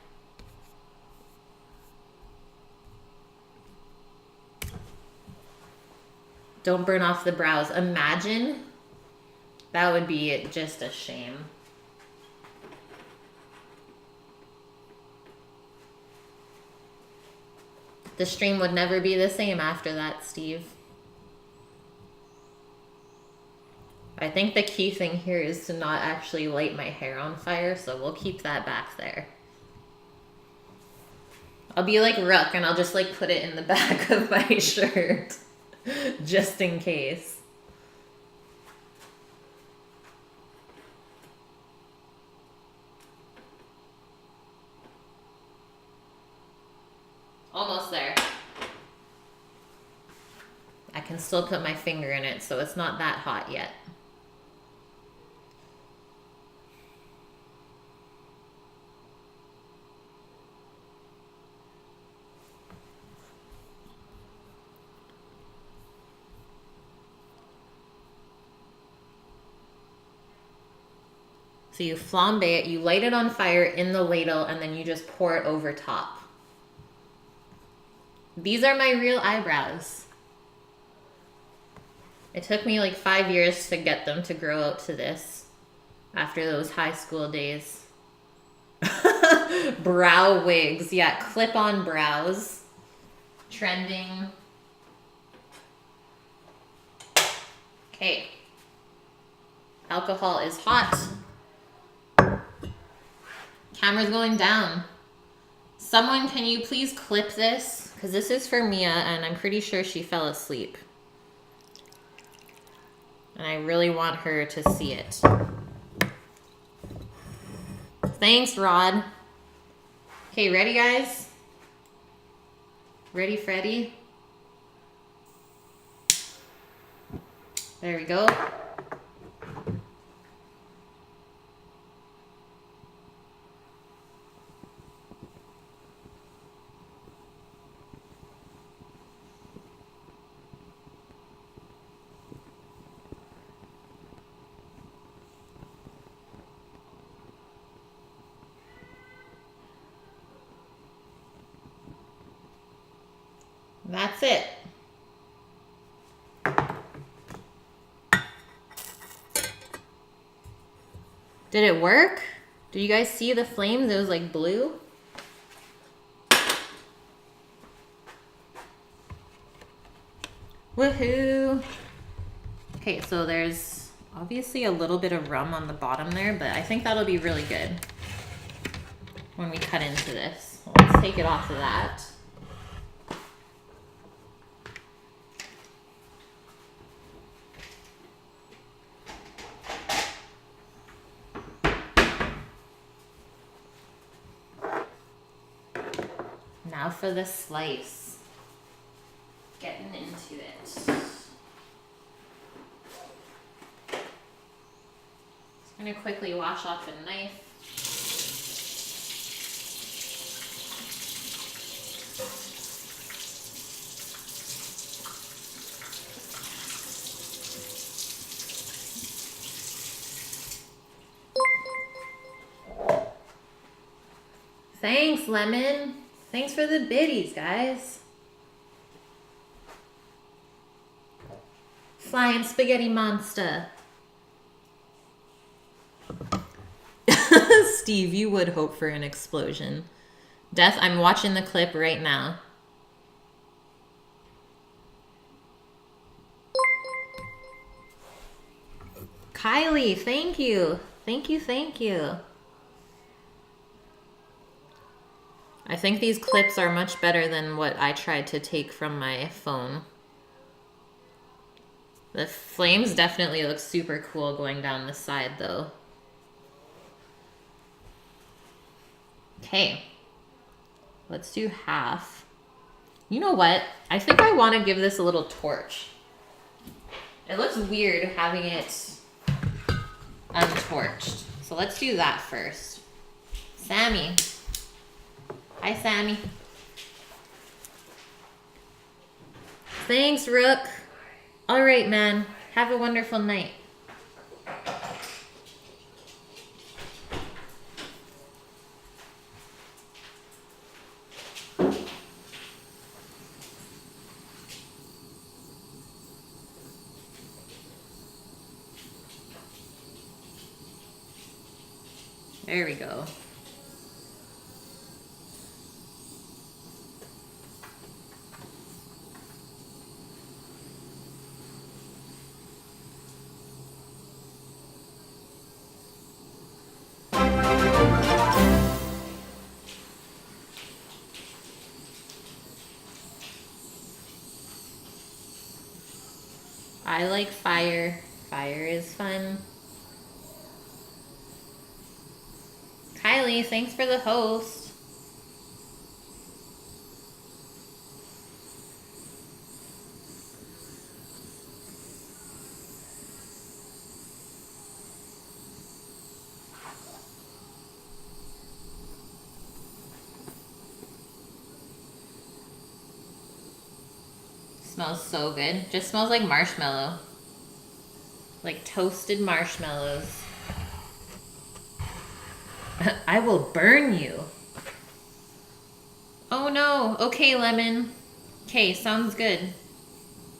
Don't burn off the brows. Imagine. That would be just a shame. The stream would never be the same after that, Steve. I think the key thing here is to not actually light my hair on fire, so we'll keep that back there. I'll be like Rook and I'll just like put it in the back of my shirt, just in case. Almost there. I can still put my finger in it, so it's not that hot yet. So you flambe it, you light it on fire in the ladle, and then you just pour it over top. These are my real eyebrows. It took me like 5 years to get them to grow out to this after those high school days. Brow wigs. Yeah, clip-on brows. Trending. Okay. Alcohol is hot. Camera's going down. Someone, can you please clip this? Because this is for Mia, and I'm pretty sure she fell asleep. And I really want her to see it. Thanks, Rod. Okay, ready, guys? Ready, Freddy? There we go. That's it. Did it work? Did you guys see the flames? It was like blue. Woohoo! Okay, so there's obviously a little bit of rum on the bottom there, but I think that'll be really good when we cut into this. Let's take it off of that. Now for the slice. Getting into it. Just gonna quickly wash off the knife. Thanks, Lemon. Thanks for the biddies, guys. Flying spaghetti monster. Steve, you would hope for an explosion. Death, I'm watching the clip right now. Kylie, thank you. Thank you, thank you. I think these clips are much better than what I tried to take from my phone. The flames definitely look super cool going down the side though. Okay, let's do half. You know what? I think I want to give this a little torch. It looks weird having it untorched. So let's do that first. Sammy. Hi, Sammy. Thanks, Rook. All right, man. Have a wonderful night. There we go. I like fire. Fire is fun. Kylie, thanks for the host. Smells so good. Just smells like marshmallow. Like toasted marshmallows. I will burn you. Oh no. Okay, Lemon. Okay, sounds good.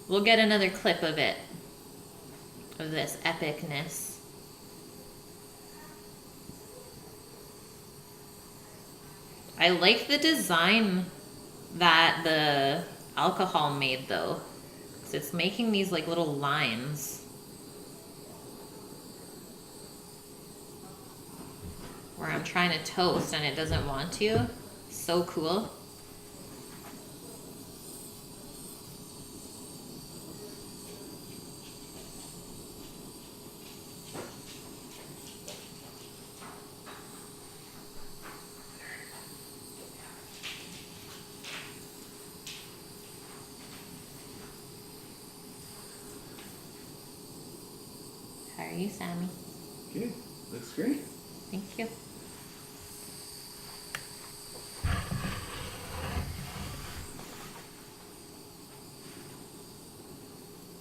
We'll get another clip of it. Of this epicness. I like the design that the alcohol made though. So it's making these like little lines. Where I'm trying to toast and it doesn't want to. So cool. are you, Sammy? Good. Looks great. Thank you.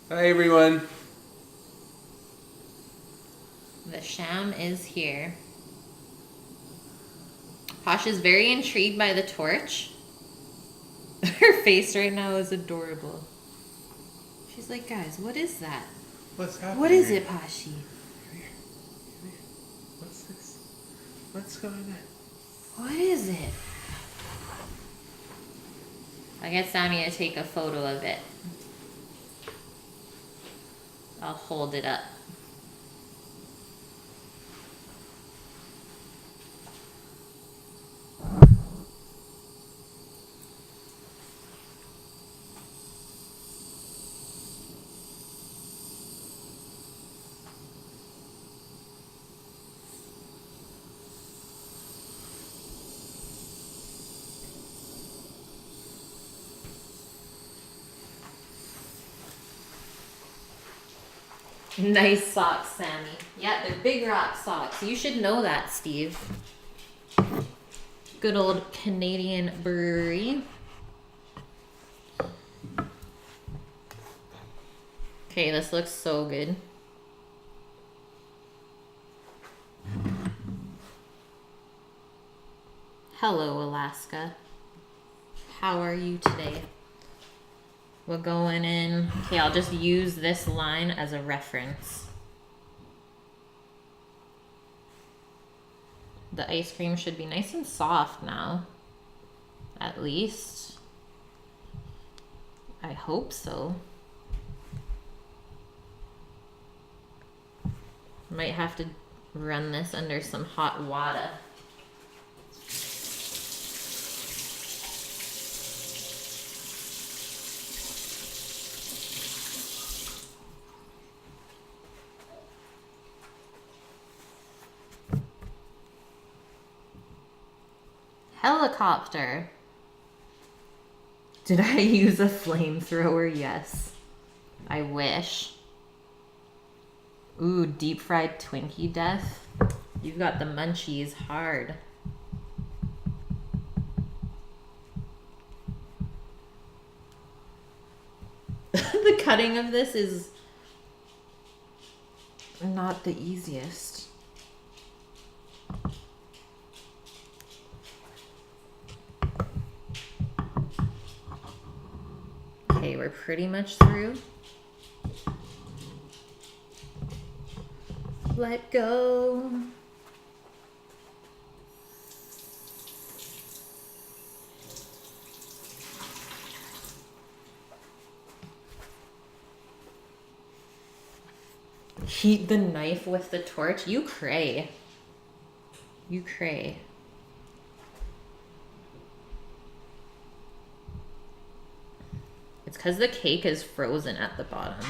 Hi, everyone. The sham is here. Posh is very intrigued by the torch. Her face right now is adorable. She's like, guys, what is that? What's happening? What is here? it, Poshy? Come here. Come here. What's this? What's going on? What is it? I get Sammy to take a photo of it. I'll hold it up. Nice socks, Sammy. Yeah, they're big rock socks. You should know that, Steve. Good old Canadian brewery. Okay, this looks so good. Hello, Alaska. How are you today? We're going in. Okay, I'll just use this line as a reference. The ice cream should be nice and soft now. At least. I hope so. Might have to run this under some hot water. Helicopter. Did I use a flamethrower? Yes. I wish. Ooh, deep fried Twinkie death. You've got the munchies hard. The cutting of this is not the easiest. Okay, we're pretty much through. Let go. Heat the knife with the torch. You cray. You cray. It's because the cake is frozen at the bottom.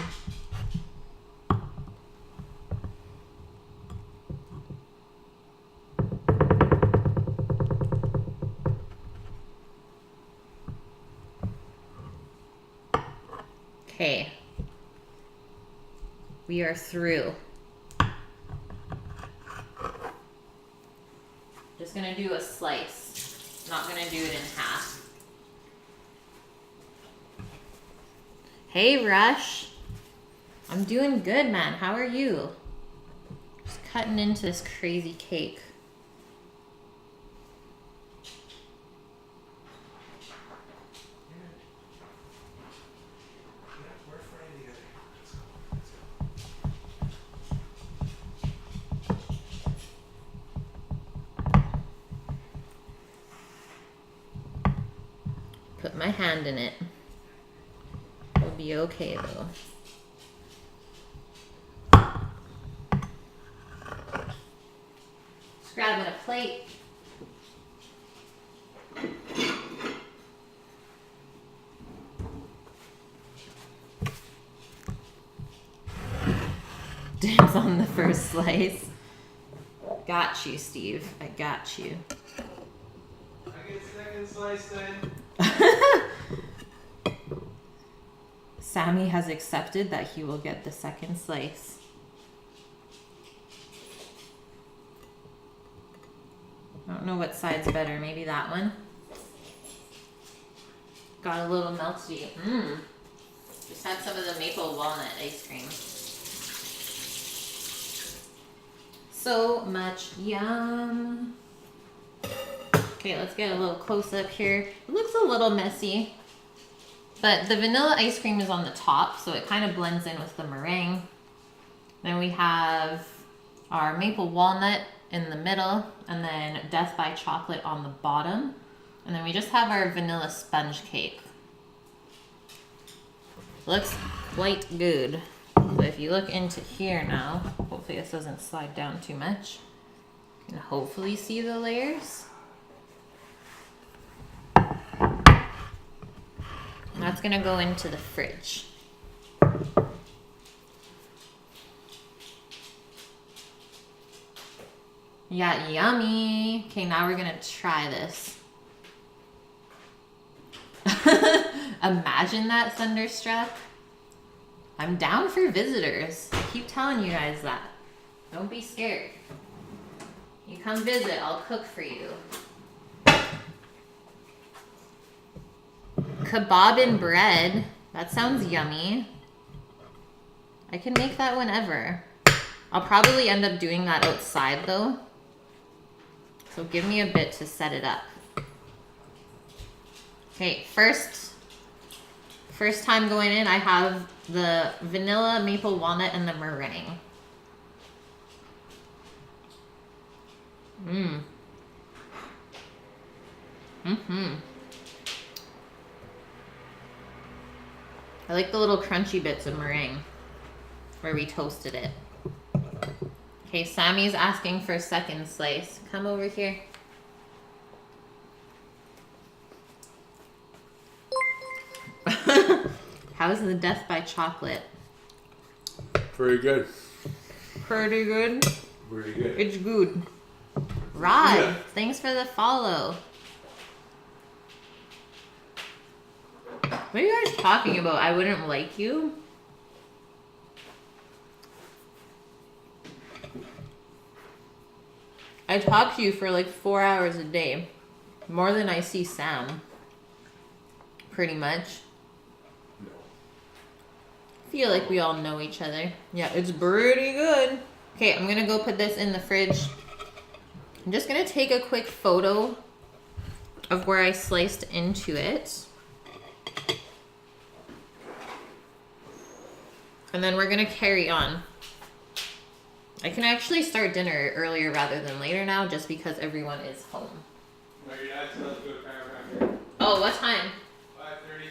Okay. We are through. Just gonna do a slice. Not gonna do it in half. Hey, Rush. I'm doing good, man. How are you? Just cutting into this crazy cake. Put my hand in it. It'll be okay though. Just grabbing a plate. Dibs on the first slice. Got you, Steve. I got you. I get second slice then. Sammy has accepted that he will get the second slice. don't know what side's better. Maybe that one. Got a little melty. Mmm. Just had some of the maple walnut ice cream. So much yum. Okay, let's get a little close up here. It looks a little messy, but the vanilla ice cream is on the top, so it kind of blends in with the meringue. Then we have our maple walnut in the middle, and then Death by Chocolate on the bottom. And then we just have our vanilla sponge cake. Looks quite good. So if you look into here now, hopefully this doesn't slide down too much. You can hopefully see the layers. That's gonna go into the fridge. Yeah, yummy. Okay, now we're gonna try this. Imagine that, Thunderstruck. I'm down for visitors. I keep telling you guys that. Don't be scared. You come visit, I'll cook for you. Kebab and bread. That sounds yummy. I can make that whenever. I'll probably end up doing that outside though. So give me a bit to set it up. Okay, first time going in, I have the vanilla, maple walnut, and the meringue. Mmm. Mm-hmm. I like the little crunchy bits of meringue where we toasted it. Okay, Sammy's asking for a second slice. Come over here. How's the Death by Chocolate? Very good. Pretty good. Very good. It's good. Rod, Yeah. thanks for the follow. What are you guys talking about? I wouldn't like you? I talk to you for like 4 hours a day. More than I see Sam. Pretty much. Feel like we all know each other. Yeah, it's pretty good. Okay, I'm gonna go put this in the fridge. I'm just gonna take a quick photo of where I sliced into it. And then we're gonna carry on. I can actually start dinner earlier rather than later now just because everyone is home. Oh, what time? 5:30.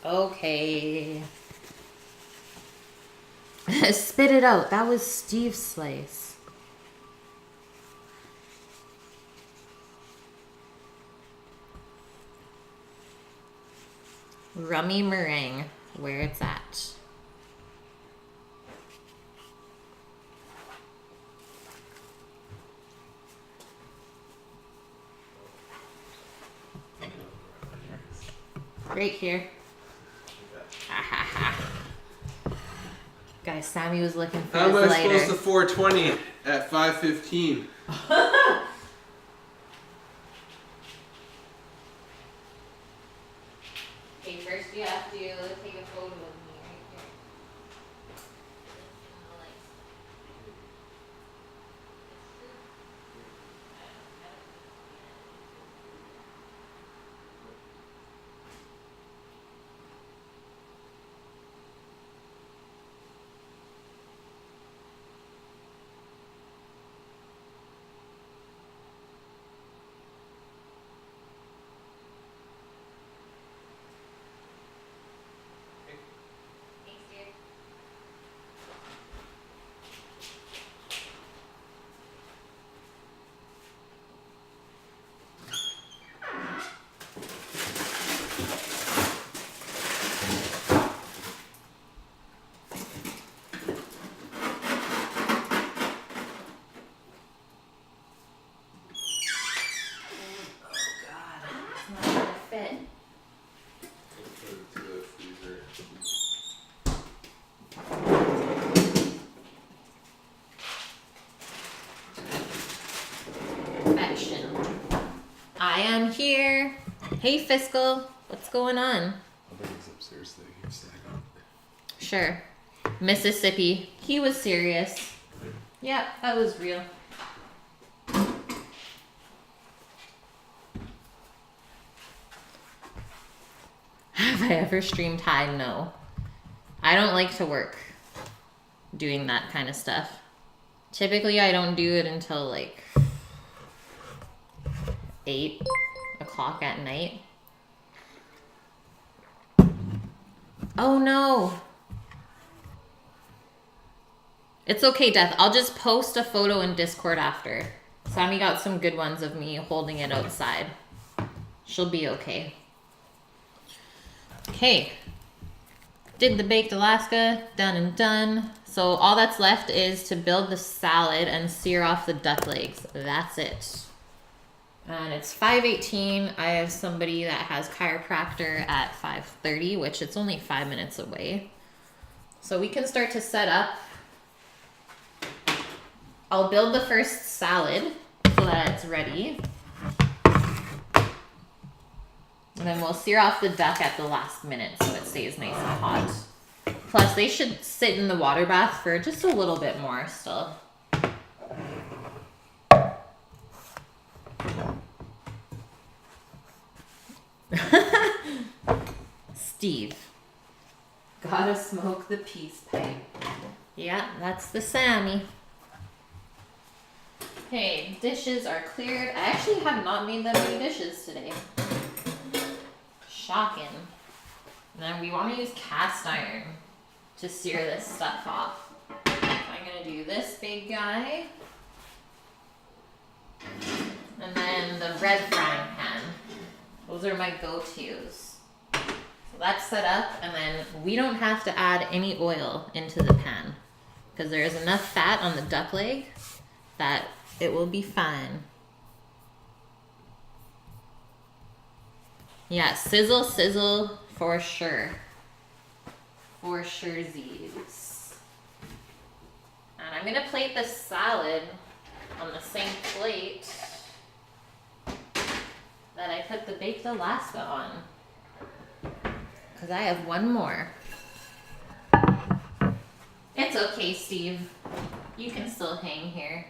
Okay. Spit it out. That was Steve's slice. Rummy meringue, where it's at. Right here. Guys, Sammy was looking for How his am I lighter. supposed to 420 at 5:15? Okay, first you have to take a photo of me right here. Hey, Fiscal. What's going on? I'll bring this upstairs so that you can stack on. Sure. Mississippi. He was serious. Yeah, that was real. Have I ever streamed high? No. I don't like to work doing that kind of stuff. Typically, I don't do it until like 8 o'clock at night. Oh no. It's okay, Death. I'll just post a photo in Discord after. Sammy got some good ones of me holding it outside. She'll be okay. Okay. Did the baked Alaska. Done and done. So all that's left is to build the salad and sear off the duck legs. That's it. And it's 5:18. I have somebody that has chiropractor at 5:30, which it's only 5 minutes away. So we can start to set up. I'll build the first salad so that it's ready. And then we'll sear off the duck at the last minute so it stays nice and hot. Plus, they should sit in the water bath for just a little bit more still. Steve. Gotta smoke the peace pipe. Yeah, that's the Sammy. Okay, dishes are cleared. I actually have not made that many dishes today. Shocking. And then we want to use cast iron to sear this stuff off. I'm going to do this big guy. And then the red frying pan. Those are my go-tos. So that's set up, and then we don't have to add any oil into the pan because there is enough fat on the duck leg that it will be fine. Yeah, sizzle, sizzle for sure. For sure, Z's. And I'm gonna plate the salad on the same plate that I put the baked Alaska on. Because I have one more. It's okay, Steve. You can still hang here.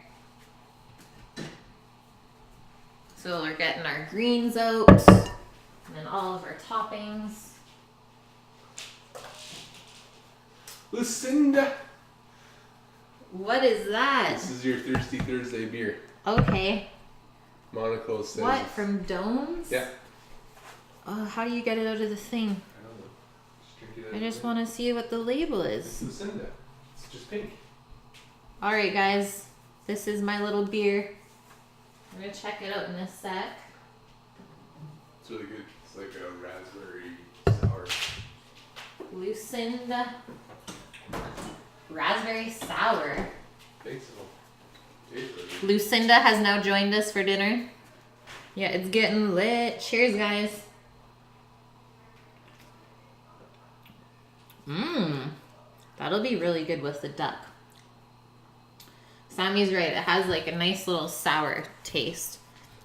So we're getting our greens out. And then all of our toppings. Lucinda! What is that? This is your Thirsty Thursday beer. Okay. Monaco says. What, from Domes? Yeah. How do you get it out of the thing? I don't know. Just drink it out I of just the- want to see what the label It's is. Lucinda. It's just pink. Alright, guys. This is my little beer. I'm going to check it out in a sec. It's really good. It's like a raspberry sour. Lucinda. Raspberry sour. I think so. Tastes really good. Lucinda has now joined us for dinner. Yeah, it's getting lit. Cheers, guys. That'll be really good with the duck. Sammy's right. It has like a nice little sour taste.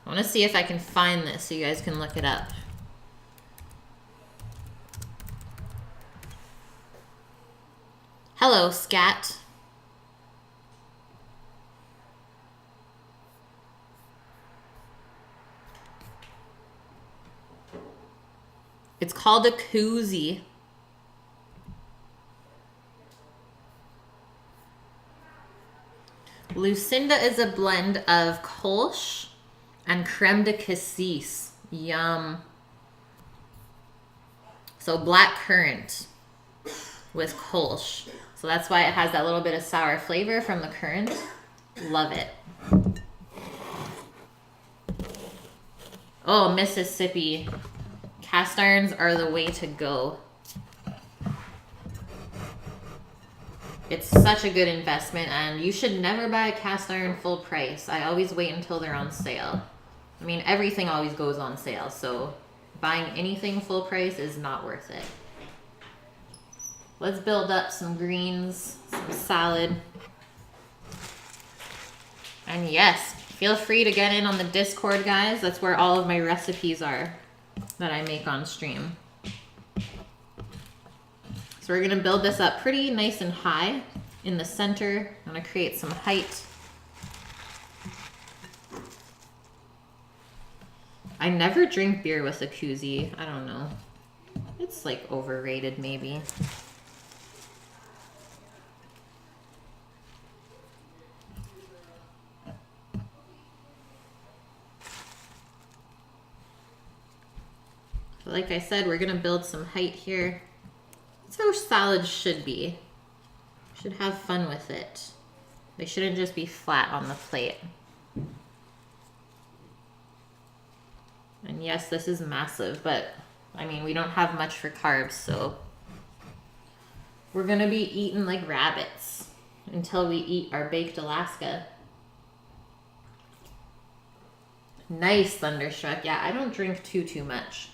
I want to see if I can find this so you guys can look it up. Hello, Scat. It's called a koozie. Lucinda is a blend of Kolsch and creme de cassis. Yum. So black currant with Kolsch. So that's why it has that little bit of sour flavor from the currant. Love it. Oh, Mississippi. Cast irons are the way to go. It's such a good investment, and you should never buy a cast iron full price. I always wait until they're on sale. I mean, everything always goes on sale, so buying anything full price is not worth it. Let's build up some greens, some salad. And yes, feel free to get in on the Discord, guys. That's where all of my recipes are. that I make on stream. So we're gonna build this up pretty nice and high in the center. I'm gonna create some height. I never drink beer with a koozie. I don't know. It's like overrated maybe. Like I said, we're gonna build some height here. That's how salads should be. Should have fun with it. They shouldn't just be flat on the plate. And yes, this is massive, but I mean, we don't have much for carbs, so we're gonna be eating like rabbits until we eat our baked Alaska. Nice, Thunderstruck. Yeah, I don't drink too much.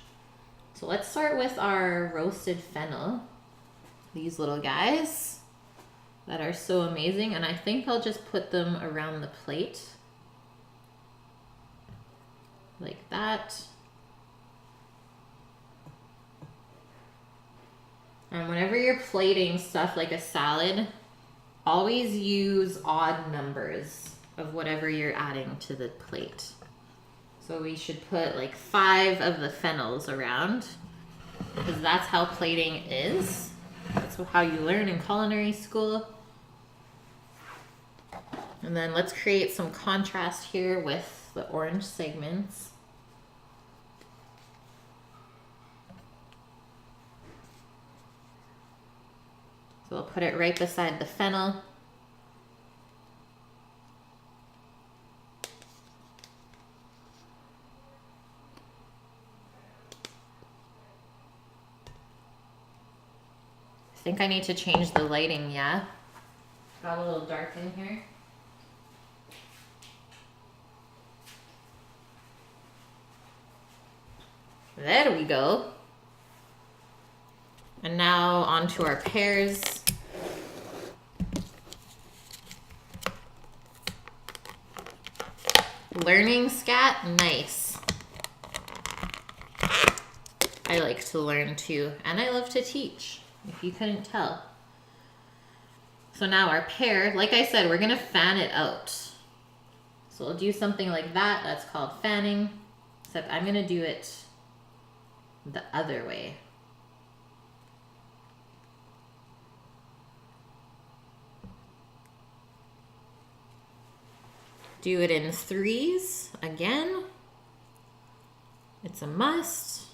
So let's start with our roasted fennel. These little guys that are so amazing. And I think I'll just put them around the plate. Like that. And whenever you're plating stuff like a salad, always use odd numbers of whatever you're adding to the plate. So we should put like 5 of the fennels around, because that's how plating is. That's how you learn in culinary school. And then let's create some contrast here with the orange segments. So we'll put it right beside the fennel. I think I need to change the lighting, yeah? Got a little dark in here. There we go. And now onto our pears. Learning scat, nice. I like to learn too, and I love to teach, if you couldn't tell. So now our pear, like I said, we're gonna fan it out. So we'll do something like that, that's called fanning, except I'm gonna do it the other way. Do it in 3s again. It's a must.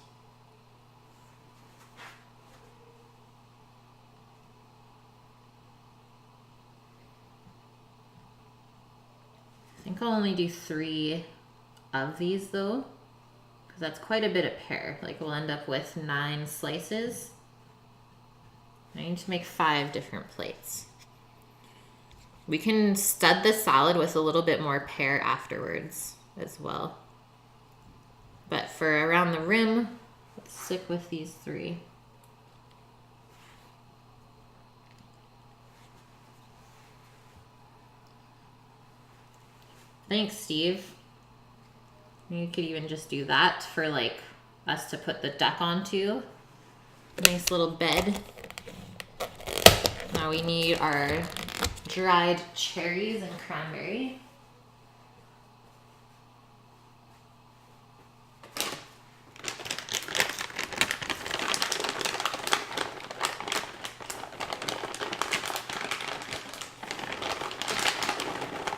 I think I'll only do 3 of these though, because that's quite a bit of pear. Like we'll end up with 9 slices. I need to make 5 different plates. We can stud the salad with a little bit more pear afterwards as well. But for around the rim, let's stick with these 3. Thanks, Steve. You could even just do that for like us to put the duck onto. Nice little bed. Now we need our dried cherries and cranberry.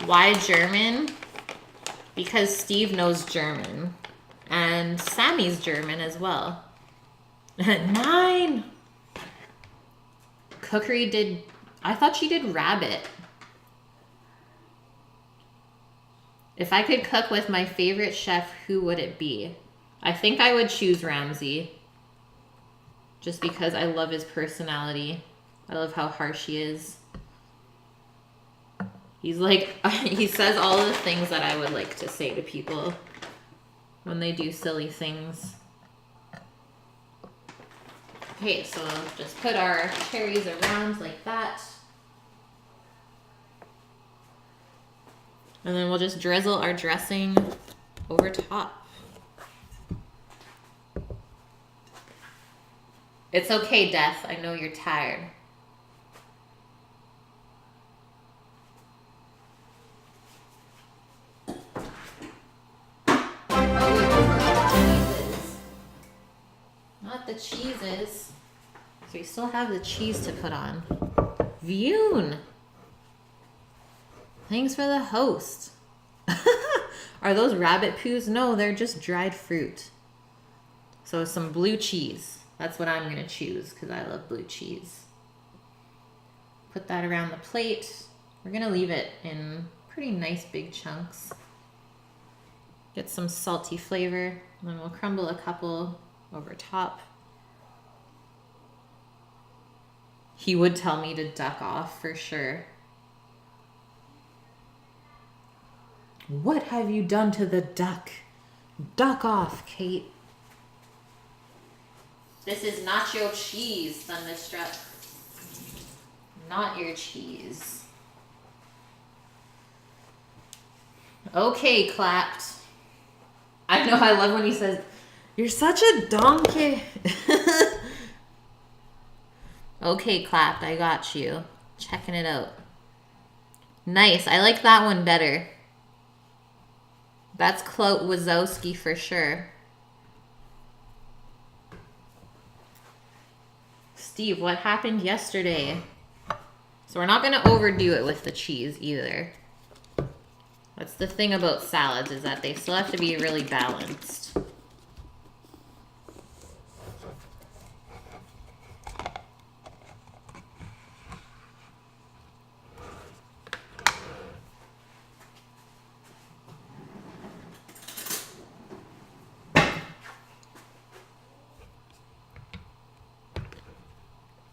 Why German? Because Steve knows German. And Sammy's German as well. 9! Cookery did... I thought she did rabbit. If I could cook with my favorite chef, who would it be? I think I would choose Ramsay. Just because I love his personality. I love how harsh he is. He's like, he says all of the things that I would like to say to people when they do silly things. Okay, so just put our cherries around like that. And then we'll just drizzle our dressing over top. It's okay, Death. I know you're tired. Not the cheeses. So we still have the cheese to put on. Vune. Thanks for the host. Are those rabbit poos? No, they're just dried fruit. So some blue cheese. That's what I'm going to choose because I love blue cheese. Put that around the plate. We're going to leave it in pretty nice big chunks. Get some salty flavor. And then we'll crumble a couple over top. He would tell me to duck off for sure. What have you done to the duck? Duck off, Kate. This is not your cheese, Thunderstruck. Not your cheese. Okay, Clapped. I know, I love when he says, "You're such a donkey." Okay, Clapped, I got you. Checking it out. Nice, I like that one better. That's Klout Wazowski for sure. Steve, what happened yesterday? So we're not going to overdo it with the cheese either. That's the thing about salads, is that they still have to be really balanced.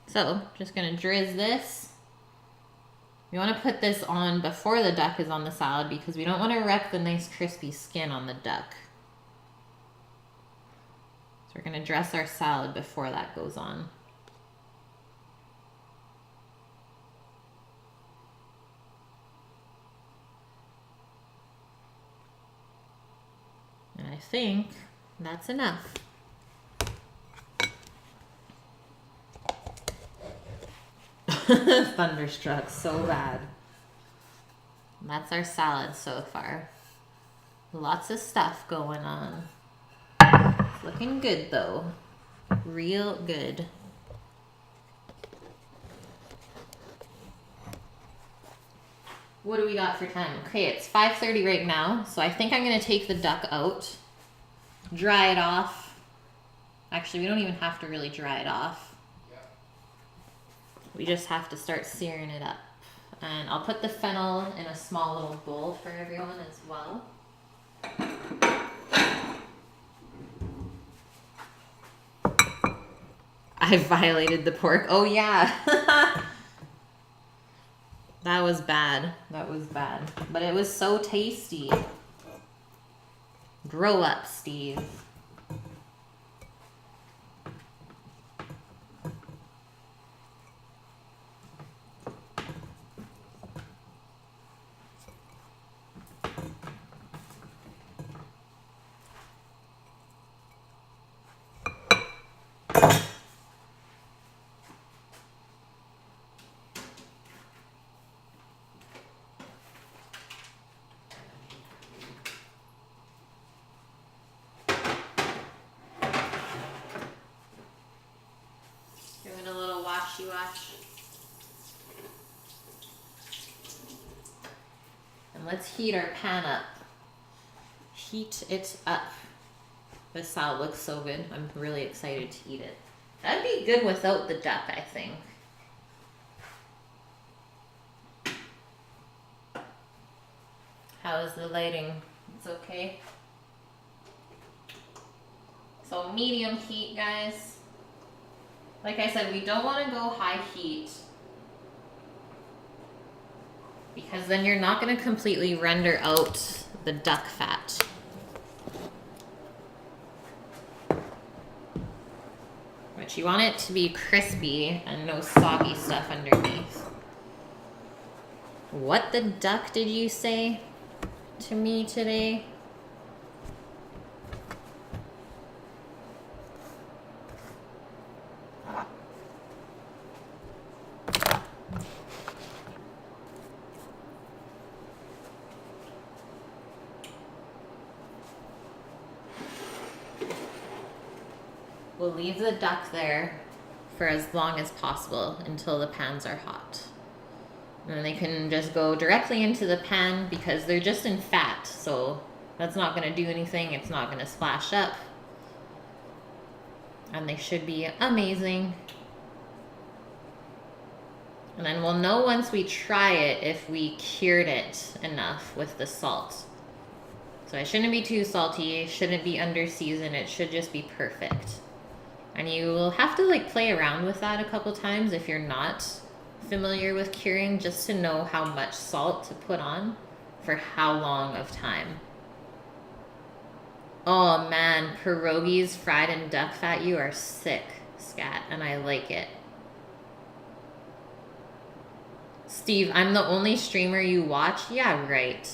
So, just gonna drizz this. You wanna put this on before the duck is on the salad because we don't wanna wreck the nice crispy skin on the duck. So we're gonna dress our salad before that goes on. And I think that's enough. Thunderstruck, so bad. And that's our salad so far. Lots of stuff going on. It's looking good though. Real good. What do we got for time? Okay, it's 5:30 right now, so I think I'm gonna take the duck out, dry it off. Actually, we don't even have to really dry it off. We just have to start searing it up. And I'll put the fennel in a small little bowl for everyone as well. I violated the pork. Oh yeah. That was bad. That was bad. But it was so tasty. Grow up, Steve. Doing a little washy wash. And let's heat our pan up. Heat it up. This salad looks so good. I'm really excited to eat it. That'd be good without the duck, I think. How is the lighting? It's okay. So medium heat, guys. Like I said, we don't want to go high heat because then you're not going to completely render out the duck fat. But you want it to be crispy and no soggy stuff underneath. What the duck did you say to me today? We'll leave the duck there for as long as possible until the pans are hot. And then they can just go directly into the pan because they're just in fat, so that's not going to do anything. It's not going to splash up. And they should be amazing. And then we'll know once we try it if we cured it enough with the salt. So it shouldn't be too salty, it shouldn't be under seasoned, it should just be perfect. And you will have to like play around with that a couple times if you're not familiar with curing, just to know how much salt to put on for how long of time. Oh man, pierogies fried in duck fat, you are sick, Scat, and I like it. Steve, I'm the only streamer you watch? Yeah, right.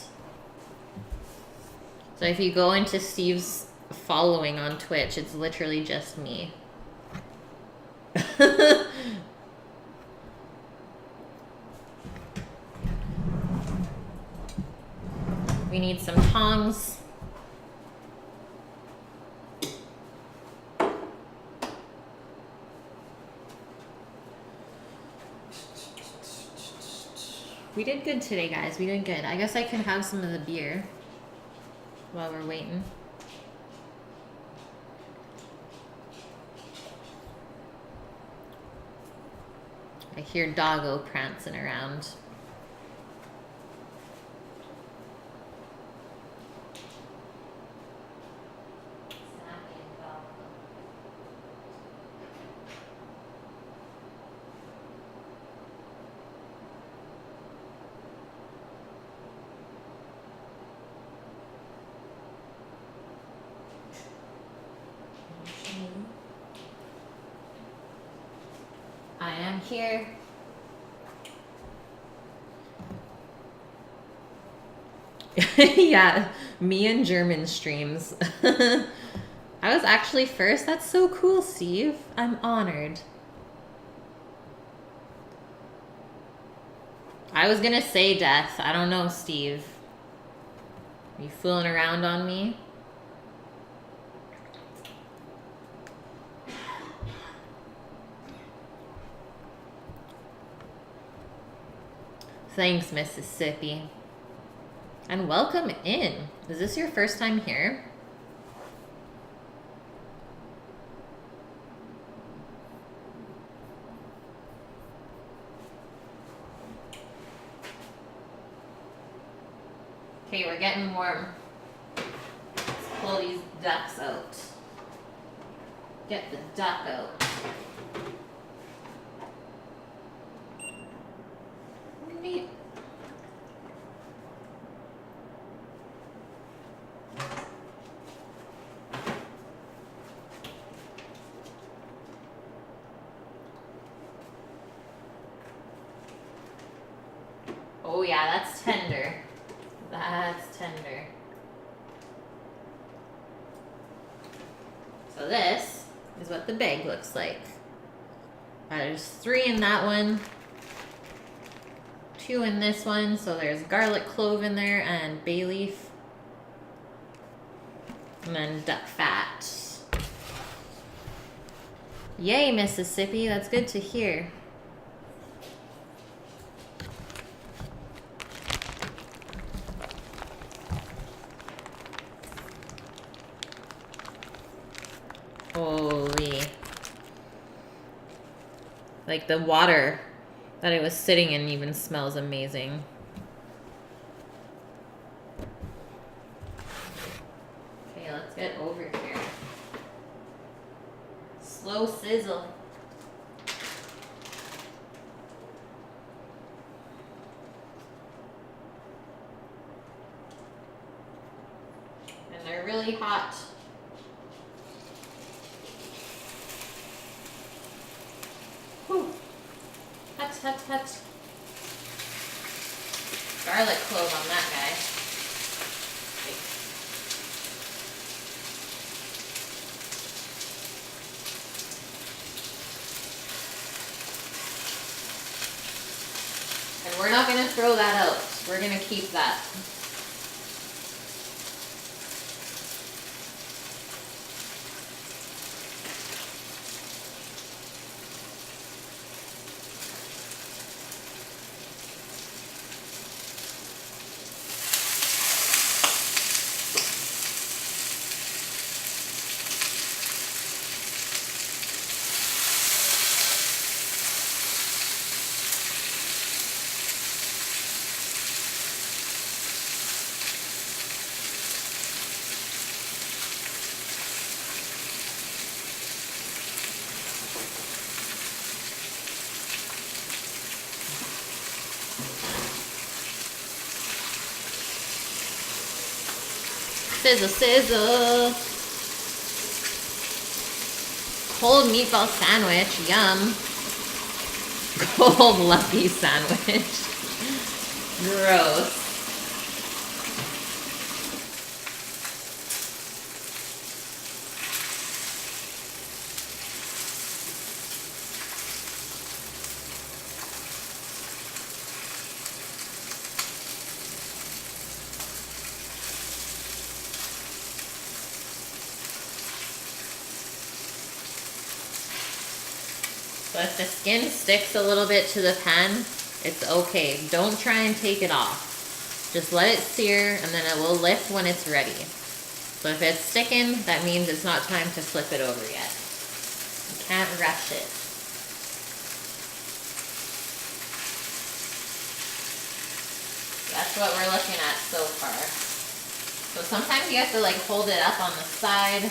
So if you go into Steve's following on Twitch, it's literally just me. We need some tongs. We did good today, guys. We did good. I guess I can have some of the beer while we're waiting. I hear Doggo prancing around. I am here. Yeah, me and German streams. I was actually first. That's so cool, Steve. I'm honored. I was gonna say death. I don't know, Steve. Are you fooling around on me? Thanks, Mississippi. And welcome in. Is this your first time here? Okay, we're getting warm. Let's pull these ducks out. Get the duck out. Neat. Oh yeah, that's tender. That's tender. So this is what the bag looks like. There's 3 in that one. 2 in this one, so there's garlic clove in there and bay leaf. And then duck fat. Yay, Mississippi, that's good to hear. Holy. Like the water that it was sitting in even smells amazing. Okay, let's get over here. Slow sizzle. And they're really hot. Whew. Hut, hut, hut. Garlic clove on that guy. And we're not going to throw that out. We're going to keep that. Sizzle, sizzle. Cold meatball sandwich. Yum. Cold lucky sandwich. Gross. So if the skin sticks a little bit to the pan, it's okay. Don't try and take it off. Just let it sear and then it will lift when it's ready. So if it's sticking, that means it's not time to flip it over yet. You can't rush it. That's what we're looking at so far. So sometimes you have to like hold it up on the side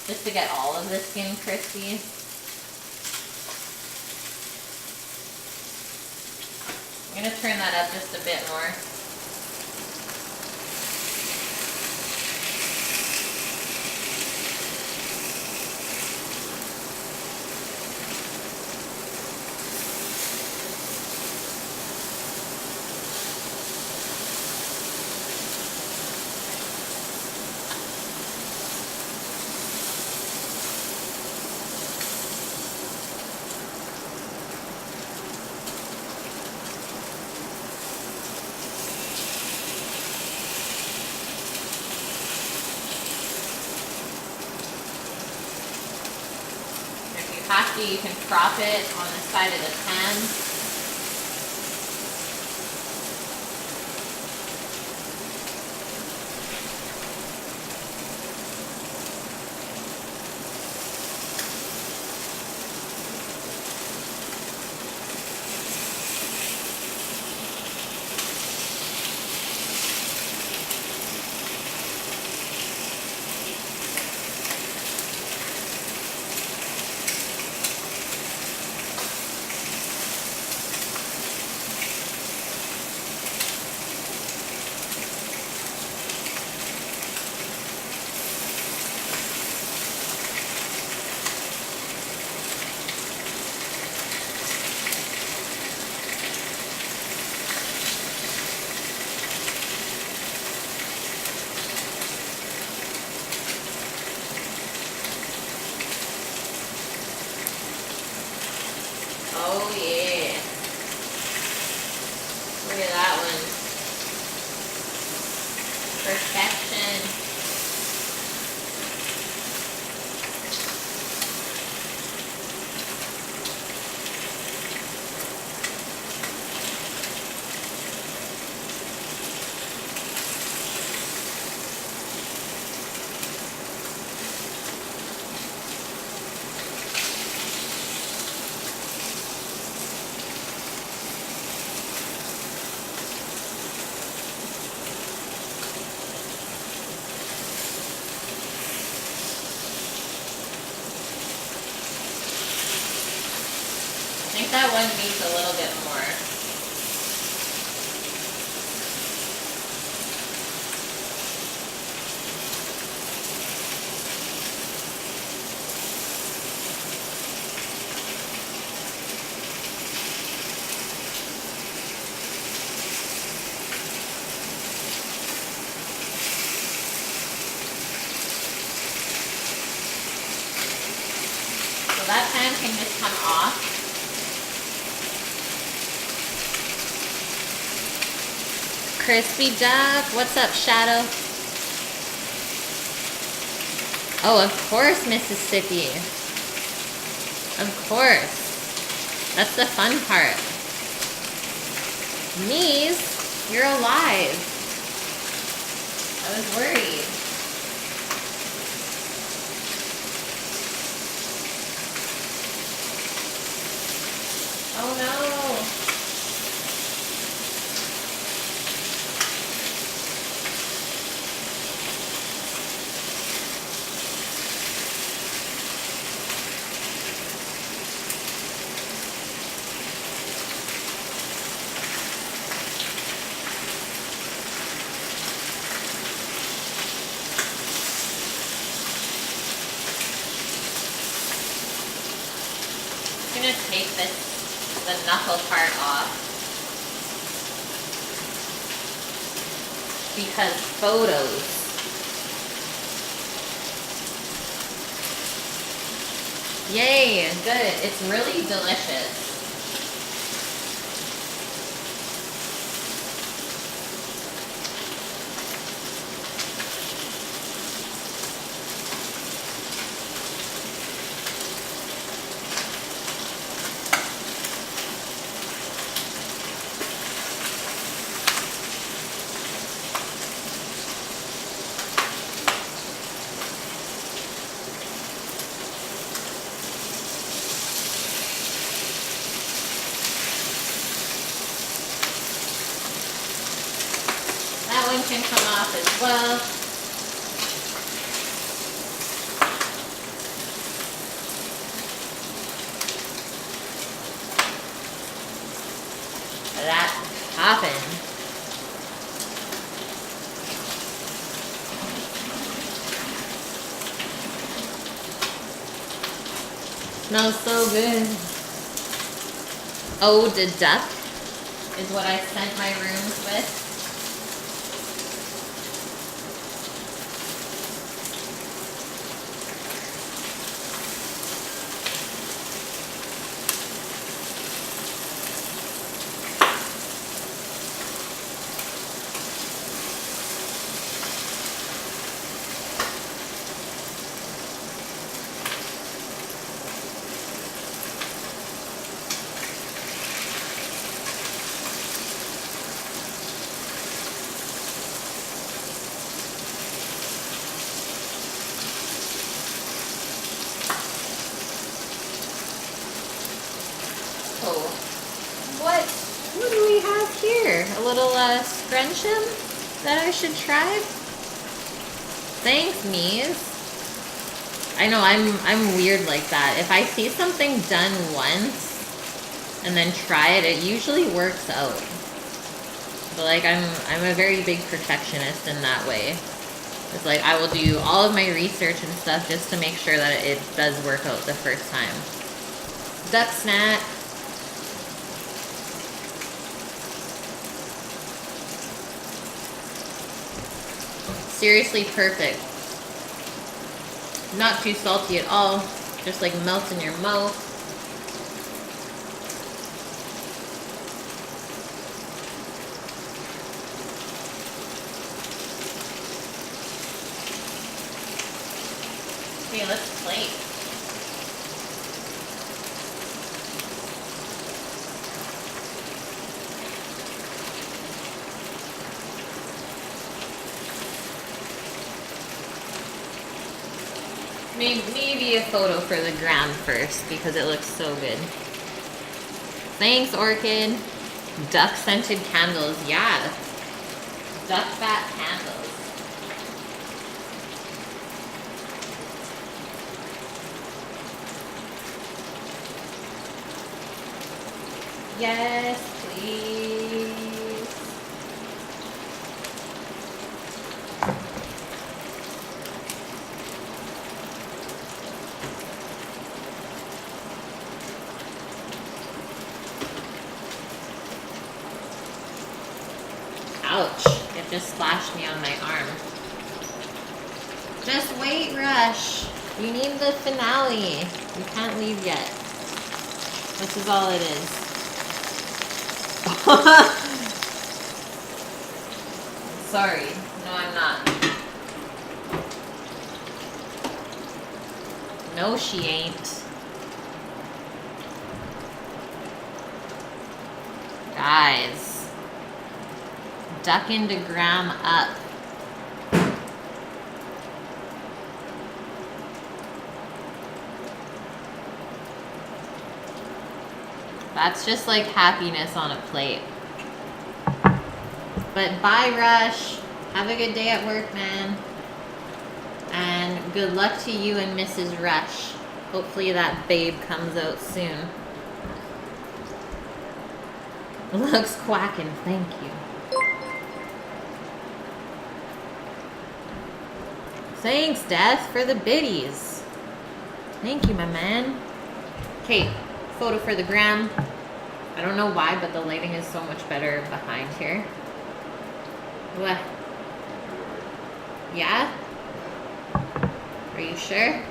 just to get all of the skin crispy. I'm going to turn that up just a bit more. After you can prop it on the side of the pan. Oh yeah. Look at that one. Perfection. I think that one needs a little bit more. So that pan can just come off. Crispy duck. What's up, Shadow? Oh, of course, Mississippi. Of course. That's the fun part. Mies, you're alive. I was worried. Oh no. take the knuckle part off because photos. Yay, good. It's really delicious. That one can come off as well. That's poppin'. Smells so good. Oh, the duck is what I scent my rooms with. Oh, what do we have here? A little scrunchum that I should try? Thanks, Mies. I know I'm weird like that. If I see something done once and then try it, it usually works out. But like I'm a very big perfectionist in that way. It's like I will do all of my research and stuff just to make sure that it does work out the first time. Duck snack. Seriously perfect. Not too salty at all. Just like melts in your mouth. Okay, let's plate. Maybe a photo for the gram first because it looks so good. Thanks, Orchid. Duck scented candles, yeah. Duck fat candles. Yes, please. Ouch, it just splashed me on my arm. Just wait, Rush. You need the finale. You can't leave yet. This is all it is. Sorry. No, I'm not. No, she ain't. Guys. Duck into gram up. That's just like happiness on a plate. But bye, Rush. Have a good day at work, man. And good luck to you and Mrs. Rush. Hopefully that babe comes out soon. Looks quacking, thank you. Thanks, Death, for the biddies. Thank you, my man. Okay, photo for the gram. I don't know why, but the lighting is so much better behind here. What? Yeah? Are you sure?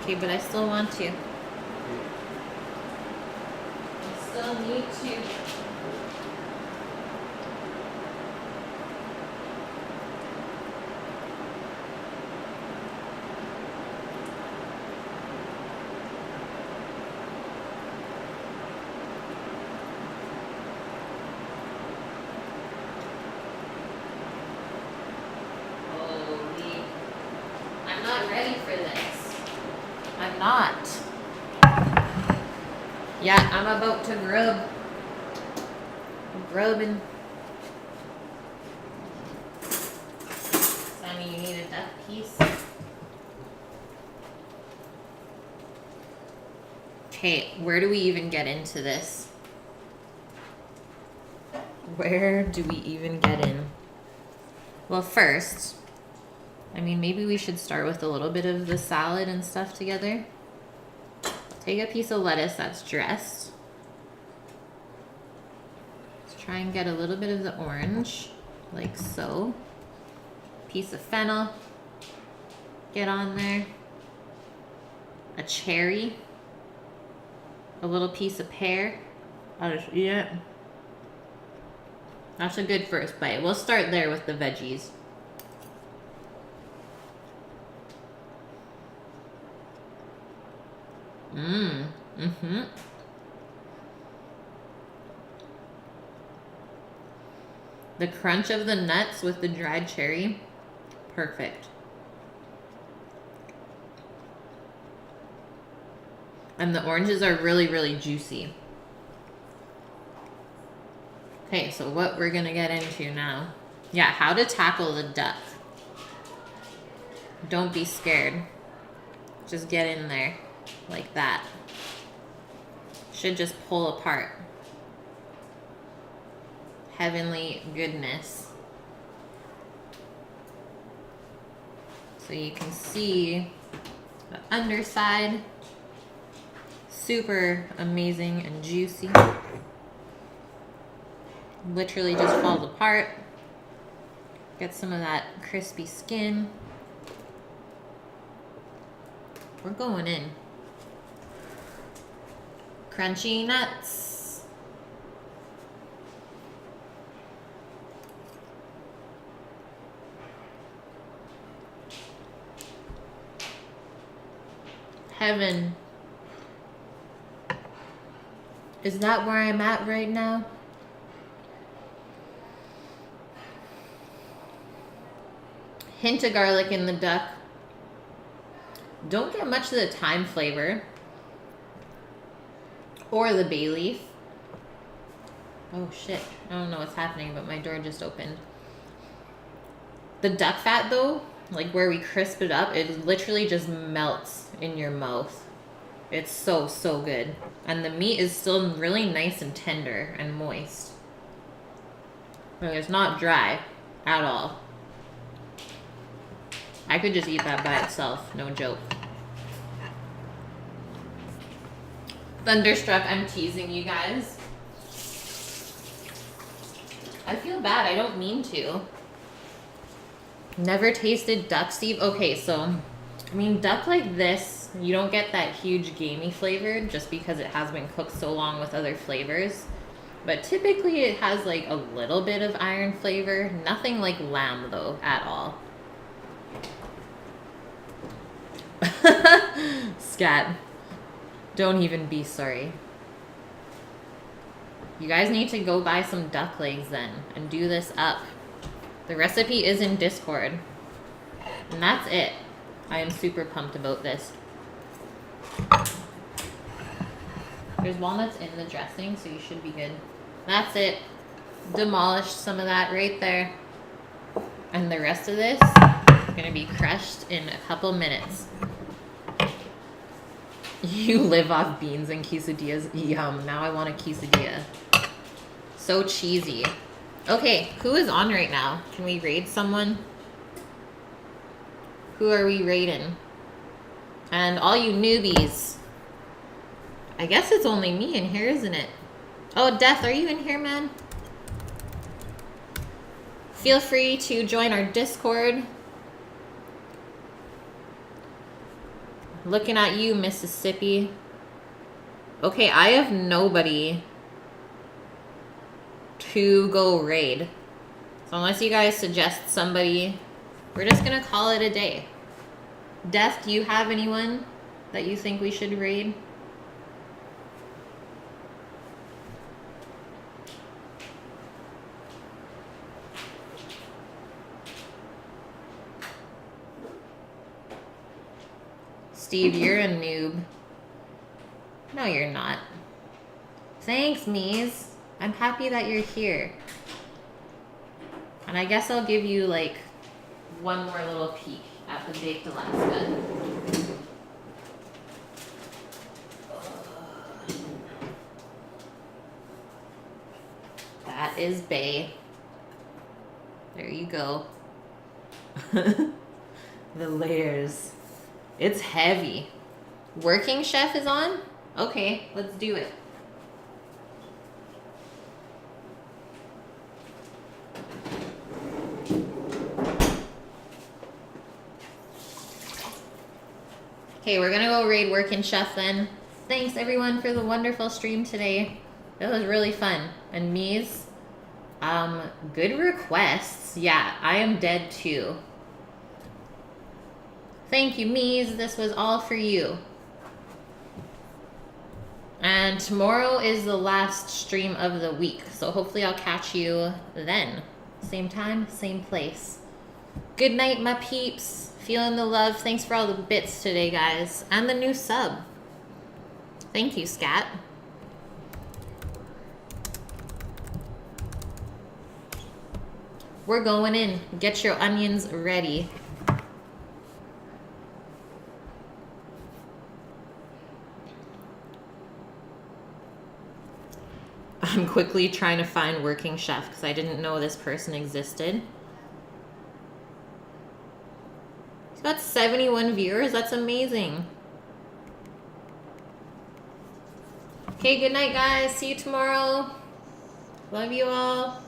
Okay, but I still want to. I still need to. Holy. I'm not ready for this. I'm not. Yeah, I'm about to grub. I'm grubbing. Sammy, you need a duck piece. Okay, where do we even get into this? Where do we even get in? Well, first, I mean, maybe we should start with a little bit of the salad and stuff together. Take a piece of lettuce that's dressed. Let's try and get a little bit of the orange, like so. Piece of fennel. Get on there. A cherry. A little piece of pear. I'll just eat it. That's a good first bite. We'll start there with the veggies. Mm-hmm. The crunch of the nuts with the dried cherry. Perfect. And the oranges are really, really juicy. Okay, so what we're gonna get into now. Yeah, how to tackle the duck. Don't be scared. Just get in there like that. Should just pull apart. Heavenly goodness. So you can see the underside. Super amazing and juicy. Literally just falls apart. Get some of that crispy skin. We're going in. Crunchy nuts. Heaven. Is that where I'm at right now? Hint of garlic in the duck. Don't get much of the thyme flavor. Or the bay leaf. Oh shit. I don't know what's happening, but my door just opened. The duck fat though, like where we crisp it up, it literally just melts in your mouth. It's so, so good. And the meat is still really nice and tender and moist. Like it's not dry at all. I could just eat that by itself, no joke. Thunderstruck, I'm teasing you guys. I feel bad, I don't mean to. Never tasted duck, Steve? Okay, so, I mean, duck like this, you don't get that huge gamey flavor just because it has been cooked so long with other flavors. But typically it has like a little bit of iron flavor. Nothing like lamb though, at all. Scat. Don't even be sorry. You guys need to go buy some duck legs then and do this up. The recipe is in Discord. And that's it. I am super pumped about this. There's walnuts in the dressing, so you should be good. That's it. Demolished some of that right there. And the rest of this is gonna be crushed in a couple minutes. You live off beans and quesadillas. Yum. Now I want a quesadilla. So cheesy. Okay, who is on right now? Can we raid someone? Who are we raiding? And all you newbies, I guess it's only me in here, isn't it? Oh, Death, are you in here, man? Feel free to join our Discord. Looking at you, Mississippi. Okay, I have nobody to go raid. So unless you guys suggest somebody, we're just gonna call it a day. Death, do you have anyone that you think we should raid? Steve, you're a noob. No, you're not. Thanks, Mies. I'm happy that you're here. And I guess I'll give you, like, one more little peek at the Baked Alaska. That is Bay. There you go. The layers. It's heavy. Working chef is on? Okay, let's do it. Okay, we're gonna go raid Working Chef then. Thanks everyone for the wonderful stream today. It was really fun. And Mies, good requests. Yeah, I am dead too. Thank you, Mies. This was all for you. And tomorrow is the last stream of the week, so hopefully I'll catch you then. Same time, same place. Good night, my peeps. Feeling the love. Thanks for all the bits today, guys. And the new sub. Thank you, Scat. We're going in. Get your onions ready. I'm quickly trying to find Working Chef because I didn't know this person existed. He's got 71 viewers. That's amazing. Okay, good night, guys. See you tomorrow. Love you all.